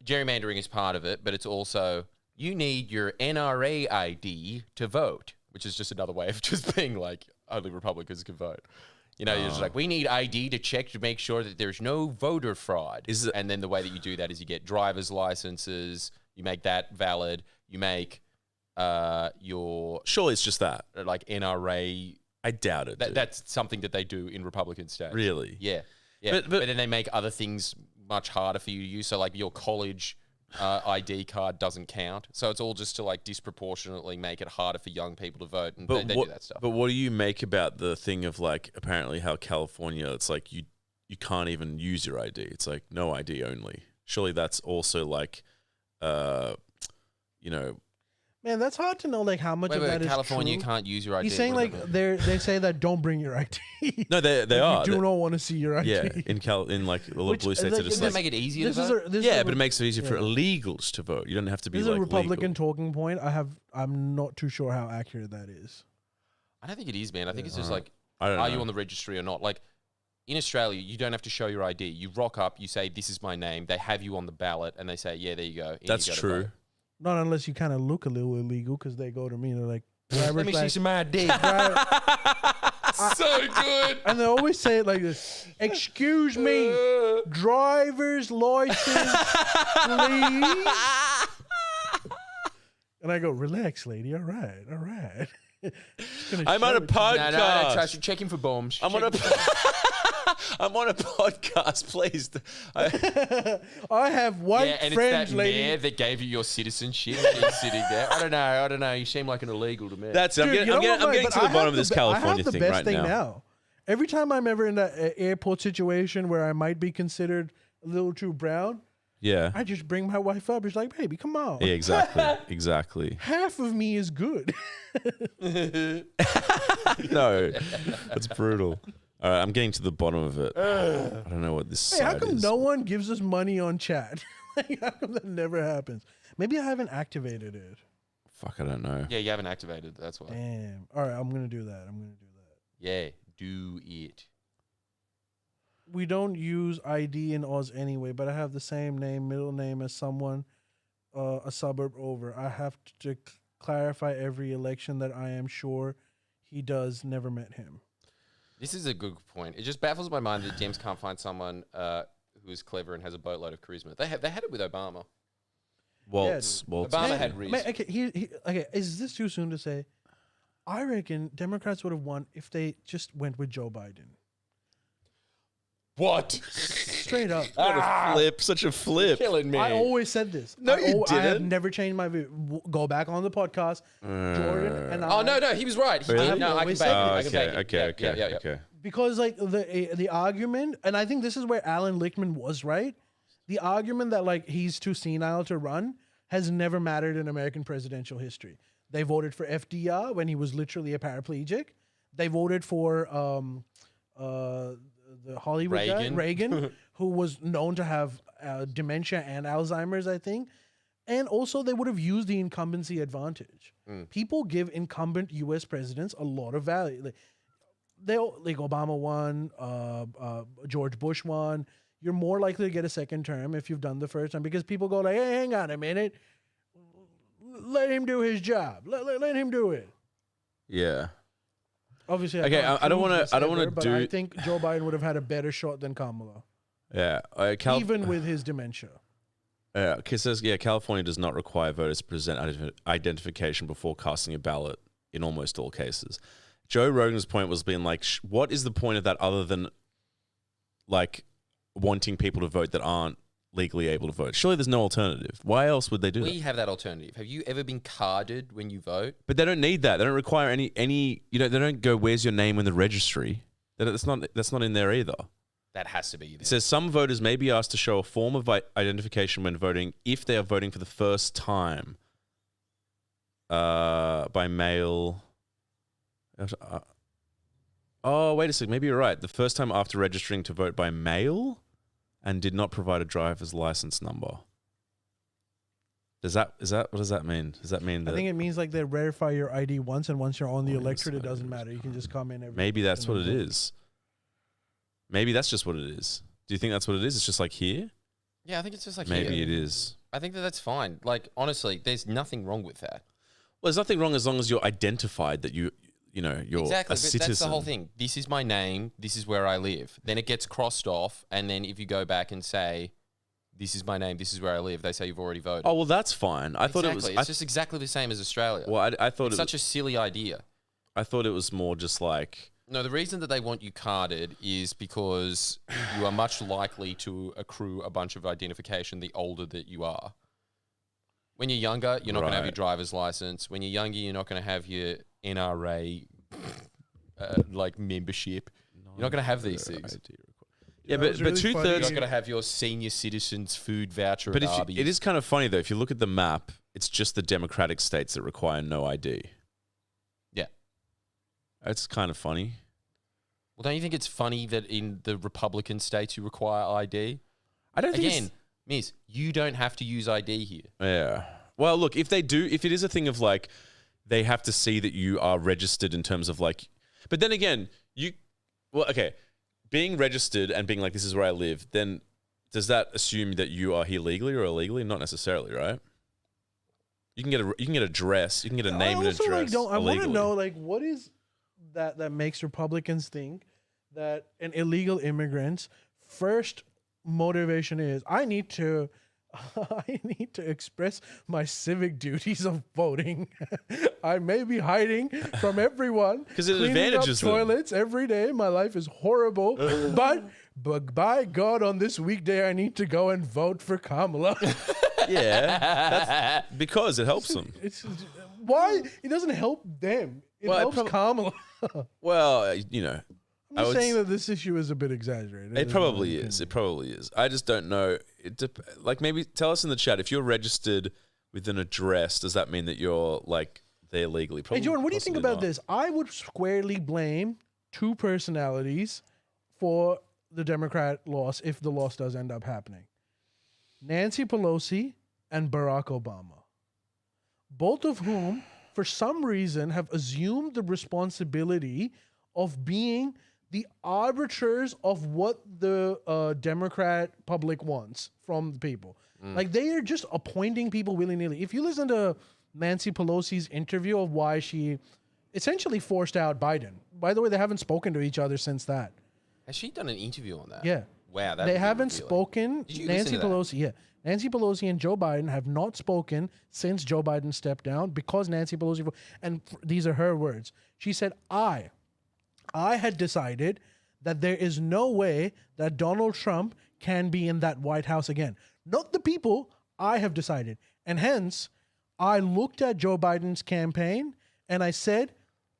Gerrymandering is part of it, but it's also you need your NRA ID to vote. which is just another way of just being like only Republicans can vote. You know, you're just like, we need ID to check to make sure that there's no voter fraud. And then the way that you do that is you get driver's licenses, you make that valid, you make your... Surely it's just that. Like NRA... I doubt it. That's something that they do in Republican states. Really? Yeah. But then they make other things much harder for you to use. So like your college ID card doesn't count. So it's all just to like disproportionately make it harder for young people to vote. And they do that stuff. But what do you make about the thing of like apparently how California, it's like you can't even use your ID. It's like no ID only. Surely that's also like, you know. Man, that's hard to know, like, how much of that is California true. can't use your ID. He's saying, like, they say that don't bring your ID. No, they are. You do not want to see your ID. Yeah, in like the little blue states, like, are just Doesn't like, that make it easier to This is vote? but it makes it easier for illegals to vote. You don't have to be This like is a Republican legal. talking point. I'm not too sure how accurate that is. I don't think it is, man. I think it's just like, I don't are know. you on the registry or not? Like, in Australia, you don't have to show your ID. You rock up, you say, this is my name. They have you on the ballot, and they say, yeah, there you go. In That's you go to true. vote. Not unless you kind of look a little illegal, because they go to me and they're like, Let me see some ID. So good. And they always say it like this: "Excuse me, driver's license, please." And I go, "Relax, lady. All right, all right." I'm on a podcast. No, trust you. Checking for bombs. I'm on a podcast, please. I have white Yeah, and friends, it's that lady. mayor that gave you your citizenship. She's sitting there. I don't know. You seem like an illegal to me. That's it. I'm Dude, getting, you know I'm getting what, to but the bottom of this I California have the thing best right thing now. Every time I'm ever in an airport situation where I might be considered a little too brown, Yeah. I just bring my wife up. It's like, baby, come on. Yeah, exactly. Exactly. Half of me is good. No, that's brutal. All right, I'm getting to the bottom of it. I don't know what this Hey, how side come is. no one gives us money on chat? Like, how come that never happens? Maybe I haven't activated it. Fuck, I don't know. Yeah, you haven't activated. That's why. Damn. All right, I'm going to do that. Yeah, do it. We don't use ID in Oz anyway, but I have the same name, middle name as someone a suburb over. I have to clarify every election that I am sure he does. Never met him. This is a good point. It just baffles my mind that Dems can't find someone who is clever and has a boatload of charisma. They had it with Obama. Waltz. Obama had Riz. Man, okay, is this too soon to say? I reckon Democrats would have won if they just went with Joe Biden. What? Straight up. Such a flip. Killing me. I always said this. No, you I have didn't. never changed my view. Go back on the podcast. Jordan and I. Oh, no, he was right. He Really? did. No, I can Always back said it. Oh, I can back it. okay. Yeah. Okay. Because like the argument, and I think this is where Alan Lichtman was right. The argument that like he's too senile to run has never mattered in American presidential history. They voted for FDR when he was literally a paraplegic. They voted for the Hollywood guy, Reagan, who was known to have dementia and Alzheimer's, I think. And also, they would have used the incumbency advantage. People give incumbent U.S. presidents a lot of value. Like Obama won, George Bush won. You're more likely to get a second term if you've done the first time, because people go like, "Hey, hang on a minute, let him do his job. Let him do it." Yeah. Obviously, Okay, I don't wanna- I don't wanna but do- I think Joe Biden would have had a better shot than Kamala, Yeah. even with his dementia. Yeah, it says, California does not require voters to present identification before casting a ballot in almost all cases. Joe Rogan's point was being like, what is the point of that other than like wanting people to vote that aren't legally able to vote? Surely there's no alternative. Why else would they do We that? have that alternative. Have you ever been carded when you vote? But they don't need that. They don't require any they don't go, where's your name in the registry? That's not in there either. That has to be. It says some voters may be asked to show a form of identification when voting if they are voting for the first time by mail. Oh, wait a second. Maybe you're right. The first time after registering to vote by mail and did not provide a driver's license number. What does that mean? Does that mean that I think it means like they verify your ID once, and once you're on the electorate, it doesn't matter. You can just come in every. maybe that's what it vote. is? Maybe that's just what it is. Do you think that's what it is? It's just like here? Yeah, I think it's just like Maybe here. it is. I think that's fine. Like, honestly, there's nothing wrong with that. Well, there's nothing wrong as long as you're identified that you're Exactly, a but citizen. that's the whole thing. This is my name. This is where I live. Then it gets crossed off, and then if you go back and say, "This is my name. This is where I live," they say you've already voted. Oh well, that's fine. I thought it was. It's just exactly the same as Australia. Well, I thought it's it such a silly idea. I thought it was more just like. No, the reason that they want you carded is because you are much likely to accrue a bunch of identification the older that you are. When you're younger, you're not going to have your driver's license. When you're younger, you're not going to have your NRA like membership. You're not going to have these things. Yeah, That was but really funny. 2/3. You're not going to have your senior citizens food voucher But at Arby's. it is kind of funny though. If you look at the map, it's just the Democratic states that require no ID. Yeah. It's kind of funny. Well, don't you think it's funny that in the Republican states you require ID? I don't think. Again, miss, you don't have to use ID here. Yeah. Well, look, if they do, if it is a thing of like, they have to see that you are registered in terms of like, but then again, being registered and being like, this is where I live, then does that assume that you are here legally or illegally? Not necessarily, right? You can get an address, you can get a name and also, address. I want to illegally. know, like, what is that makes Republicans think that an illegal immigrant's first motivation is, I need to express my civic duties of voting. I may be hiding from everyone 'Cause it cleaning advantages up them. toilets every day. My life is horrible, but by God, on this weekday, I need to go and vote for Kamala. Yeah, that's because it helps them. It's why it doesn't help them. It Well, it helps Kamala. Well, I'm just saying that this issue is a bit exaggerated. It probably is. It probably is. I just don't know. Like maybe tell us in the chat if you're registered with an address. Does that mean that you're like there legally? Hey, Jordan, what do you think possibly about not. this? I would squarely blame two personalities for the Democrat loss if the loss does end up happening. Nancy Pelosi and Barack Obama. Both of whom, for some reason, have assumed the responsibility of being the arbiters of what the Democrat public wants from the people. Like, they are just appointing people willy-nilly. If you listen to Nancy Pelosi's interview of why she essentially forced out Biden. By the way, they haven't spoken to each other since that. Has she done an interview on that? Yeah. Wow, that They would be haven't revealing. spoken. Did you Nancy listen to that? Pelosi, yeah. Nancy Pelosi and Joe Biden have not spoken since Joe Biden stepped down because Nancy Pelosi, and these are her words. She said, I had decided that there is no way that Donald Trump can be in that White House again. Not the people, I have decided. And hence, I looked at Joe Biden's campaign and I said,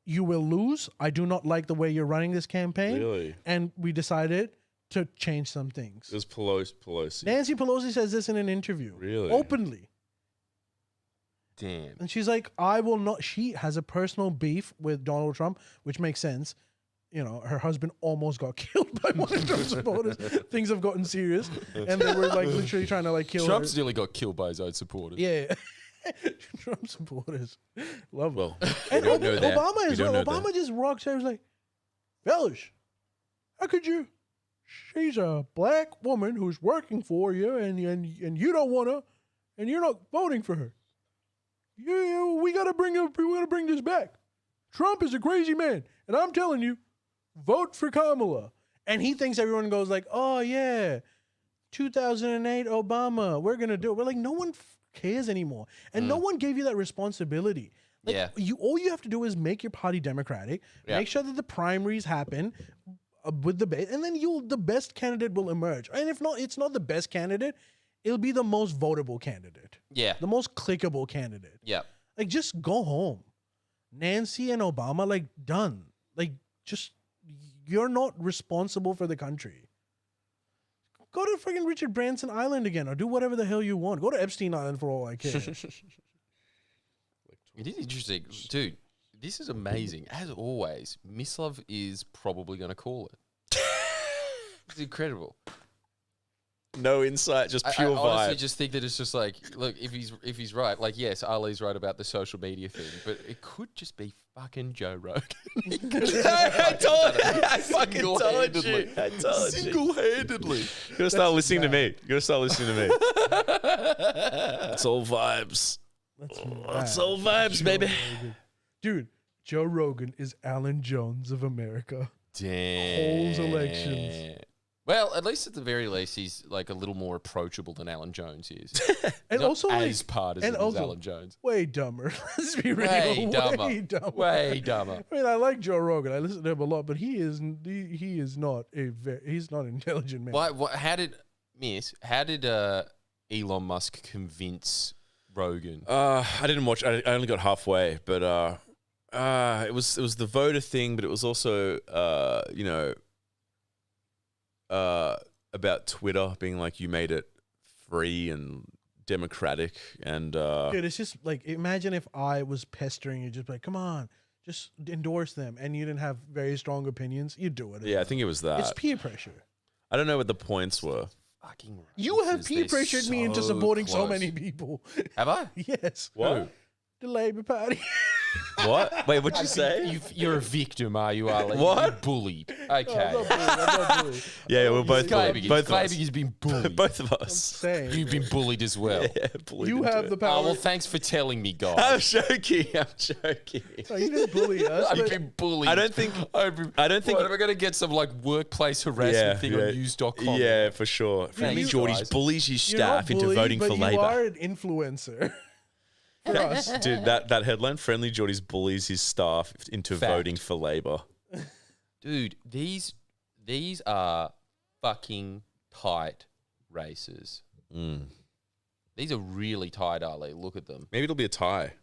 you will lose. I do not like the way you're running this campaign. Really? And we decided to change some things. It was Pelosi. Nancy Pelosi says this in an interview. Really? Openly. Damn. And she's like, I will not. She has a personal beef with Donald Trump, which makes sense. You know, her husband almost got killed by one of Trump's supporters. Things have gotten serious. And they were like literally trying to like kill Trump's her. nearly got killed by his own supporters. Yeah. Trump supporters. Love Well, them. we And don't know that. Obama We is don't know Obama that. just rocks her. He's like, fellas, how could you? She's a black woman who's working for you, and you don't want to, and you're not voting for her. We gotta bring this back. Trump is a crazy man, and I'm telling you, vote for Kamala. And he thinks everyone goes like, oh yeah, 2008 Obama, we're gonna do it. We're like, no one cares anymore, and no one gave you that responsibility. Like, Yeah. all you have to do is make your party democratic, Yeah. make sure that the primaries happen with the base, and then the best candidate will emerge. And if not, it's not the best candidate, it'll be the most votable candidate, Yeah. the most clickable candidate. Yeah. Like, just go home. Nancy and Obama, like, done. Like, just, you're not responsible for the country. Go to freaking Richard Branson Island again, or do whatever the hell you want. Go to Epstein Island for all I care. It is interesting. Dude, this is amazing. As always, Mislove is probably going to call it. It's incredible. No insight, just pure I honestly vibe. just think that it's just like, look, if he's right, like, yes, Ali's right about the social media thing, but it could just be fucking Joe Rogan. I fucking told you. I told you. Single-handedly. You gotta start listening to me. You gotta start listening to me. It's all vibes. That's all vibes, baby. Rogan. Dude, Joe Rogan is Alan Jones of America. Damn. Holds elections. Well, at least at the very least, he's like a little more approachable than Alan Jones is. And Not also as like, partisan and as also Alan Jones. way dumber. Let's be real. Way dumber. Way dumber. Way dumber. I mean, I like Joe Rogan. I listen to him a lot, but he's not he's not an intelligent man. How did Elon Musk convince Rogan? I didn't watch. I only got halfway, but it was the voter thing, but it was also about Twitter being like, you made it free and democratic, and Dude, it's just like, imagine if I was pestering you, just like, come on, just endorse them, and you didn't have very strong opinions, you'd do it. yeah, I think it was that. It's peer pressure. I don't know what the points were. Fucking You have racist. peer They're pressured me into so supporting so close. many people. Have I? Yes. What? The Labour Party. What? Wait, what'd you say? You're a victim, are you, Ali? What? You're bullied. I'm Okay. not bullied, I'm not bullied. Yeah, we're both Claiming both of us. he's been bullied. Both of I'm us. saying. You've been bullied as well. Yeah, bullied You into have it. the power. Oh, well, thanks for telling me, I'm guys. joking. I'm joking. No, you didn't bully us. I've but been bullied. I don't think. I don't think. What, am I going to get some like workplace harassment thing on news.com? Yeah, for sure. Friendly Thanks, Geordies guys. bullies his you're not staff into bullied, voting but for you Labour. are an influencer. For us. Dude, that headline, Friendly Geordies bullies his staff into Fact. voting for Labour. Dude, these are fucking tight races. Mm. These are really tight, Ali. Look at them. Maybe it'll be a tie.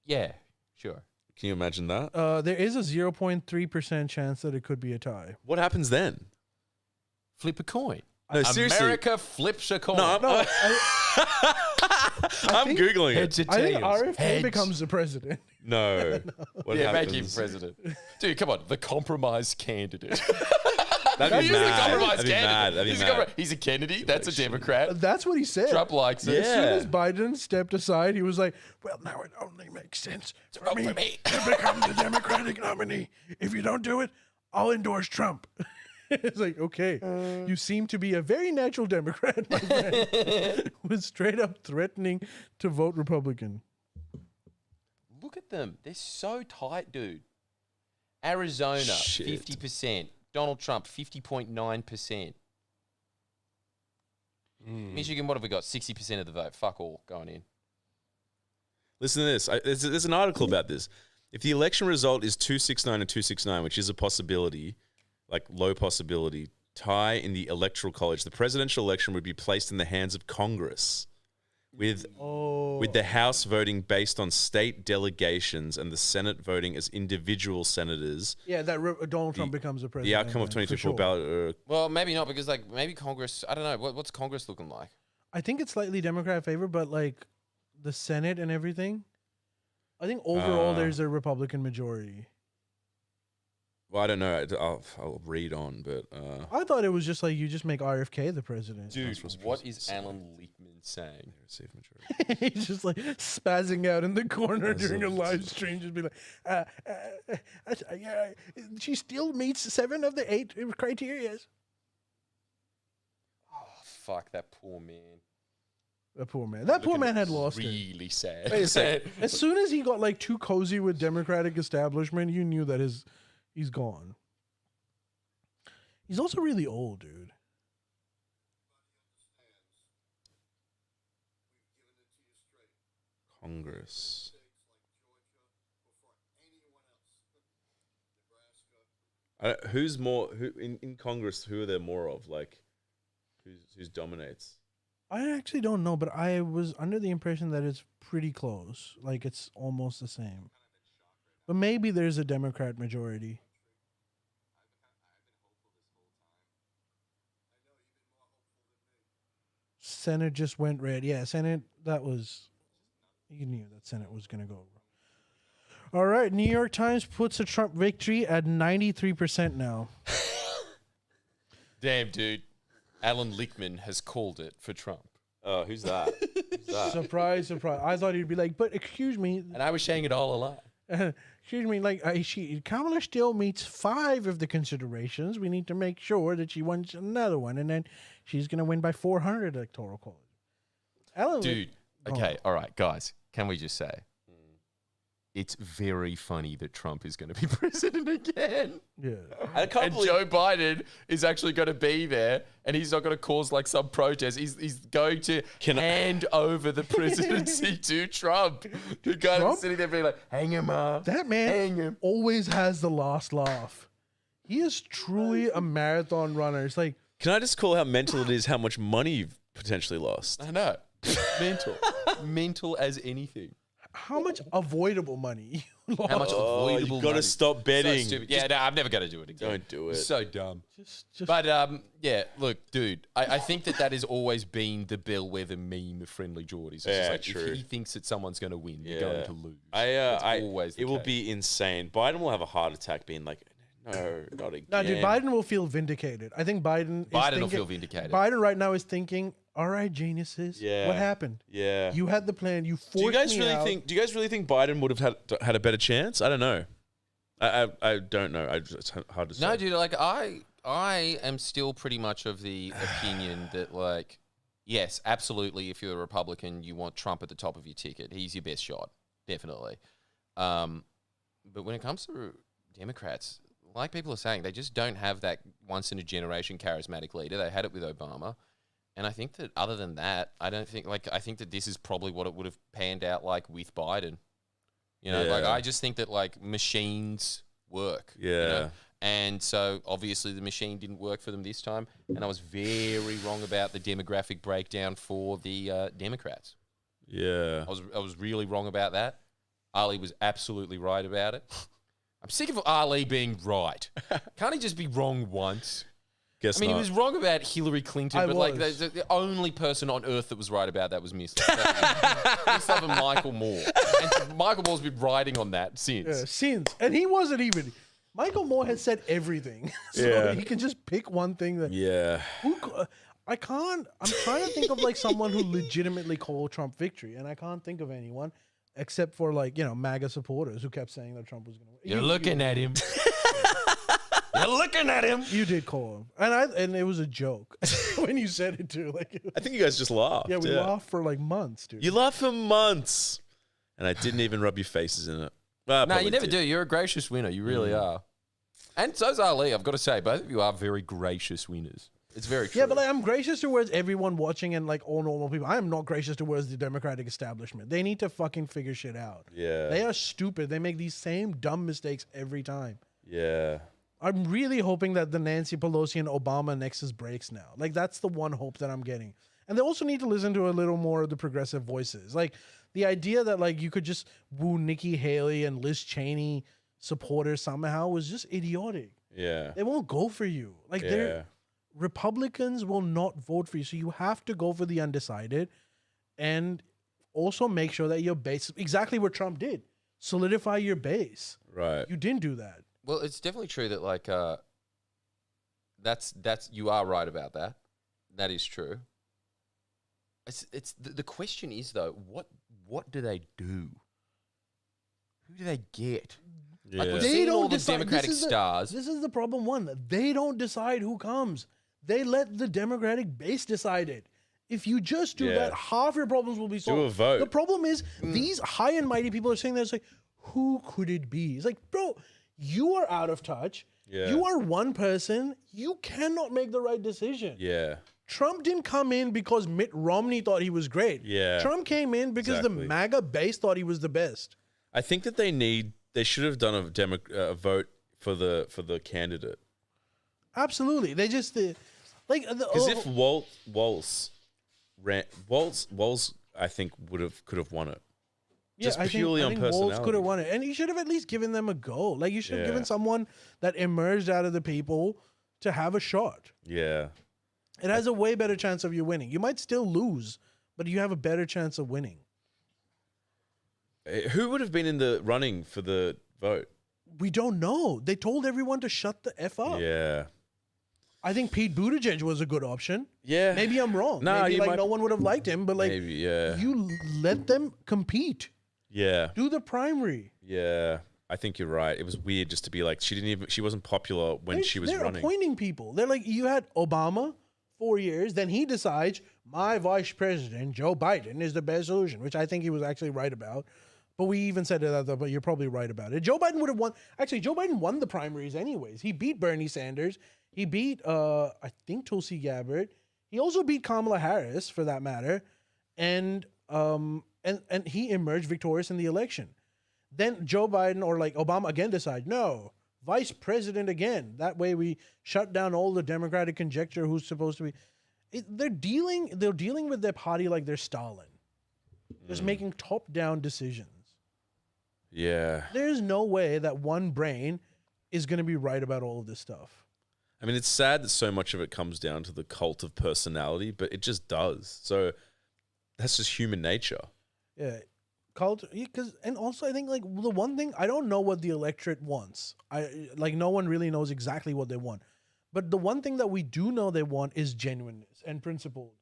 Yeah, sure. Can you imagine that? There is a 0.3% chance that it could be a tie. What happens then? Flip a coin. No, seriously. America flips a coin. No, I'm think- Googling it. Heads or I think tails? RFK Heads. becomes the president. No. What Yeah, make happens? him president. Dude, come on. The compromise candidate. That'd be He's the mad. compromise That'd be candidate. mad. That'd be He's, a mad. he's a Kennedy. That's a Democrat. That's what he said. Trump likes it. As soon Yeah. as Biden stepped aside, he was like, well, now it only makes sense for vote me for me. to become the Democratic nominee. If you don't do it, I'll endorse Trump. It's like, okay, you seem to be a very natural Democrat, my friend. Was straight up threatening to vote Republican. Look at them. They're so tight, dude. Arizona, Shit. 50%. Donald Trump, 50.9%. Michigan, what have we got? 60% of the vote. Fuck all going in. Listen to this. There's an article about this. If the election result is 269 and 269, which is a possibility, like low possibility, tie in the electoral college, the presidential election would be placed in the hands of Congress, with the House voting based on state delegations and the Senate voting as individual senators. Yeah, that Donald Trump becomes a president. The outcome of then, for 2024 sure. ballot. Well, maybe not, because like maybe Congress, I don't know. What's Congress looking like? I think it's slightly Democrat favor, but like the Senate and everything, I think overall there's a Republican majority. Well, I don't know. I'll read on, but I thought it was just like you just make RFK the president. Dude, what is Alan Lichtman saying? receive majority. He's just like spazzing out in the corner during a live stream, just be like, yeah, she still meets 7 of the 8 criterias. Oh, fuck, that poor man. That poor man. That poor man had lost it. Really sad. Wait a sec. As soon as he got like too cozy with Democratic establishment, you knew that he's gone. He's also really old, dude. Congress. Who's more? Who in Congress? Who are there more of? Like, who's dominates? I actually don't know, but I was under the impression that it's pretty close. Like it's almost the same. But maybe there's a Democrat majority. Senate just went red. Yeah, Senate, that was... You knew that Senate was going to go. All right, New York Times puts a Trump victory at 93% now. Damn, dude. Alan Lichtman has called it for Trump. Oh, who's that? Who's that? Surprise, surprise. I thought he'd be like, but excuse me, And I was saying it all along. excuse me, like Kamala still meets 5 of the considerations. We need to make sure that she wins another one, and then she's going to win by 400 electoral college. Alan, Dude, Okay, all right, guys. Can we just say it's very funny that Trump is going to be president again? Yeah. And Joe Biden is actually going to be there, and he's not going to cause like some protest. He's going to hand over the presidency to Trump. The guy that's sitting there being like, hang him up. That man always has the last laugh. He is truly a marathon runner. It's like, Can I just call how mental it is how much money you've potentially lost? I know. Mental as anything. how much avoidable money you lost. How much avoidable You've got to money. stop betting. So stupid. Yeah, no, I'm never going to do it again. Don't do it. So dumb. Just But yeah, look, dude, I think that has always been the bellwether meme of Friendly Geordies. It's just Yeah, like, true. if he thinks that someone's going to win, you're going to lose. It will be insane. Biden will have a heart attack being like, no, not again. no, dude, Biden will feel vindicated. I think Biden will feel vindicated. Biden right now is thinking, all right, geniuses, Yeah. what happened? Yeah. You had the plan. You forced Do you guys me really out. think? Do you guys really think Biden would have had a better chance? I don't know. I don't know. It's hard to say. No, dude, like I am still pretty much of the opinion that like, yes, absolutely. If you're a Republican, you want Trump at the top of your ticket. He's your best shot, definitely. But when it comes to Democrats, like people are saying, they just don't have that once in a generation charismatic leader. They had it with Obama. And I think that other than that, I think that this is probably what it would have panned out like with Biden. You know, like Yeah. I just think that like machines work. Yeah. You know? And so obviously the machine didn't work for them this time. And I was very wrong about the demographic breakdown for the Democrats. Yeah. I was really wrong about that. Ali was absolutely right about it. I'm sick of Ali being right. Can't he just be wrong once? Guess I mean, not. he was wrong about Hillary Clinton, I but like was. the only person on earth that was right about that was Mr. Mr. Michael Moore. And Michael Moore's been riding on that since. Since. And he wasn't even. Michael Moore has said everything. So Yeah. he can just pick one thing that. Yeah. I can't. I'm trying to think of like someone who legitimately called Trump victory, and I can't think of anyone except for like, MAGA supporters who kept saying that Trump was going to win. You're looking at him. You're looking at him. You did call him, and it was a joke when you said it too. Like, I think you guys just laughed. yeah, we laughed for like months, dude. You laughed for months, and I didn't even rub your faces in it. Well, I No, probably you never did. do. You're a gracious winner. You really are. And so's Ali. I've got to say, both of you are very gracious winners. It's very true. Yeah, but like, I'm gracious towards everyone watching and like all normal people. I am not gracious towards the Democratic establishment. They need to fucking figure shit out. Yeah. They are stupid. They make these same dumb mistakes every time. Yeah. I'm really hoping that the Nancy Pelosi and Obama nexus breaks now. Like, that's the one hope that I'm getting. And they also need to listen to a little more of the progressive voices. Like, the idea that, like, you could just woo Nikki Haley and Liz Cheney supporters somehow was just idiotic. Yeah. They won't go for you. Like, Republicans will not vote for you. So you have to go for the undecided and also make sure that your base, exactly what Trump did, solidify your base. Right. You didn't do that. Well, it's definitely true that like that's you are right about that. That is true. It's the question is though, what do they do? Who do they get? Yeah. Like we've They seen don't all the decide. Democratic This is stars. This is the problem one. They don't decide who comes. They let the Democratic base decide it. If you just do Yeah. that, half your problems will be solved. a vote. The problem is these high and mighty people are saying that it's like, who could it be? It's like, bro, you are out of touch. Yeah. You are one person. You cannot make the right decision. Yeah. Trump didn't come in because Mitt Romney thought he was great. Yeah. Trump came in because Exactly. the MAGA base thought he was the best. I think that they should have done a vote for the candidate. Absolutely. They just Because if Walz ran, Walz I think could have won it. Just purely on I think Walz personality. could have won it, and he should have at least given them a go. Like, you should have given someone that emerged out of the people to have a shot. Yeah. It has a way better chance of you winning. You might still lose, but you have a better chance of winning. Who would have been in the running for the vote? We don't know. They told everyone to shut the F up. Yeah. I think Pete Buttigieg was a good option. Yeah. Maybe I'm wrong. Nah, Maybe you like might- no one would have liked him, but like Maybe, yeah. you let them compete. Yeah. Do the primary. Yeah. I think you're right. It was weird just to be like she wasn't popular when she was They're running. appointing people. They're like, you had Obama 4 years. Then he decides my vice president, Joe Biden, is the best solution, which I think he was actually right about. But we even said that, but you're probably right about it. Joe Biden would have won. Actually, Joe Biden won the primaries anyways. He beat Bernie Sanders. He beat, I think, Tulsi Gabbard. He also beat Kamala Harris, for that matter. And he emerged victorious in the election. Then Joe Biden or like Obama again decide, no, vice president again. That way we shut down all the Democratic conjecture who's supposed to be. They're dealing with their party like they're Stalin. Just making top-down decisions. Yeah. There's no way that one brain is going to be right about all of this stuff. I mean, it's sad that so much of it comes down to the cult of personality, but it just does. So that's just human nature. Yeah. And also I think like the one thing, I don't know what the electorate wants. No one really knows exactly what they want. But the one thing that we do know they want is genuineness and principle.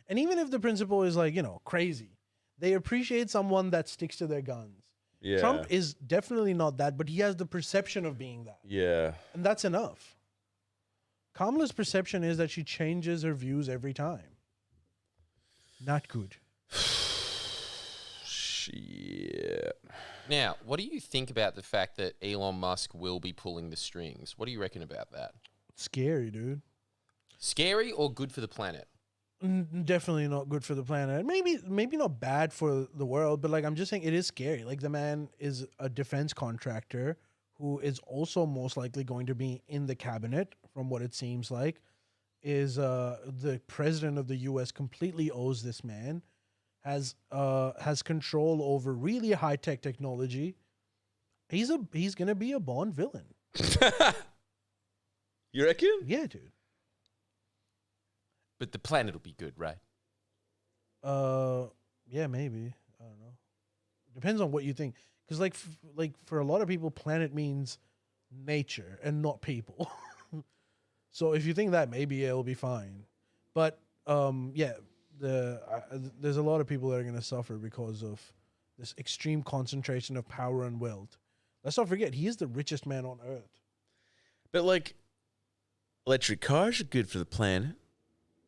And even if the principle is like, crazy, they appreciate someone that sticks to their guns. Yeah. Trump is definitely not that, but he has the perception of being that. Yeah. And that's enough. Kamala's perception is that she changes her views every time. Not good. Shit. Now, what do you think about the fact that Elon Musk will be pulling the strings? What do you reckon about that? Scary, dude. Scary or good for the planet? Definitely not good for the planet. Maybe not bad for the world, but like I'm just saying it is scary. Like the man is a defense contractor who is also most likely going to be in the cabinet, from what it seems like. Is the president of the US completely owes this man, has control over really high-tech technology. He's gonna be a Bond villain. You reckon? Yeah, dude. But the planet will be good, right? Yeah, maybe. I don't know. Depends on what you think. Because like for a lot of people, planet means nature and not people. So if you think that, maybe it'll be fine. But yeah, there's a lot of people that are going to suffer because of this extreme concentration of power and wealth. Let's not forget, he is the richest man on earth. But like, electric cars are good for the planet.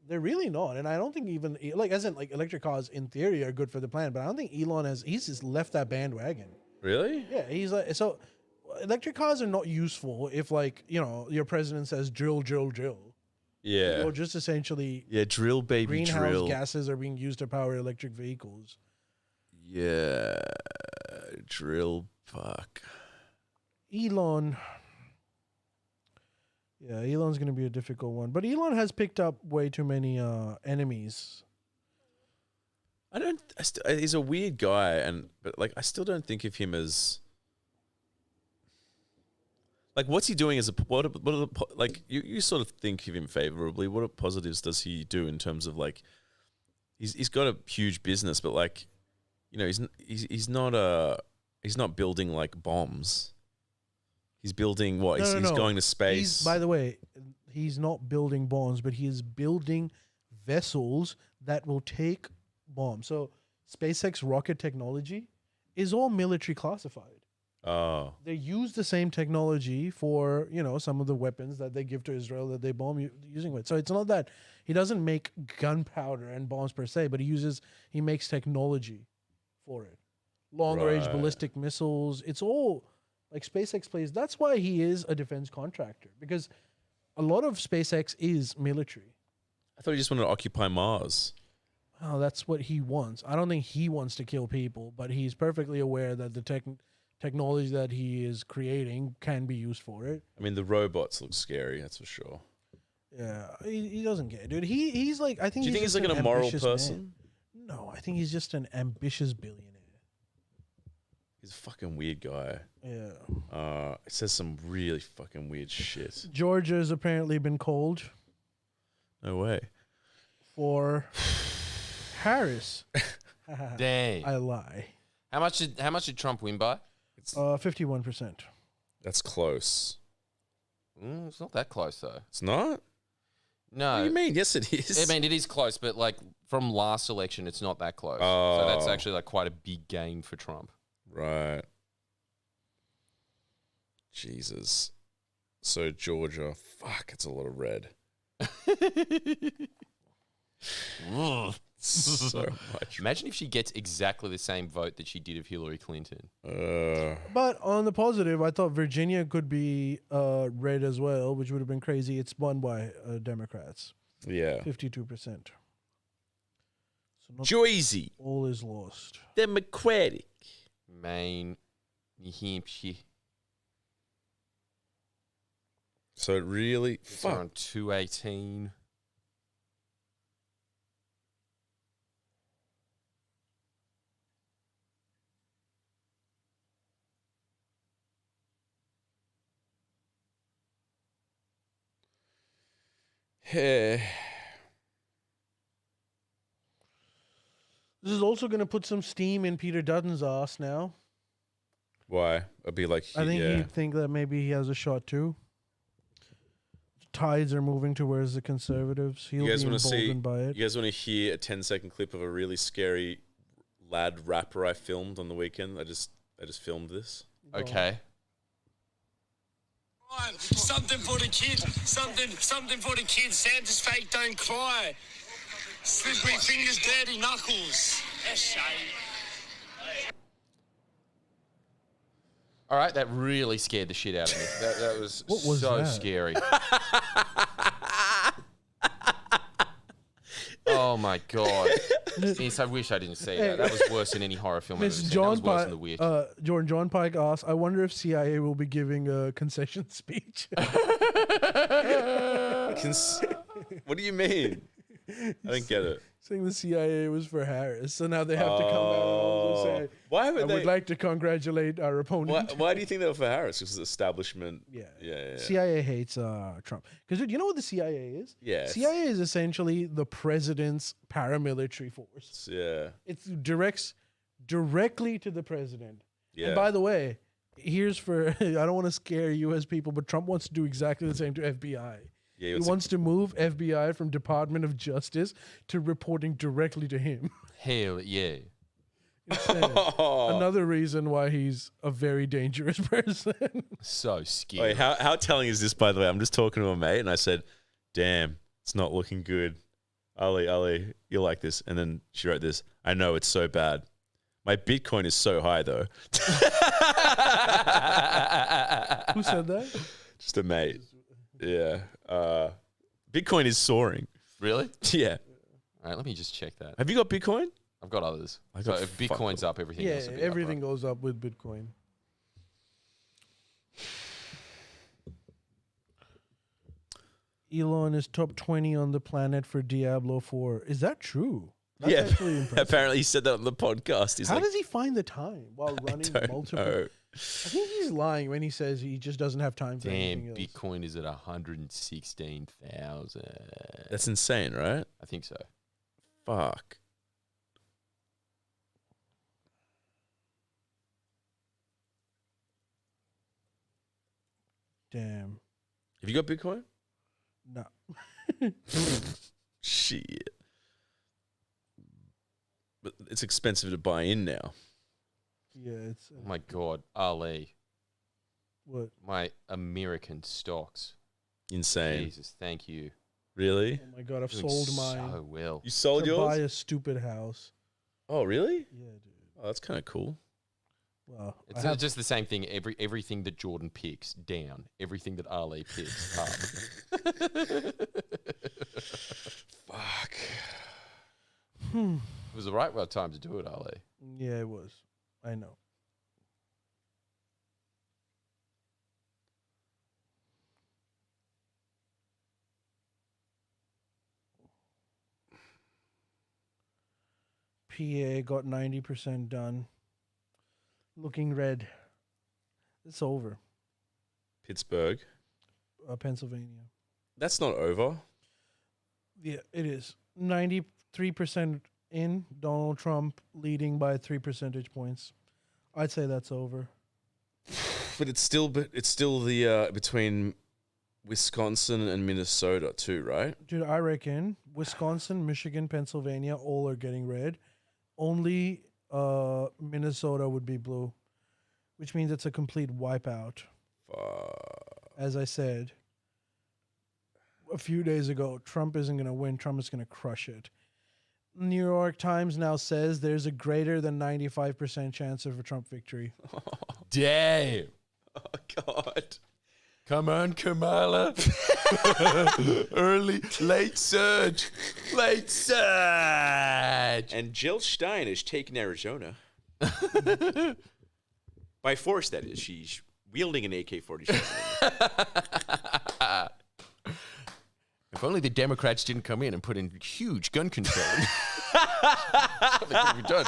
They're really not, and I don't think even electric cars in theory are good for the planet. But I don't think Elon he's just left that bandwagon. Really? Yeah, he's like, so electric cars are not useful if your president says drill, drill, drill. Yeah. Or just essentially drill, baby, greenhouse drill. gases are being used to power electric vehicles. Yeah, drill. Fuck. Elon. Yeah, Elon's going to be a difficult one. But Elon has picked up way too many enemies. He's a weird guy, but I still don't think of him as like, what's he doing as you sort of think of him favorably. What positives does he do in terms of like, he's got a huge business, but like, he's not building like bombs. He's building what? No, he's going to space. By the way, he's not building bombs, but he is building vessels that will take bombs. So SpaceX rocket technology is all military classified. Oh. They use the same technology for, some of the weapons that they give to Israel that they bomb using with. So it's not that he doesn't make gunpowder and bombs per se, but he makes technology for it. Long-range ballistic missiles. It's all like SpaceX plays. That's why he is a defense contractor, because a lot of SpaceX is military. I thought he just wanted to occupy Mars. Oh, that's what he wants. I don't think he wants to kill people, but he's perfectly aware that the technology that he is creating can be used for it. I mean, the robots look scary, that's for sure. Yeah, he doesn't get it, dude. He's like, I think. Do you think he's like an immoral person? Man. No, I think he's just an ambitious billionaire. He's a fucking weird guy. Yeah. It says some really fucking weird shit. Georgia's apparently been called. No way. For Harris. Dang. I lie. How much did Trump win by? 51%. That's close. It's not that close though. It's not? No. What do you mean? Yes, it is. I mean, it is close, but like from last election, it's not that close. Oh. So that's actually like quite a big gain for Trump. Right. Jesus. So Georgia, fuck, it's a lot of red. So much. Imagine if she gets exactly the same vote that she did of Hillary Clinton. But on the positive, I thought Virginia could be red as well, which would have been crazy. It's won by Democrats, Yeah. 52%. So not Joyzy, all is lost. Democratic. Maine, New Hampshire. So it really, It's around 218. This is also going to put some steam in Peter Dutton's ass now. Why? It'd be like, I think yeah. he'd think that maybe he has a shot too. Tides are moving towards the Conservatives. He'll You guys be want to see? emboldened by it. You guys want to hear a 10-second clip of a really scary lad rapper I filmed on the weekend? I just filmed this. Okay. Something for the kids. Something for the kids. Santa's fake, don't cry. Slippery fingers, dirty knuckles. That's shame. All right, that really scared the shit out of me. That was, What was so that? scary. Oh my god! Yes, I wish I didn't see that. That was worse than any horror film I've ever Miss seen. That John was worse Pike, than The Witch. John Pike asked, I wonder if CIA will be giving a concession speech. What do you mean? I didn't get it. Saying the CIA was for Harris. So now they have to come out and also say, Why I would they? would like to congratulate our opponent. Why do you think they were for Harris? Because establishment. Yeah. Yeah. CIA hates Trump. Because you know what the CIA is? Yeah. CIA is essentially the president's paramilitary force. Yeah. It directs directly to the president. Yeah. And by the way, here's for, I don't want to scare U.S. people, but Trump wants to do exactly the same to FBI. Yeah, He wants to move FBI from Department of Justice to reporting directly to him. Hell yeah! Insane. Another reason why he's a very dangerous person. So scary. Wait, how telling is this, by the way? I'm just talking to a mate and I said, damn, it's not looking good. Ali, you'll like this. And then she wrote this. I know, it's so bad. My Bitcoin is so high, though. Who said that? Just a mate. Yeah. Bitcoin is soaring. Really? Yeah. All right, let me just check that. Have you got Bitcoin? I've got others. I So got if Bitcoin's up, everything Yeah, else will be everything up, goes up with Bitcoin. Elon is top 20 on the planet for Diablo 4. Is that true? That's actually impressive. Apparently he said that on the podcast. He's How like, does he find the time while running don't multiple? know. I think he's lying when he says he just doesn't have time for Damn, anything else. Bitcoin is at 116,000. That's insane, right? I think so. Fuck. Damn. Have you got Bitcoin? No. Shit. But it's expensive to buy in now. Yeah, it's Oh my God, Ali, what? my American stocks. Insane. Jesus, thank you. Really? Oh my god, I've Doing sold mine so well. You sold to buy yours? a stupid house. Oh, really? Yeah, dude. Oh, that's kind of cool. Well, It's just the same thing. Everything that Jordan picks down, everything that Ali picks up. Fuck. It was the right time to do it, Ali. yeah, it was. I know. PA got 90% done. Looking red. It's over. Pittsburgh. Pennsylvania. That's not over. Yeah, it is. 93% in. Donald Trump leading by 3 percentage points. I'd say that's over. But it's still the between Wisconsin and Minnesota too, right? Dude, I reckon Wisconsin, Michigan, Pennsylvania, all are getting red. Only Minnesota would be blue, which means it's a complete wipeout. Fuck. As I said, a few days ago, Trump isn't going to win. Trump is going to crush it. New York Times now says there's a greater than 95% chance of a Trump victory. Damn. Oh, God. Come on, Kamala. Late surge. Late surge. And Jill Stein has taken Arizona. By force, that is. She's wielding an AK-47. If only the Democrats didn't come in and put in huge gun control. They could be done.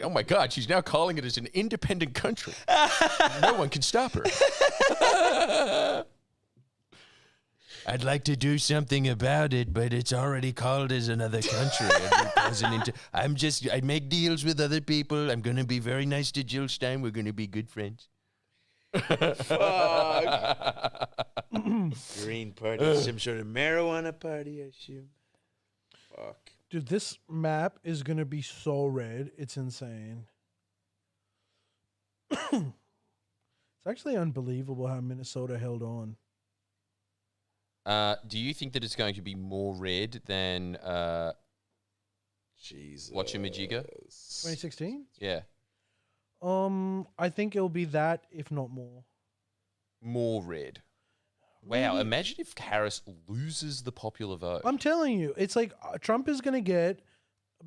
Oh my God, she's now calling it as an independent country. No one can stop her. I'd like to do something about it, but it's already called as another country. I make deals with other people. I'm going to be very nice to Jill Stein. We're going to be good friends. Fuck. Green party, some sort of marijuana party, I assume. Fuck. Dude, this map is going to be so red. It's insane. It's actually unbelievable how Minnesota held on. Do you think that it's going to be more red than Jesus. Whatchamajigga? 2016? Yeah. I think it'll be that, if not more. More red. Wow, imagine if Harris loses the popular vote. I'm telling you, it's like Trump is going to get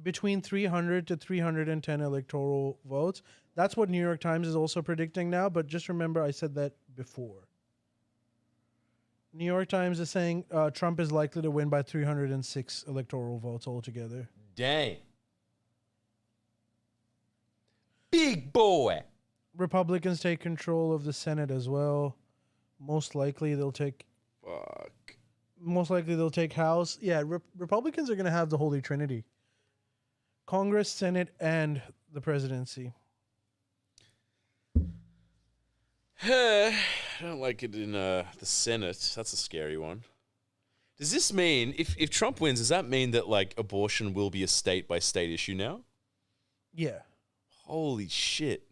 between 300 to 310 electoral votes. That's what New York Times is also predicting now, but just remember I said that before. New York Times is saying Trump is likely to win by 306 electoral votes altogether. Dang. Big boy. Republicans take control of the Senate as well. Most likely they'll take House. Yeah, Republicans are going to have the Holy Trinity. Congress, Senate, and the presidency. I don't like it in the Senate. That's a scary one. Does this mean, if Trump wins, does that mean that like abortion will be a state-by-state issue now? Yeah. Holy shit.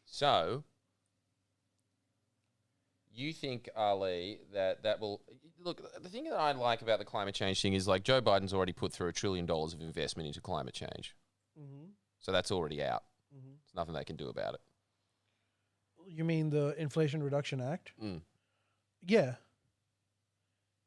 So, you think, Ali, that will... Look, the thing that I like about the climate change thing is like Joe Biden's already put through $1 trillion of investment into climate change. Mm-hmm. So that's already out. Mm-hmm. There's nothing they can do about it. You mean the Inflation Reduction Act? Mm. Yeah.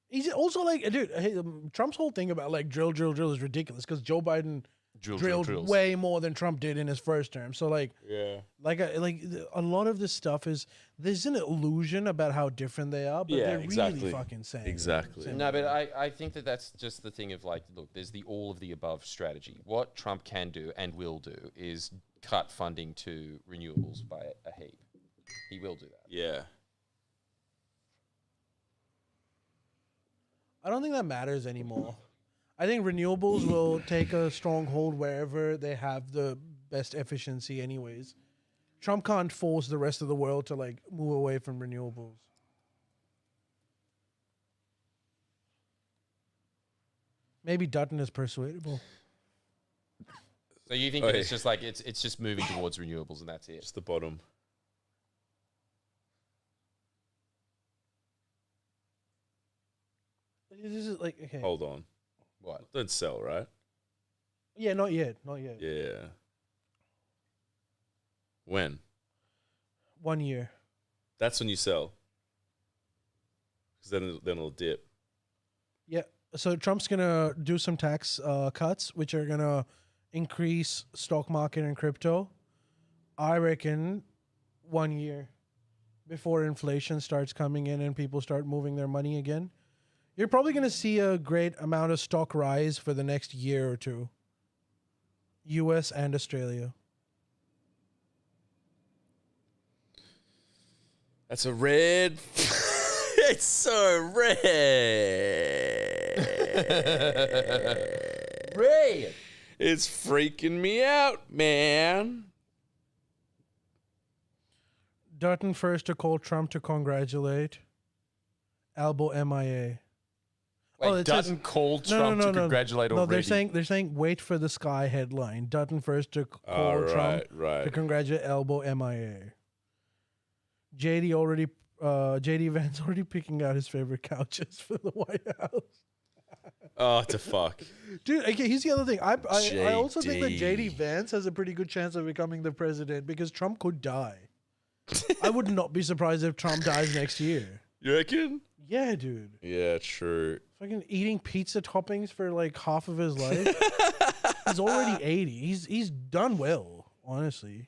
He's also like, dude, Trump's whole thing about like drill is ridiculous because Joe Biden drilled way more than Trump did in his first term. So like, yeah, like a lot of this stuff is there's an illusion about how different they are, but they're really fucking same. Exactly. No, but I think that that's just the thing of like, look, there's the all of the above strategy. What Trump can do and will do is cut funding to renewables by a heap. He will do that. Yeah. I don't think that matters anymore. I think renewables will take a stronghold wherever they have the best efficiency anyways. Trump can't force the rest of the world to like move away from renewables. Maybe Dutton is persuadable. So you think that it's just like it's just moving towards renewables and that's it? Just the bottom. This is like, okay. Hold on. What? Don't sell, right? Yeah, not yet. Not yet. Yeah. When? 1 year. That's when you sell. Because then it'll dip. Yeah. So Trump's going to do some tax cuts, which are going to increase stock market and crypto. I reckon 1 year before inflation starts coming in and people start moving their money again. You're probably going to see a great amount of stock rise for the next year or two. US and Australia. That's a red. It's so red. Red. It's freaking me out, man. Dutton first to call Trump to congratulate. Elbow MIA. Wait, Dutton called Trump to congratulate already. No, they're saying wait for the Sky headline. Dutton first to call Trump to congratulate. Elbow MIA. JD already JD Vance already picking out his favorite couches for the White House. Oh, to fuck. Dude, okay, here's the other thing. I also think that JD. JD Vance has a pretty good chance of becoming the president because Trump could die. I would not be surprised if Trump dies next year. You reckon? Yeah, dude. Yeah, true. Fucking eating pizza toppings for like half of his life. He's already 80. He's done well, honestly.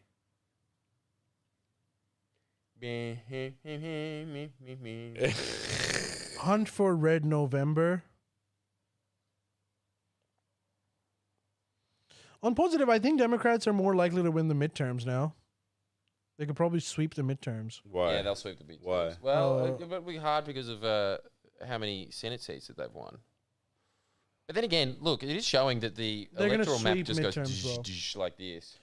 Hunt for Red November. On positive, I think Democrats are more likely to win the midterms now. They could probably sweep the midterms. Why? Yeah, they'll sweep the midterms. Why? Well, it'll be hard because of how many Senate seats that they've won. But then again, look, it is showing that the They're gonna electoral map sweep just goes midterms, bro. like this.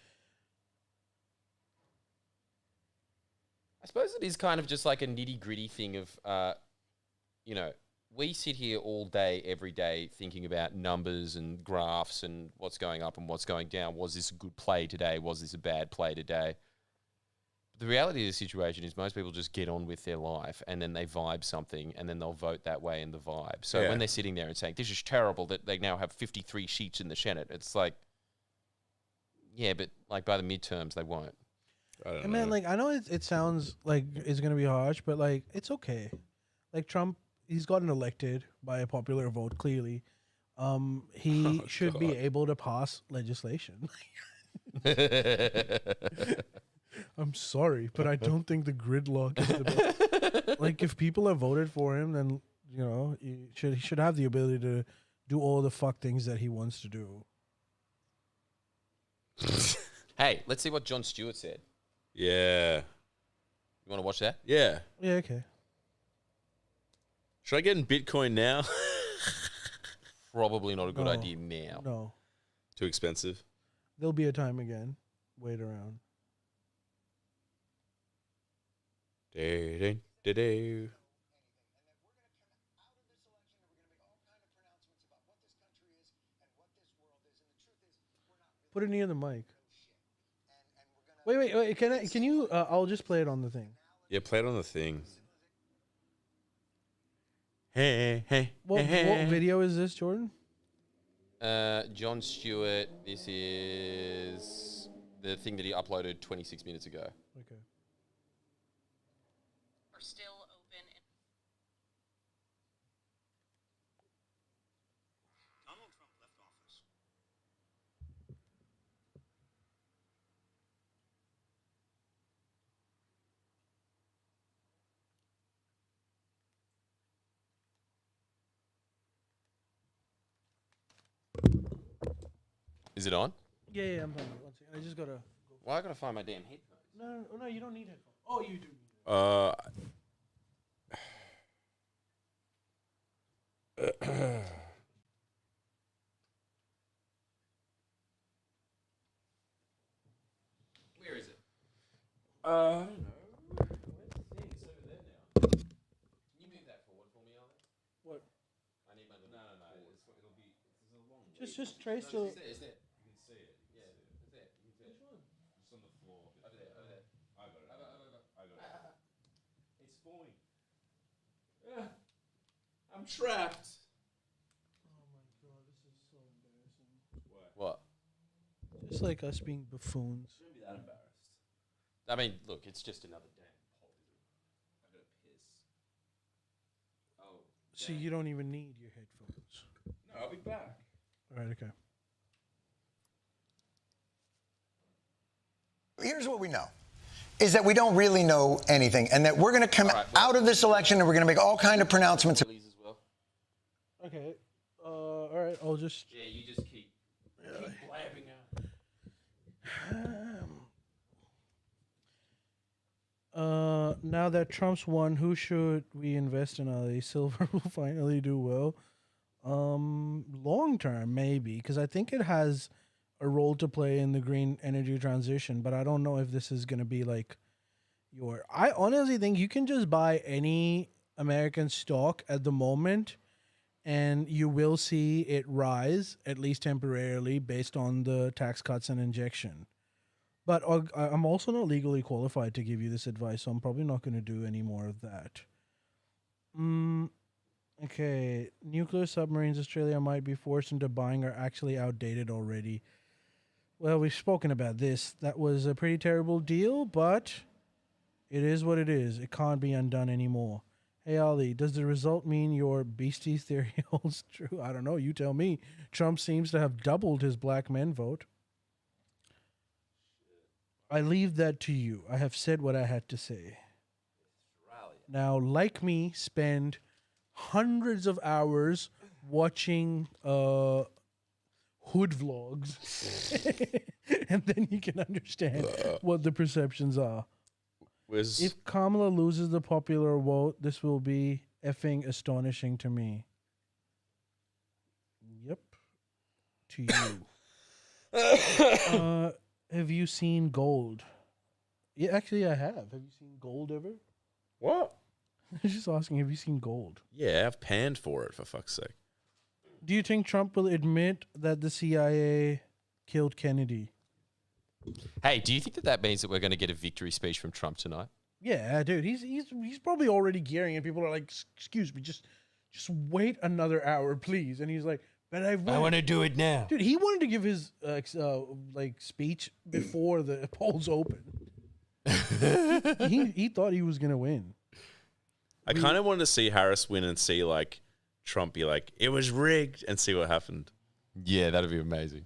I suppose it is kind of just like a nitty-gritty thing of, you know, we sit here all day, every day, thinking about numbers and graphs and what's going up and what's going down. Was this a good play today? Was this a bad play today? The reality of the situation is most people just get on with their life and then they vibe something and then they'll vote that way in the vibe. So when they're sitting there and saying, this is terrible that they now have 53 seats in the Senate, it's like, yeah, but like by the midterms, they won't. I don't And know. man, like I know it sounds like it's gonna be harsh, but like it's okay. Like Trump, he's gotten elected by a popular vote. Clearly, he should be able to pass legislation. I'm sorry, but I don't think the gridlock is the best. Like if people have voted for him, then you know he should have the ability to do all the fuck things that he wants to do. Hey, let's see what John Stewart said. Yeah. You want to watch that? Yeah. Yeah, okay. Should I get in Bitcoin now? Probably not a good No. idea now. No, Too expensive. there'll be a time again. Wait around. Do-do-do-do. Put it near the mic. Wait. Can you? I'll just play it on the thing. Yeah, play it on the thing. Hey. What video is this, Jordan? John Stewart, this is the thing that he uploaded 26 minutes ago. Okay. Are still open. Donald Trump left office. Is it on? Yeah, I'm playing it. 1 second. I just gotta. Well, I gotta find my damn headphones. No, you don't need headphones. Oh, you do. Where is it? I don't know. Can you move that forward for me, Alan? What? I need my little. No. It'll be. It's a long. Just trace to. It's there. You can see it. Yeah, it's there. You can see it. It's on the floor. Over there. I got it. I got it. It's falling. I'm trapped. Oh my god, this is so embarrassing. What? Just like us being buffoons. Don't be that embarrassed. I mean, look, it's just another damn positive. I gotta piss. Oh. So you don't even need your headphones. No, I'll be back. All right, okay. Here's what we know, is that we don't really know anything, and that we're going to come out of this election and we're going to make all kind of pronouncements. Please as well. Okay. All right. I'll just. Yeah, you just keep blabbing out. Now that Trump's won, who should we invest in? Ali Silver will finally do well. Long term, maybe, because I think it has a role to play in the green energy transition, but I don't know if this is going to be like I honestly think you can just buy any American stock at the moment and you will see it rise, at least temporarily, based on the tax cuts and injection. But I'm also not legally qualified to give you this advice, so I'm probably not going to do any more of that. Okay. Nuclear submarines Australia might be forced into buying are actually outdated already. Well, we've spoken about this. That was a pretty terrible deal, but it is what it is. It can't be undone anymore. Hey, Ali, does the result mean your beastie theory holds true? I don't know. You tell me. Trump seems to have doubled his black men vote. I leave that to you. I have said what I had to say. Now, like me, spend hundreds of hours watching hood vlogs, and then you can understand what the perceptions are. If Kamala loses the popular vote, this will be effing astonishing to me. Yep. To you. Have you seen Gold? Yeah, actually, I have. Have you seen Gold ever? What? I was just asking, have you seen Gold? Yeah, I've panned for it, for fuck's sake. Do you think Trump will admit that the CIA killed Kennedy? Hey, do you think that means that we're going to get a victory speech from Trump tonight? Yeah, dude. He's probably already gearing, and people are like, "Excuse me, just wait another hour, please." And he's like, "But I want to do it now." Dude, he wanted to give his speech before the polls open. he thought he was gonna win. I kind of wanted to see Harris win and see like Trump be like, "It was rigged," and see what happened. Yeah, that'd be amazing.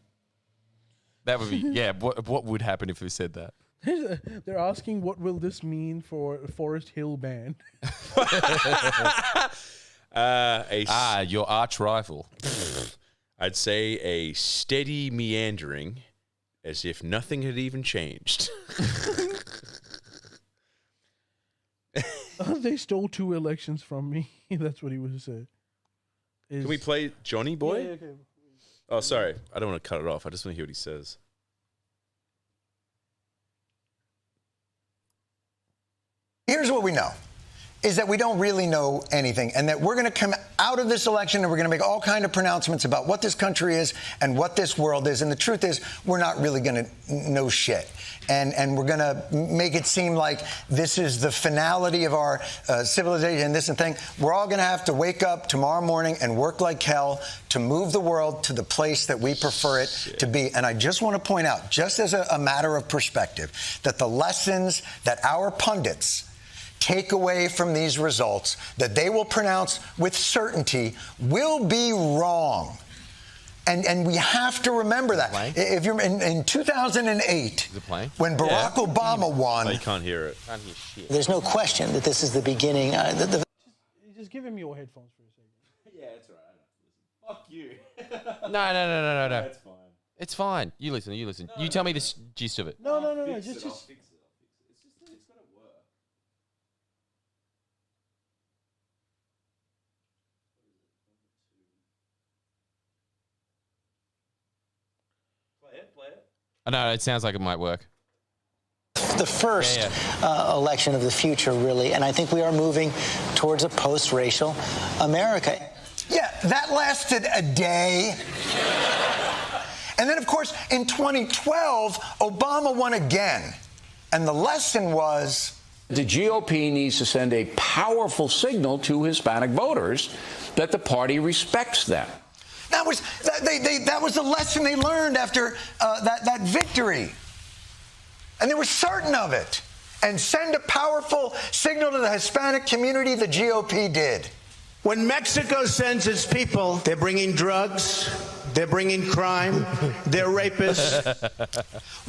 That would be What would happen if we said that? They're asking, what will this mean for Forest Hill band? Your arch rival. I'd say a steady meandering, as if nothing had even changed. They stole 2 elections from me. That's what he would have said. Can we play Johnny Boy? Yeah, okay. Oh, sorry. I don't want to cut it off. I just want to hear what he says. Here's what we know, is that we don't really know anything, and that we're going to come out of this election and we're going to make all kind of pronouncements about what this country is and what this world is. And the truth is, we're not really going to know shit. And we're going to make it seem like this is the finality of our civilization, this and thing. We're all going to have to wake up tomorrow morning and work like hell to move the world to the place that we prefer it to be. And I just want to point out, just as a matter of perspective, that the lessons that our pundits take away from these results, that they will pronounce with certainty, will be wrong. And we have to remember that. If you're in 2008, when Barack Obama won, you can't hear it. Can't hear shit. There's no question that this is the beginning. Just give him your headphones for a second. Yeah, it's all right. Fuck you. No. That's fine. It's fine. You listen. You tell me the gist of it. No. I'll fix it. It's got to work. Play it. I know, it sounds like it might work. The first election of the future, really, and I think we are moving towards a post-racial America. yeah, that lasted a day. And then, of course, in 2012, Obama won again. And the lesson was, the GOP needs to send a powerful signal to Hispanic voters that the party respects them. that was the lesson they learned after that victory. And they were certain of it. And send a powerful signal to the Hispanic community, the GOP did. When Mexico sends its people, they're bringing drugs, they're bringing crime, they're rapists.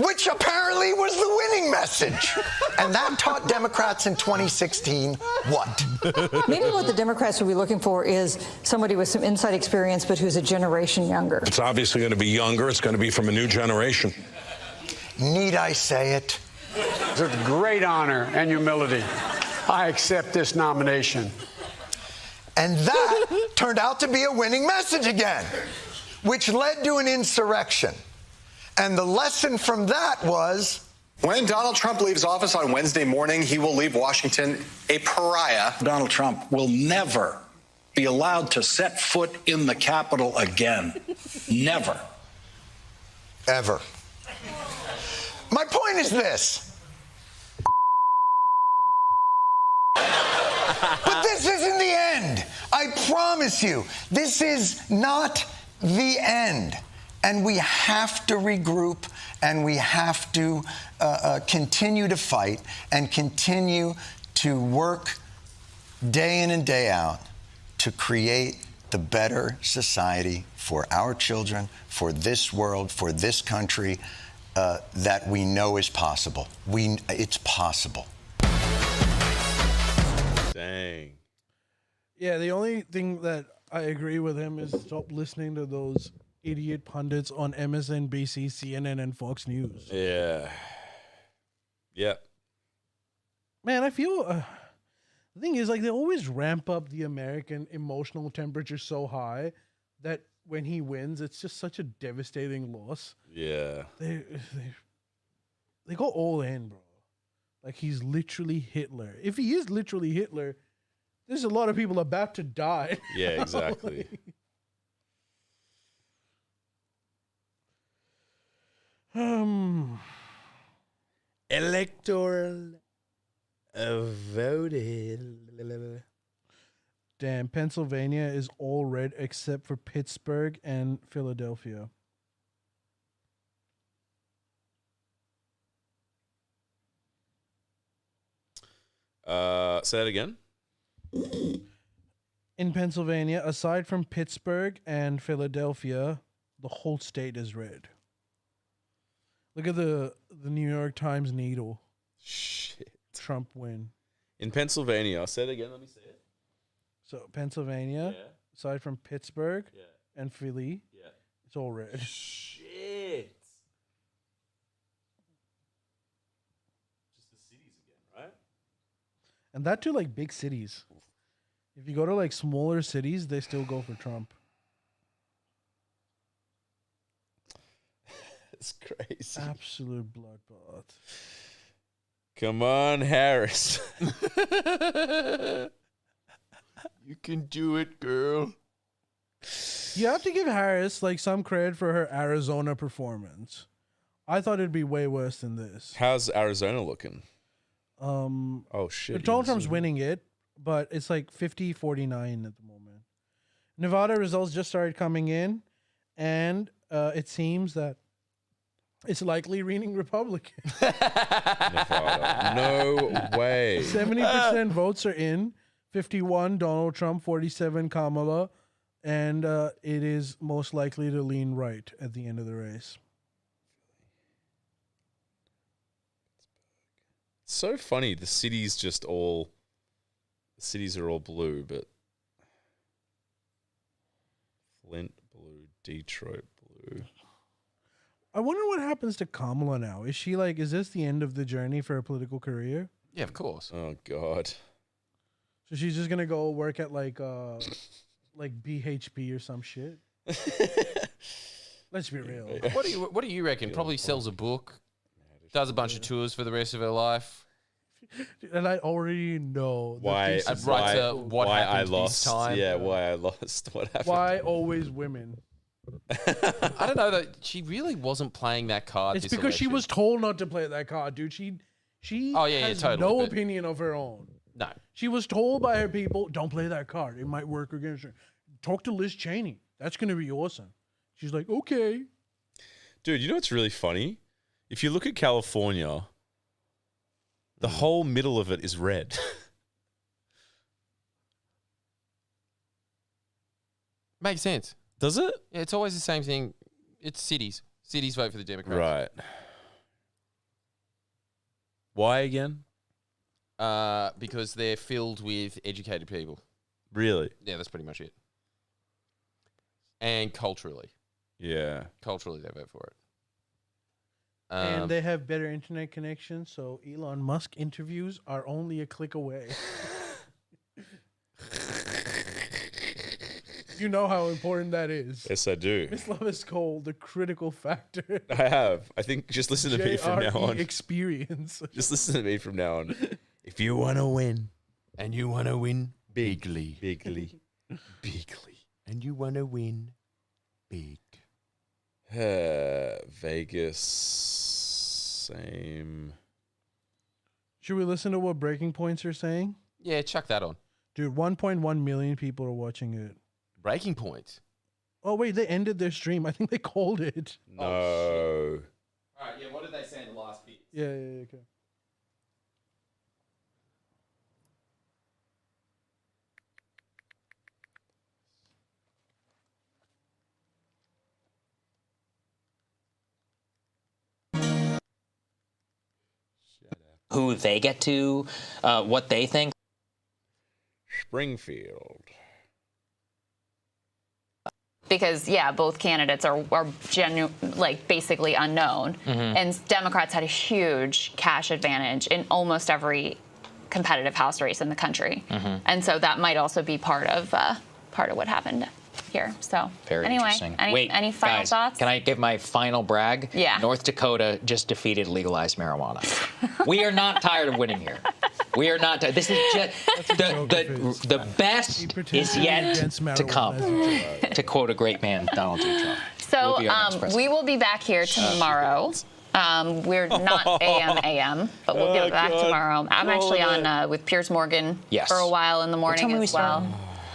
Which apparently was the winning message. And that taught Democrats in 2016 what? Maybe what the Democrats will be looking for is somebody with some inside experience, but who's a generation younger. It's obviously going to be younger. It's going to be from a new generation. Need I say it? It's a great honor and humility. I accept this nomination. And that turned out to be a winning message again, which led to an insurrection. And the lesson from that was, when Donald Trump leaves office on Wednesday morning, he will leave Washington a pariah. Donald Trump will never be allowed to set foot in the Capitol again. Never. Ever. My point is this. But this isn't the end. I promise you, this is not the end. And we have to regroup, and we have to continue to fight and continue to work day in and day out to create the better society for our children, for this world, for this country, that we know is possible. It's possible. Dang. Yeah, the only thing that I agree with him is stop listening to those idiot pundits on MSNBC, CNN, and Fox News. Yeah. Yep. Man, I feel the thing is, like, they always ramp up the American emotional temperature so high that when he wins, it's just such a devastating loss. Yeah. They go all in, bro. Like, he's literally Hitler. If he is literally Hitler, there's a lot of people about to die. Yeah, exactly. Electoral voted. Damn, Pennsylvania is all red except for Pittsburgh and Philadelphia. Say that again. In Pennsylvania, aside from Pittsburgh and Philadelphia, the whole state is red. Look at the New York Times needle. Shit. Trump win. In Pennsylvania, say it again. Let me see it. So Pennsylvania, aside from Pittsburgh and Philly, it's all red. Shit. Just the cities again, right? And that too, like, big cities. If you go to, like, smaller cities, they still go for Trump. It's crazy. Absolute bloodbath. Come on, Harris. You can do it, girl. You have to give Harris, like, some credit for her Arizona performance. I thought it'd be way worse than this. How's Arizona looking? Oh, shit. Donald Trump's winning it, but it's like 50-49 at the moment. Nevada results just started coming in, and it seems that it's likely leaning Republican. Nevada. No way. 70% votes are in. 51 Donald Trump, 47 Kamala, and it is most likely to lean right at the end of the race. It's so funny. The cities are all blue, but Flint blue, Detroit blue. I wonder what happens to Kamala now. Is she like, is this the end of the journey for her political career? Yeah, of course. Oh God. So she's just gonna go work at like BHP or some shit. Let's be real. What do you reckon? Probably sells a book, does a bunch of tours for the rest of her life. And I already know why I lost. time. Yeah, why I lost. What happened? Why always women? I don't know that she really wasn't playing that card. It's this because she election. was told not to play that card, dude. She has totally, no but- opinion of her own. No. She was told by her people, don't play that card. It might work against her. Talk to Liz Cheney. That's going to be awesome. She's like, okay. Dude, you know what's really funny? If you look at California, the whole middle of it is red. Makes sense. Does it? Yeah, it's always the same thing. It's cities. Cities vote for the Democrats. Right. Why again? Because they're filled with educated people. Really? Yeah, that's pretty much it. And culturally. Yeah. Culturally, they vote for it. And they have better internet connection, so Elon Musk interviews are only a click away. You know how important that is. Yes, I do. Miss Love is called the critical factor. I have. I think just listen to me from now on. Experience. Just listen to me from now on. If you want to win, and you want to win bigly. Bigly. And you want to win big. Vegas. same. Should we listen to what breaking points are saying? Yeah, chuck that on. Dude, 1.1 million people are watching it. Breaking points. Oh, wait, they ended their stream. I think they called it. No. All right, yeah, what did they say in the last bit? Yeah, okay. Who they get to, what they think. Springfield. Because both candidates are basically unknown, and Democrats had a huge cash advantage in almost every competitive House race in the country, and so that might also be part of what happened here. So Very anyway, interesting. any final guys, thoughts? Can I give my final brag? Yeah. North Dakota just defeated legalized marijuana. We are not tired of winning here. We are not. This is just the best is yet to come. To quote a great man, Donald J. Trump. So we will be back here tomorrow. We're not AM, but we'll be back tomorrow. I'm actually on with Piers Morgan for a while in the morning as well.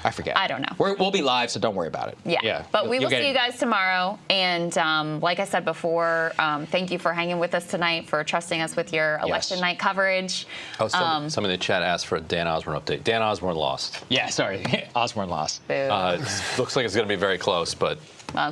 I forget. I don't know. We'll be live, so don't worry about it. Yeah. But we will see you guys tomorrow. And like I said before, thank you for hanging with us tonight, for trusting us with your election night coverage. Oh, somebody in the chat asked for a Dan Osborne update. Dan Osborne lost. Yeah, sorry. Osborne lost. Looks like it's going to be very close, but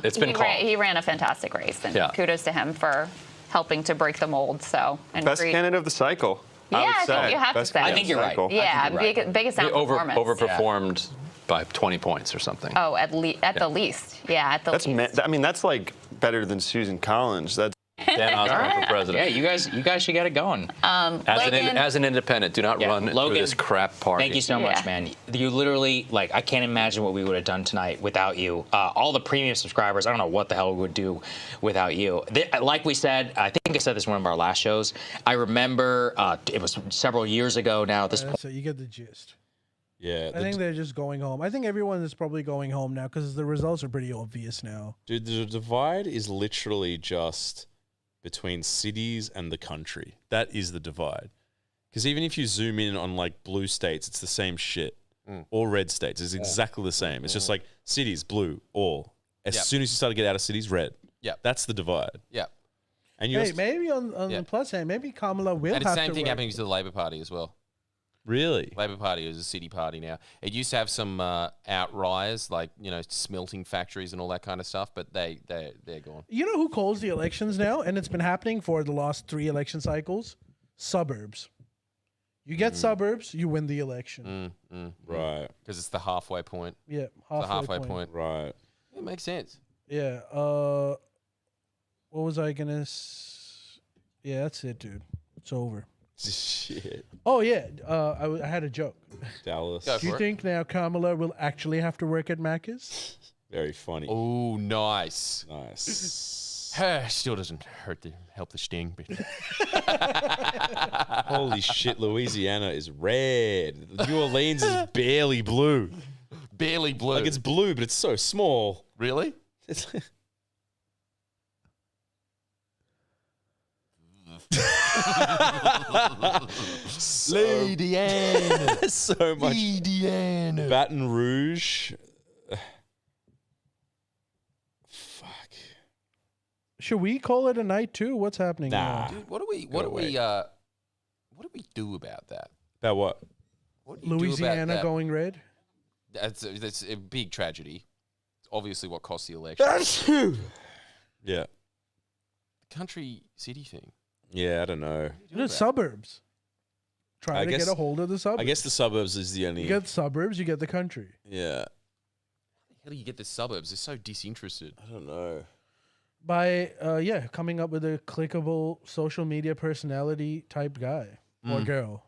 it's been called. He ran a fantastic race, and kudos to him for helping to break the mold. Best candidate of the cycle. Yeah, I think you have to say. I think you're right. Yeah, biggest outperformance. Overperformed by 20 points or something. Oh, at the least. Yeah, at the least. I mean, that's like better than Susan Collins. That's Dan Osborne for president. Yeah, you guys should get it going. As an independent, do not run through this crap party. Thank you so much, man. You literally, I can't imagine what we would have done tonight without you. All the premium subscribers, I don't know what the hell we would do without you. Like we said, I think I said this in one of our last shows. I remember it was several years ago now at this point. So you get the gist. Yeah. I think they're just going home. I think everyone is probably going home now because the results are pretty obvious now. Dude, the divide is literally just between cities and the country. That is the divide. Because even if you zoom in on blue states, it's the same shit. Or red states, it's exactly the same. It's just like cities, blue, all. As soon as you start to get out of cities, red. Yeah. That's the divide. Yeah. And maybe on the plus hand, maybe Kamala will have to. And the same thing happening to the Labor Party as well. Really? Labor Party is a city party now. It used to have some outliers, smelting factories and all that kind of stuff, but they're gone. You know who calls the elections now? And it's been happening for the last 3 election cycles? Suburbs. You get suburbs, you win the election. Right. Because it's the halfway point. Yeah, halfway point. Right. It makes sense. Yeah. What was I going to... Yeah, that's it, dude. It's over. Shit. Oh, yeah. I had a joke. Dallas. Do you think now Kamala will actually have to work at Macca's? Very funny. Oh, nice. Nice. Still doesn't help the sting. But Holy shit, Louisiana is red. New Orleans is barely blue. Barely blue. It's blue, but it's so small. Really? It's Lady Anne. So much. Lady Anne. Baton Rouge. Fuck. Should we call it a night too? What's happening? Nah. Dude, what do we do about that? About what? What do you do about Louisiana that? going red? That's a big tragedy. It's obviously what cost the election. Yeah. The country city thing. Yeah, I don't know. The suburbs. Try to get a hold of the suburbs. I guess the suburbs is the only. You get suburbs, you get the country. Yeah. How do you get the suburbs? They're so disinterested. I don't know. By coming up with a clickable social media personality type guy or girl.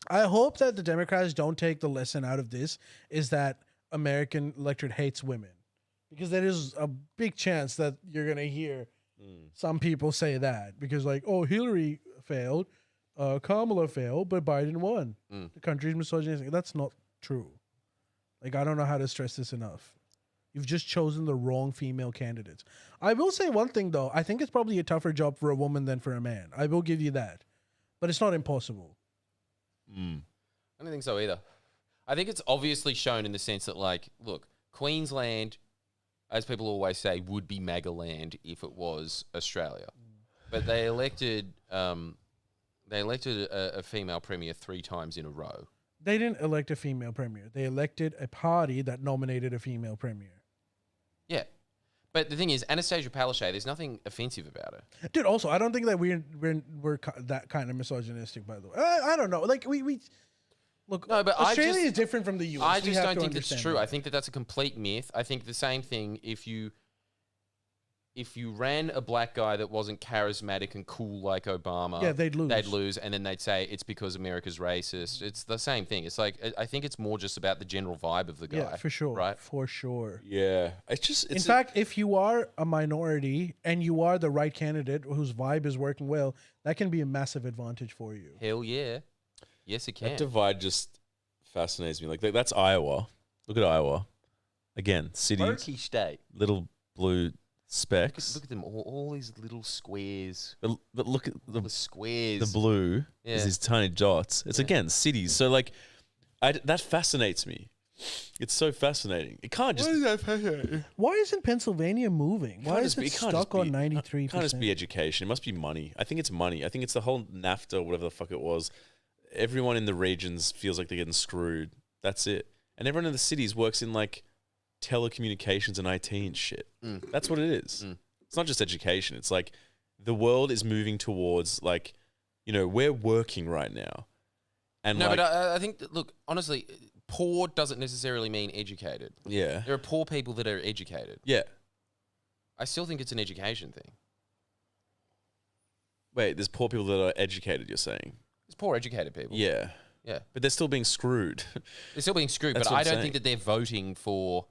I hope that the Democrats don't take the lesson out of this is that American electorate hates women. Because there is a big chance that you're going to hear some people say that. Because Hillary failed, Kamala failed, but Biden won. The country's misogynistic. That's not true. I don't know how to stress this enough. You've just chosen the wrong female candidates. I will say one thing, though. I think it's probably a tougher job for a woman than for a man. I will give you that. But it's not impossible. I don't think so either. I think it's obviously shown in the sense that, like, look, Queensland, as people always say, would be MAGA land if it was Australia. But they elected a female premier 3 times in a row. They didn't elect a female premier. They elected a party that nominated a female premier. Yeah. But the thing is, Anastasia Palaszczuk, there's nothing offensive about her. Dude, also, I don't think that we're that kind of misogynistic, by the way. I don't know. Like, we look, no, but Australia is different from the US. I just don't think that's true. I think that that's a complete myth. I think the same thing if you ran a black guy that wasn't charismatic and cool like Obama, yeah, they'd lose, and then they'd say it's because America's racist. It's the same thing. It's like, I think it's more just about the general vibe of the guy. Yeah, for sure. Right? For sure. Yeah. In fact, if you are a minority and you are the right candidate whose vibe is working well, that can be a massive advantage for you. Hell yeah. Yes, it can. That divide just fascinates me. Like that's Iowa. Look at Iowa. Again, cities. Murky state. Little blue specks. Look at them, all these little squares. But look at the squares. The blue Yeah. is these tiny dots. It's again cities. So like, that fascinates me. It's so fascinating. It can't just. Why is that fascinating? Why isn't Pennsylvania moving? Why is it stuck on 93%? It can't just be education. It must be money. I think it's money. I think it's the whole NAFTA, whatever the fuck it was. Everyone in the regions feels like they're getting screwed. That's it. And everyone in the cities works in like telecommunications and IT and shit. That's what it is. It's not just education. It's like the world is moving towards like, we're working right now. And no, but I think that, look, honestly, poor doesn't necessarily mean educated. Yeah. There are poor people that are educated. Yeah. I still think it's an education thing. Wait, there's poor people that are educated, you're saying? There's poor educated people. Yeah. Yeah. But they're still being screwed. They're still being screwed, That's but what I I'm don't saying. think that they're voting for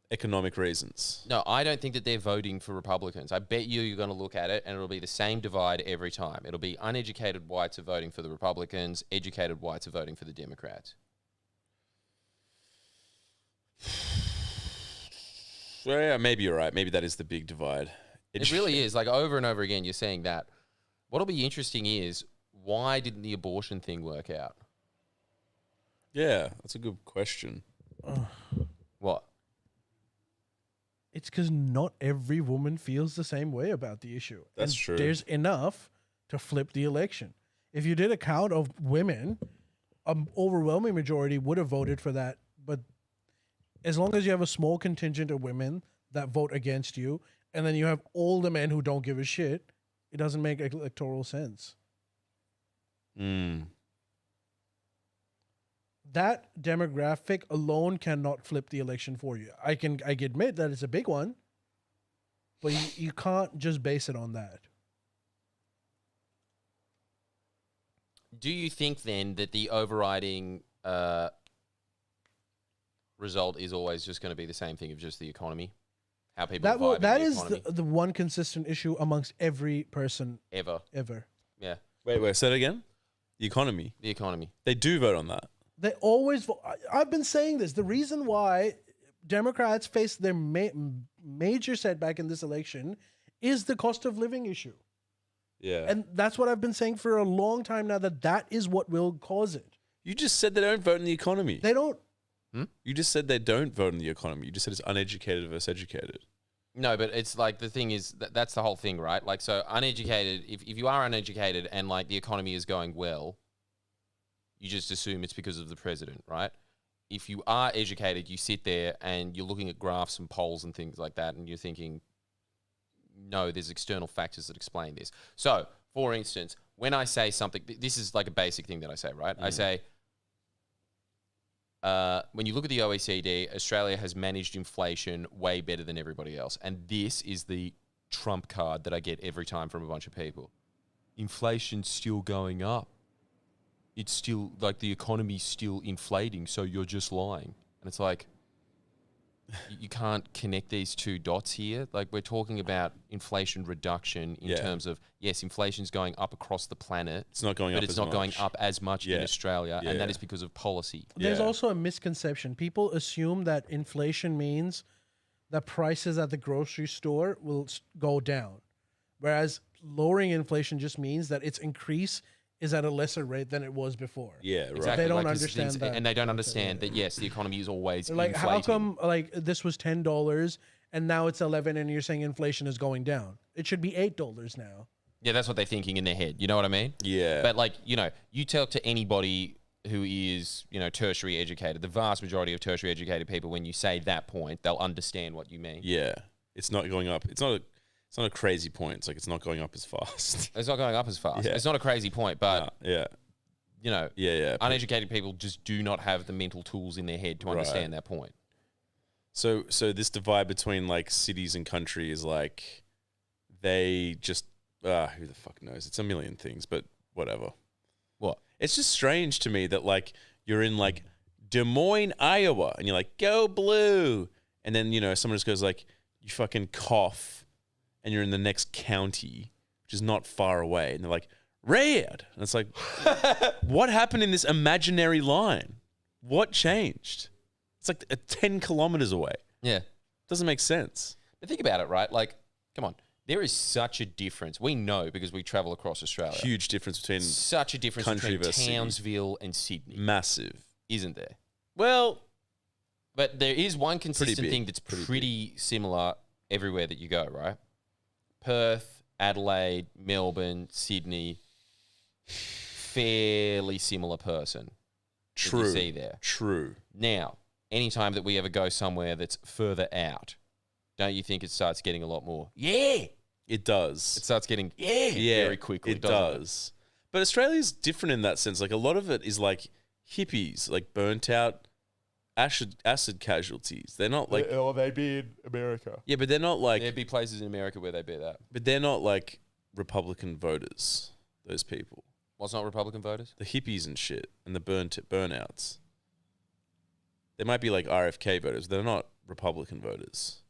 economic reasons. No, I don't think that they're voting for Republicans. I bet you're going to look at it and it'll be the same divide every time. It'll be uneducated whites are voting for the Republicans, educated whites are voting for the Democrats. Well, yeah, maybe you're right. Maybe that is the big divide. It really is. Like, over and over again, you're saying that. What'll be interesting is, why didn't the abortion thing work out? Yeah, that's a good question. What? It's because not every woman feels the same way about the issue. That's And true. There's enough to flip the election. If you did a count of women, an overwhelming majority would have voted for that. But as long as you have a small contingent of women that vote against you, and then you have all the men who don't give a shit, it doesn't make electoral sense. That demographic alone cannot flip the election for you. I can admit that it's a big one, but you can't just base it on that. Do you think then that the overriding result is always just going to be the same thing of just the economy? How people vibe That in the is economy? the one consistent issue amongst every person Ever. Yeah. Wait, say it again? The economy. The economy. They do vote on that. They always vote. I've been saying this. The reason why Democrats face their major setback in this election is the cost of living issue. Yeah. And that's what I've been saying for a long time now, that is what will cause it. You just said they don't vote in the economy. They don't. You just said they don't vote in the economy. You just said it's uneducated versus educated. No, but it's like, the thing is, that's the whole thing, right? Like, so uneducated, if you are uneducated and like the economy is going well, you just assume it's because of the president, right? If you are educated, you sit there and you're looking at graphs and polls and things like that, and you're thinking, no, there's external factors that explain this. So, for instance, when I say something, this is like a basic thing that I say, right? I say, when you look at the OECD, Australia has managed inflation way better than everybody else. And this is the trump card that I get every time from a bunch of people. Inflation's still going up. It's still, like, the economy's still inflating, so you're just lying. And it's like, you can't connect these two dots here. Like, we're talking about inflation reduction in terms of, yes, inflation's going up across the planet. It's not going but up it's as not going much. up as much in Australia, and that Yeah. is because of policy. There's also a misconception. People assume that inflation means that prices at the grocery store will go down. Whereas lowering inflation just means that its increase is at a lesser rate than it was before. Yeah, right. Exactly. They don't like, 'cause understand things- that. and they don't understand that. Yes, the economy is always Like, inflating. how come like this was $10 and now it's 11, and you're saying inflation is going down? It should be $8 now. Yeah, that's what they're thinking in their head. You know what I mean? Yeah. But like, you know, you talk to anybody who is, you know, tertiary educated, the vast majority of tertiary educated people, when you say that point, they'll understand what you mean. Yeah, it's not going up. It's not a crazy point. It's like it's not going up as fast. It's not going up as fast. Yeah. It's not a crazy point, but yeah, you know, yeah. uneducated people just do not have the mental tools in their head to understand that point. So this divide between like cities and country is like they just who the fuck knows? It's a million things, but whatever. What? It's just strange to me that like you're in like Des Moines, Iowa, and you're like, go blue, and then you know someone just goes like, you fucking cough, and you're in the next county, which is not far away, and they're like, red, and it's like, what happened in this imaginary line? What changed? It's like 10 kilometers away. Yeah. Doesn't make sense. But think about it, right? Like, come on. There is such a difference. We know because we travel across Australia. Huge difference between such a difference country between versus city. Townsville and Sydney. Massive. Isn't there? Well, but there is one consistent big. thing that's pretty similar everywhere that you go, right? Perth, Adelaide, Melbourne, Sydney, fairly similar person. True. That you see there. True. Now, anytime that we ever go somewhere that's further out, don't you think it starts getting a lot more? Yeah. It does. It starts getting Yeah, very quickly. It doesn't does. But Australia's different in that sense. Like a lot of it is like hippies, like burnt out acid casualties. They're not like or they be in America. yeah, but they're not like There'd be places in America where they bear that. but they're not like Republican voters. Those people, What's not Republican voters? the hippies and shit, and the burnouts. They might be like RFK voters. They're not Republican voters.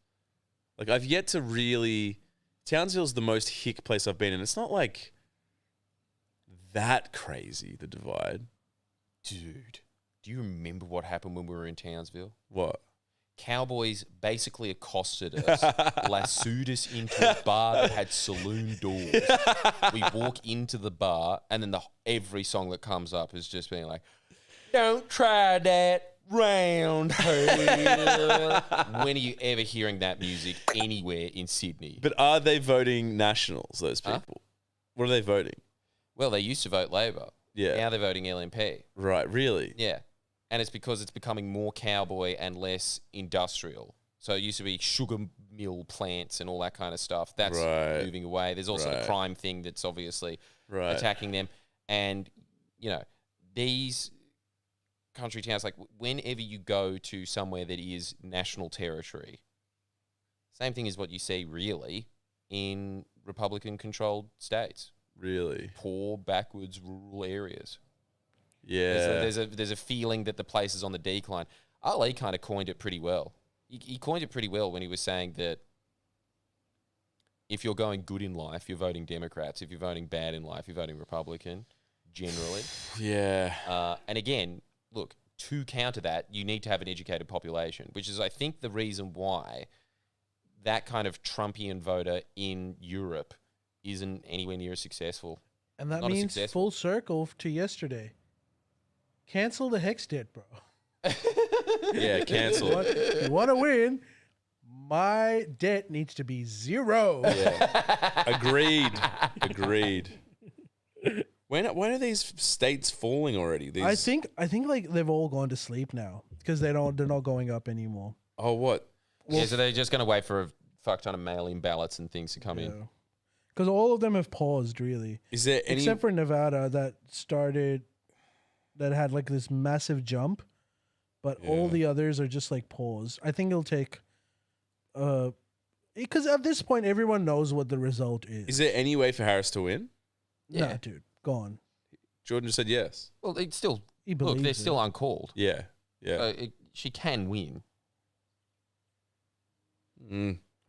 Like I've yet to really. Townsville's the most hick place I've been in. It's not like that crazy, the divide. Dude, do you remember what happened when we were in Townsville? What? Cowboys basically accosted us, lassoed us into a bar that had saloon doors. We walk into the bar, and then every song that comes up is just being like, "Don't try that round here." When are you ever hearing that music anywhere in Sydney? But are they voting Nationals, those people? What are they voting? Well, they used to vote Labor. Yeah. Now they're voting LNP. Right, really? Yeah. And it's because it's becoming more cowboy and less industrial. So it used to be sugar mill plants and all that kind of stuff. That's moving away. There's also the crime thing that's obviously attacking them. And, you know, these country towns, like whenever you go to somewhere that is national territory, same thing as what you see really in Republican-controlled states. Really? Poor, backwards, rural areas. Yeah. There's a feeling that the place is on the decline. Ali kind of coined it pretty well. He coined it pretty well when he was saying that if you're going good in life, you're voting Democrats. If you're voting bad in life, you're voting Republican, generally. Yeah. And again, look, to counter that, you need to have an educated population, which is, I think, the reason why that kind of Trumpian voter in Europe isn't anywhere near as successful. And that Not as means successful. full circle to yesterday. Cancel the Hex debt, bro. Yeah, cancel. You want to win? My debt needs to be zero. Yeah. Agreed. When are these states falling already? These... I think like they've all gone to sleep now because they're not going up anymore. Oh, what? Yeah, so they're just going to wait for a fuck ton of mail-in ballots and things to come in. Because all of them have paused, really. Is there any... Except for Nevada that had like this massive jump, but all the others are just like paused. I think it'll take... Because at this point, everyone knows what the result is. Is there any way for Harris to win? Nah, dude. Gone. Jordan just said yes. Well, they're still believes uncalled. Yeah. She can win.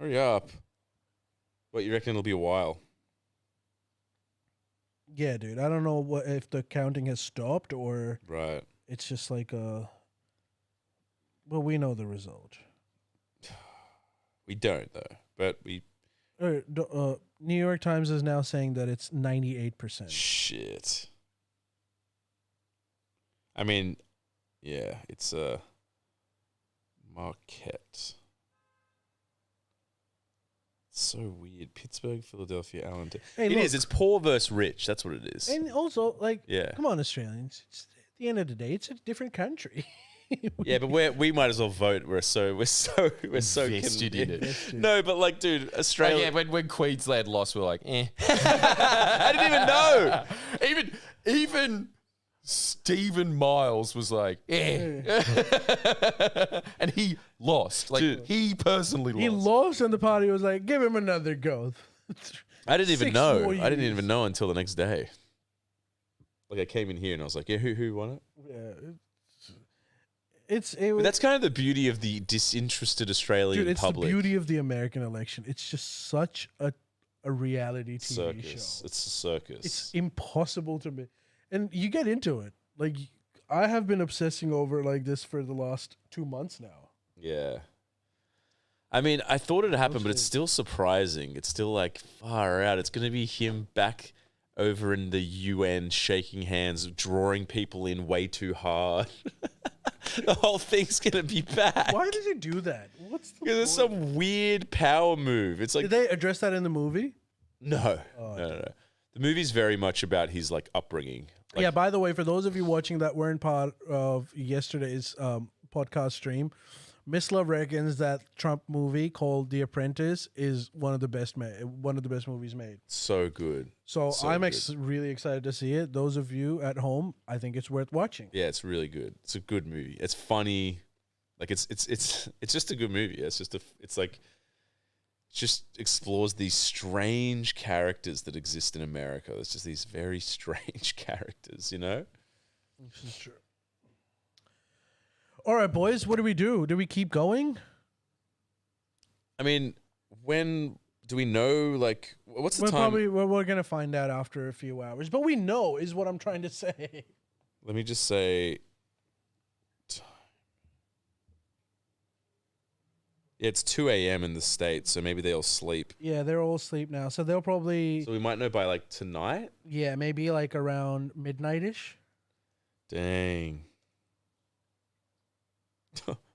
Hurry up. What, you reckon it'll be a while? Yeah, dude. I don't know if the counting has stopped or Right. it's just like well, we know the result. We don't though, but we. New York Times is now saying that it's 98%. Shit. I mean, yeah, it's a Marquette. It's so weird. Pittsburgh, Philadelphia, Allen. Hey, it look. is. It's poor versus rich. That's what it is. And also, like, Yeah. come on, Australians. At the end of the day, it's a different country. Yeah, but we might as well vote. We're so Invested in it. No, but like, dude, Australia. yeah, when Queensland lost, we're like, eh. I didn't even know. Even Stephen Miles was like, eh. And he lost. Like, Dude. he personally lost. He lost, and the party was like, give him another go. I didn't even 6 know. more I didn't years. even know until the next day. Like I came in here and I was like, yeah, who won it? Yeah, But that's kind of the beauty of the disinterested Australian dude, it's public. the beauty of the American election. It's just such a reality TV circus. show. It's a circus. It's impossible to be, and you get into it. Like I have been obsessing over like this for the last 2 months now. Yeah. I mean, I thought it'd happen, but it's still surprising. It's still like far out. It's going to be him back over in the UN shaking hands, drawing people in way too hard. The whole thing's going to be back. Why does he do that? What's the Because it's some weird power move. It's like Did they address that in the movie? no. The movie's very much about his like upbringing. Like, Yeah, by the way, for those of you watching that weren't part of yesterday's podcast stream, Miss Love reckons that Trump movie called The Apprentice is one of the best movies made. so good. So I'm good. really excited to see it. Those of you at home, I think it's worth watching. Yeah, it's really good. It's a good movie. It's funny. Like it's just a good movie. It's just explores these strange characters that exist in America. There's just these very strange characters, you know? This is true. All right, boys, what do we do? Do we keep going? I mean, when do we know, like, what's the We're time? we're going to find out after a few hours. But we know is what I'm trying to say. Let me just say. Yeah, it's 2 a.m. in the States, so maybe they'll sleep. Yeah, they're all asleep now. So they'll probably, So we might know by, like, tonight? yeah, maybe like around midnight-ish. Dang.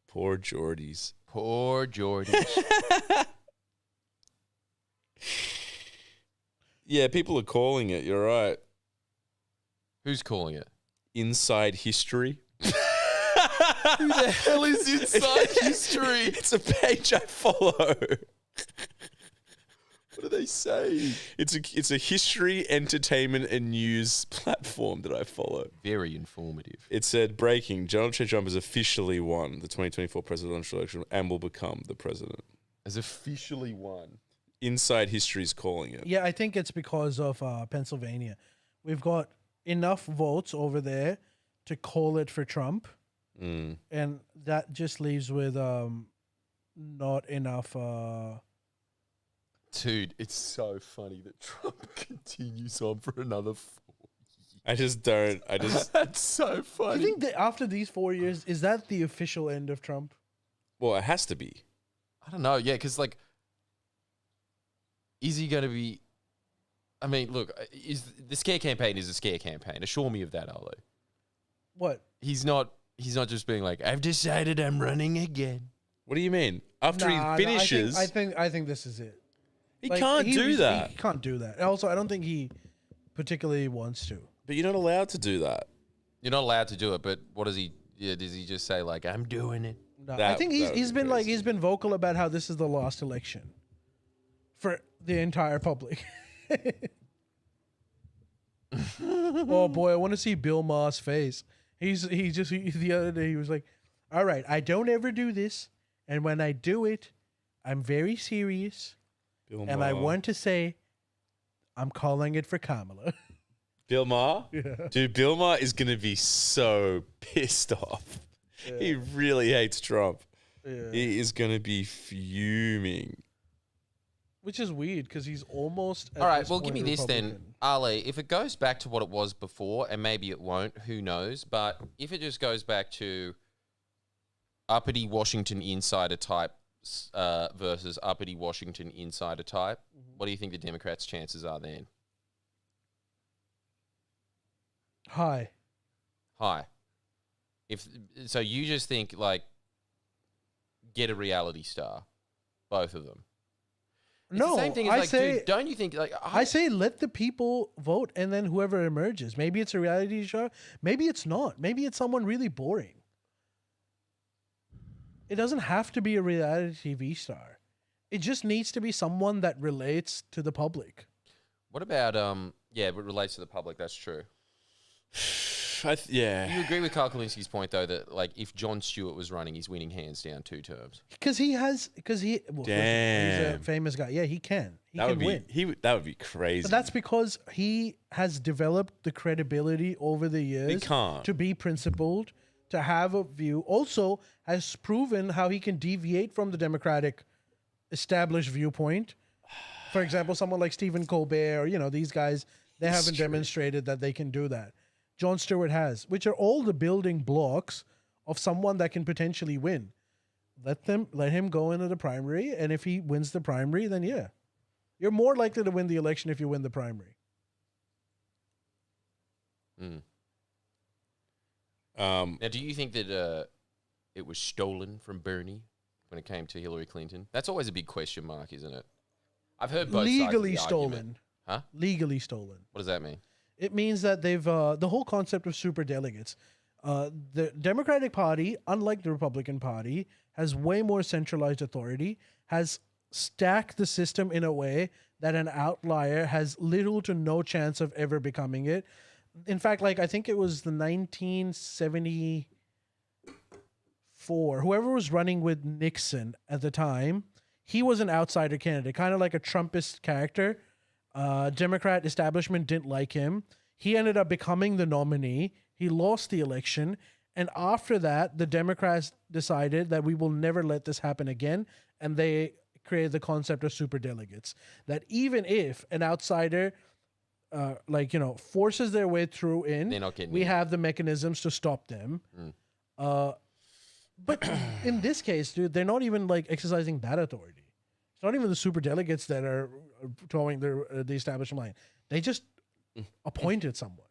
Poor Geordies. Poor Geordies. Yeah, people are calling it. You're right. Who's calling it? Inside History. Who the hell is Inside History? It's a page I follow. What do they say? It's a history, entertainment, and news platform that I follow. Very informative. It said, breaking, Donald J. Trump has officially won the 2024 presidential election and will become the president. Has officially won. Inside History is calling it. Yeah, I think it's because of Pennsylvania. We've got enough votes over there to call it for Trump. Mm. And that just leaves with not enough. Dude, it's so funny that Trump continues on for another 4 years. I just don't. That's so Do funny. you think that after these 4 years, is that the official end of Trump? Well, it has to be. I don't know. Yeah, because like, is he going to be? I mean, look, is the scare campaign is a scare campaign. Assure me of that, Arlo. What? He's not just being like, I've decided I'm running again. What do you mean? After he finishes, I think this is it. he can't do that. He can't do that. And also, I don't think he particularly wants to. But you're not allowed to do that. You're not allowed to do it. But what does he? Yeah, does he just say like, I'm doing it? No, I think he's been vocal about how this is the last election for the entire public. Oh boy, I want to see Bill Maher's face. He the other day he was like, "All right, I don't ever do this, and when I do it, I'm very serious, Bill and I Maher. want to say, I'm calling it for Kamala." Bill Maher? Yeah. Dude, Bill Maher is going to be so pissed off. Yeah. He really hates Trump. Yeah. He is going to be fuming. Which is weird because he's almost. All right, well, give me this then, Ali. If it goes back to what it was before, and maybe it won't, who knows? But if it just goes back to uppity Washington insider type versus uppity Washington insider type, what do you think the Democrats' chances are then? High. If so, you just think like get a reality star, both of them. It's No, the same thing as I like, say, dude, don't you think like I say let the people vote, and then whoever emerges. Maybe it's a reality show. Maybe it's not. Maybe it's someone really boring. It doesn't have to be a reality TV star. It just needs to be someone that relates to the public. What about yeah, it relates to the public. That's true. Yeah. You agree with Carl Kalinski's point though that like if John Stewart was running, he's winning hands down 2 terms. Because he's a famous guy. Yeah, he can. He That can would be win. that would be crazy. But that's because he has developed the credibility over the years to be principled, to have a view. Also has proven how he can deviate from the Democratic established viewpoint. For example, someone like Stephen Colbert, or, these guys, they haven't demonstrated that they can do that. John Stewart has, which are all the building blocks of someone that can potentially win. Let him go into the primary, and if he wins the primary, then yeah. You're more likely to win the election if you win the primary. Now, do you think that it was stolen from Bernie when it came to Hillary Clinton? That's always a big question mark, isn't it? I've heard both Legally sides of the stolen. argument. Huh? Legally stolen. What does that mean? It means that they've the whole concept of super delegates. The Democratic Party, unlike the Republican Party, has way more centralized authority, has stacked the system in a way that an outlier has little to no chance of ever becoming it. In fact, I think it was the 1974, whoever was running with Nixon at the time, he was an outsider candidate, kind of like a Trumpist character. Democrat establishment didn't like him. He ended up becoming the nominee. He lost the election. And after that, the Democrats decided that we will never let this happen again. And they created the concept of superdelegates. That even if an outsider, forces their way through we have the mechanisms to stop them. But in this case, dude, they're not even exercising that authority. It's not even the superdelegates that are towing the establishment line. They just appointed someone.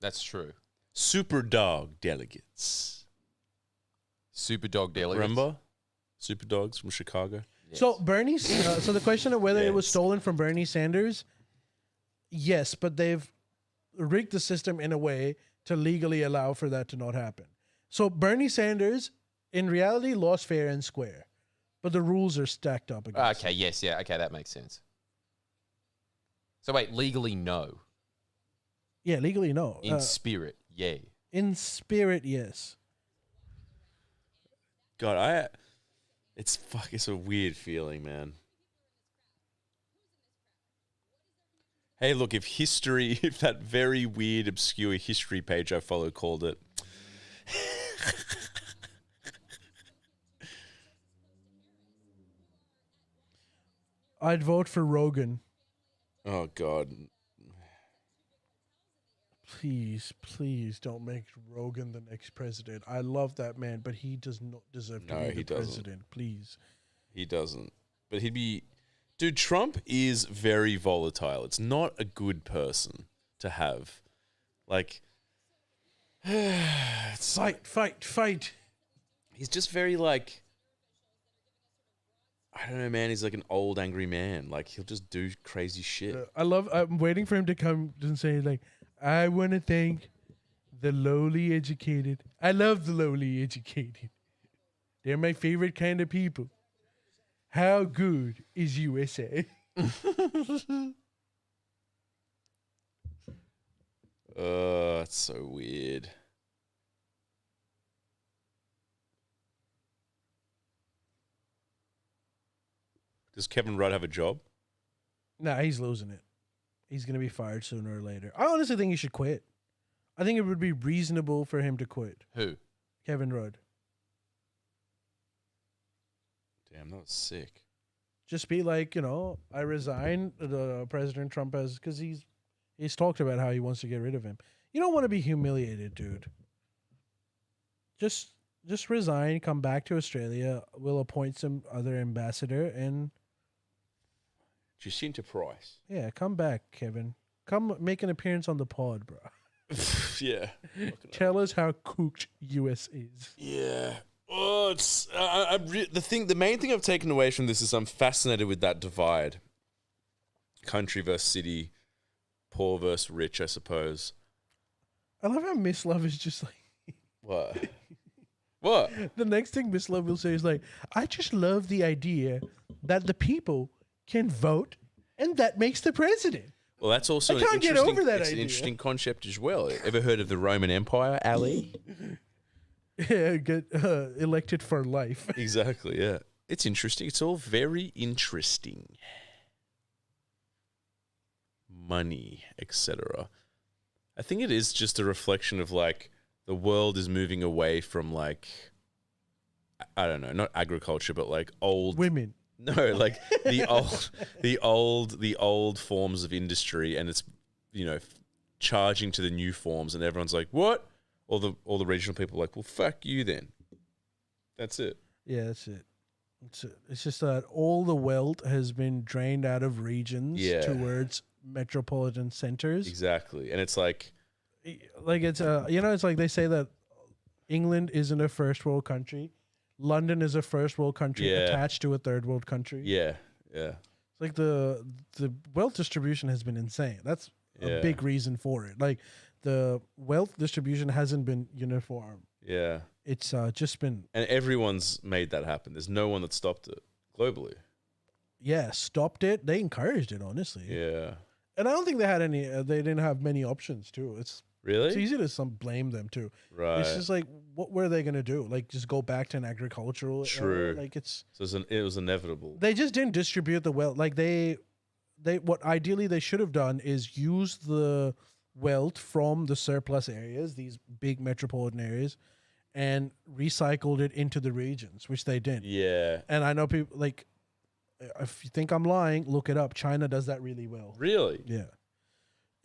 That's true. Super dog delegates. Super dog delegates. Remember? Super dogs from Chicago. Yes. So Bernie's. So the question of whether it was stolen from Bernie Sanders, yes, but they've rigged the system in a way to legally allow for that to not happen. So Bernie Sanders, in reality, lost fair and square, but the rules are stacked up against. Okay. Yes. Yeah. Okay. That makes sense. So wait, legally no. Yeah, legally no. In spirit, yeah. In spirit, yes. God, it's a weird feeling, man. Hey, look, if that very weird, obscure history page I follow called it. I'd vote for Rogan. Oh, God. Please don't make Rogan the next president. I love that man, but he does not deserve to be the president. Please. He doesn't. But he'd be... Dude, Trump is very volatile. It's not a good person to have. Fight. He's just very I don't know, man. He's like an old, angry man. He'll just do crazy shit. I'm waiting for him to come and say, I want to thank the lowly educated. I love the lowly educated. They're my favorite kind of people. How good is USA? It's so weird. Does Kevin Rudd have a job? Nah, he's losing it. He's going to be fired sooner or later. I honestly think he should quit. I think it would be reasonable for him to quit. Who? Kevin Rudd. Damn, that was sick. Just be like, I resign. President Trump has, because he's talked about how he wants to get rid of him. You don't want to be humiliated, dude. Just just resign, come back to Australia. We'll appoint some other ambassador, and Jacinta Price. yeah, come back, Kevin. Come make an appearance on the pod, bro. Yeah. Tell us how cooked US is. Yeah. Oh, it's the main thing I've taken away from this is I'm fascinated with that divide. Country versus city, poor versus rich, I suppose. I love how Miss Love is just like What? What? The next thing Miss Love will say is like, I just love the idea that the people can vote and that makes the president. Well, that's also I can't get over that idea. An interesting concept as well. Ever heard of the Roman Empire, Ali? Yeah, get elected for life. Exactly, yeah. It's interesting. It's all very interesting. Money, etc. I think it is just a reflection of like the world is moving away from like, I don't know, not agriculture, but like old women. No, like the old forms of industry, and it's, you know, charging to the new forms, and everyone's like, what? All the regional people are like, well, fuck you then. That's it. Yeah, that's it. It's just that all the wealth has been drained out of regions towards metropolitan centers. Exactly, and it's like it's it's like they say that England isn't a first world country. London is a first world country attached to a third world country. Yeah, yeah. It's like the wealth distribution has been insane. That's a big reason for it. Like the wealth distribution hasn't been uniform. Yeah. It's just been... And everyone's made that happen. There's no one that stopped it globally. Yeah, stopped it. They encouraged it, honestly. Yeah. And I don't think they had any... they didn't have many options, too. Really? It's easy to blame them, too. Right. It's just like, what were they going to do? Like, just go back to an agricultural... True. Like, it's... So it was inevitable. They just didn't distribute the wealth. Like, what ideally they should have done is use the wealth from the surplus areas, these big metropolitan areas, and recycled it into the regions, which they didn't. Yeah. And I know people, like, if you think I'm lying, look it up. China does that really well. Really? Yeah.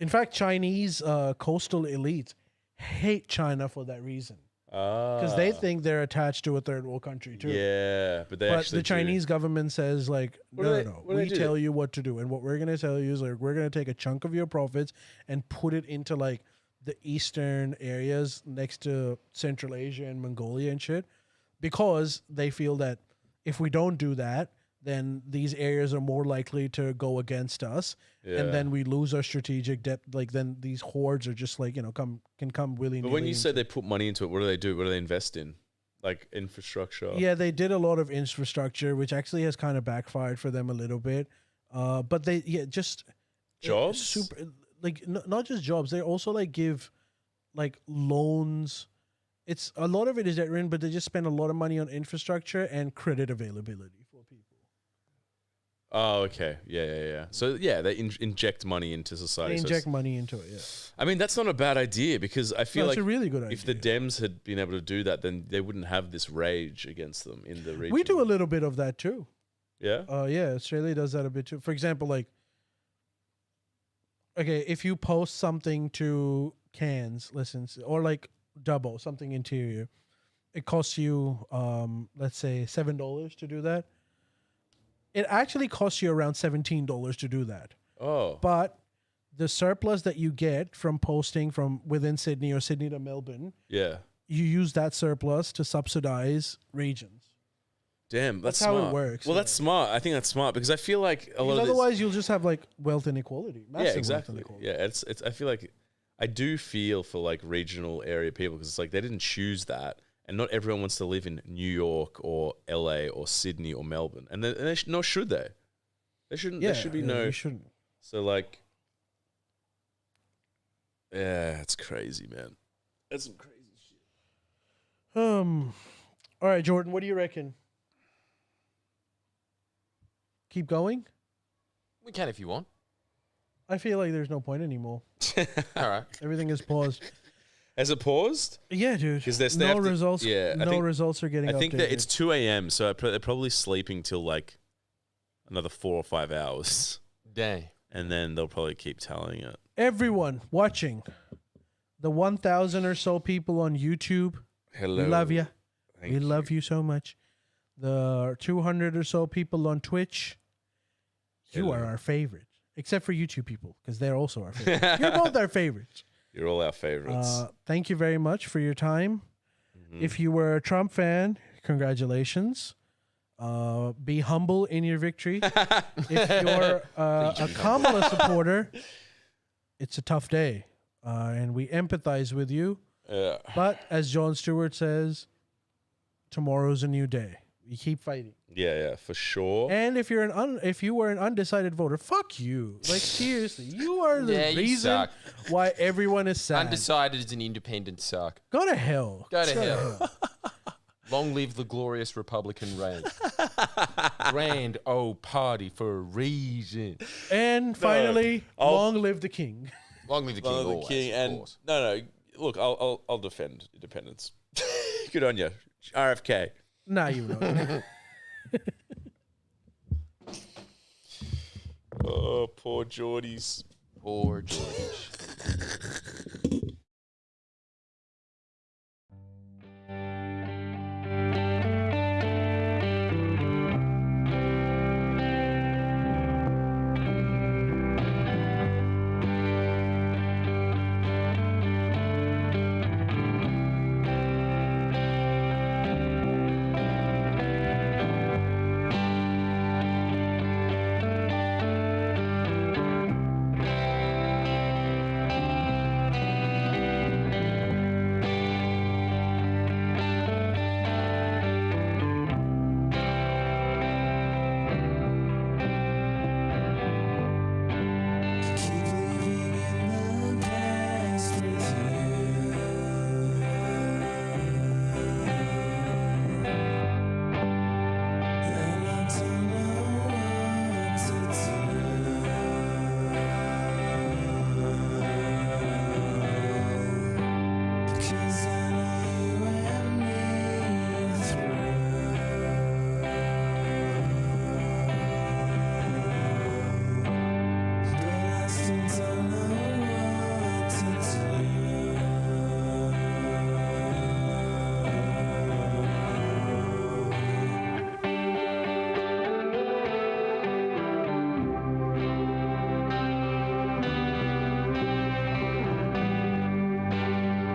In fact, Chinese coastal elites hate China for that reason. Because they think they're attached to a third world country, too. Yeah, but the Chinese government says, like, no. We tell you what to do. And what we're going to tell you is, like, we're going to take a chunk of your profits and put it into, like, the eastern areas next to Central Asia and Mongolia and shit, because they feel that if we don't do that, then these areas are more likely to go against us, and then we lose our strategic depth. Like, then these hordes are just like, can come willy-nilly. But when you say they put money into it, what do they do? What do they invest in? Like infrastructure? Yeah, they did a lot of infrastructure, which actually has kind of backfired for them a little bit. But they, just jobs. Not just jobs. They also like give like loans. It's a lot of it is debt ridden, but they just spend a lot of money on infrastructure and credit availability for people. Oh, okay. Yeah. So, they inject money into society. They inject money into it, yeah. I mean, that's not a bad idea, because I feel it's like a really good idea. If the Dems had been able to do that, then they wouldn't have this rage against them in the region. We do a little bit of that too. Yeah? Yeah, Australia does that a bit too. For example, like, okay, if you post something to Cairns, or like Dubbo, something interior, it costs you, let's say, $7 to do that. It actually costs you around $17 to do that. Oh. But the surplus that you get from posting from within Sydney or Sydney to Melbourne, you use that surplus to subsidize regions. Damn, that's how smart. it works. Well, that's smart. I think that's smart, because I feel like a lot of otherwise you'll just have like wealth inequality. Massive exactly. Wealth inequality. Yeah, it's. I feel like I do feel for like regional area people, because it's like they didn't choose that. And not everyone wants to live in New York or LA or Sydney or Melbourne, and nor should they. They shouldn't. There should be no. You shouldn't. So like, it's crazy, man. That's some crazy shit. All right, Jordan, what do you reckon? Keep going? We can if you want. I feel like there's no point anymore. All right. Everything is paused. Has it paused? Yeah, dude. Because no results. Results are getting. I think updated. that it's 2 a.m., so they're probably sleeping till like another 4 or 5 hours. Dang. And then they'll probably keep telling it. Everyone watching, the 1,000 or so people on YouTube, hello, we love you. We love you so much. The 200 or so people on Twitch, you are our favorite. Except for you two people, because they're also our favorites. You're both our favorites. You're all our favorites. Thank you very much for your time. If you were a Trump fan, congratulations. Be humble in your victory. If you're a Kamala supporter, it's a tough day, and we empathize with you. Yeah. But as John Stewart says, tomorrow's a new day. We keep fighting. Yeah, for sure. And if you're if you were an undecided voter, fuck you. Like seriously, you are the reason why everyone is sad. Undecided is an independent suck. Go to hell. Go to hell. Long live the glorious Republican reign. Grand old party for a reason. And finally, long live the king. Long live the king. Long live the king. And no. Look, I'll defend independence. Good on you, RFK. Nah, you know. Oh, poor Geordies. Poor Geordies.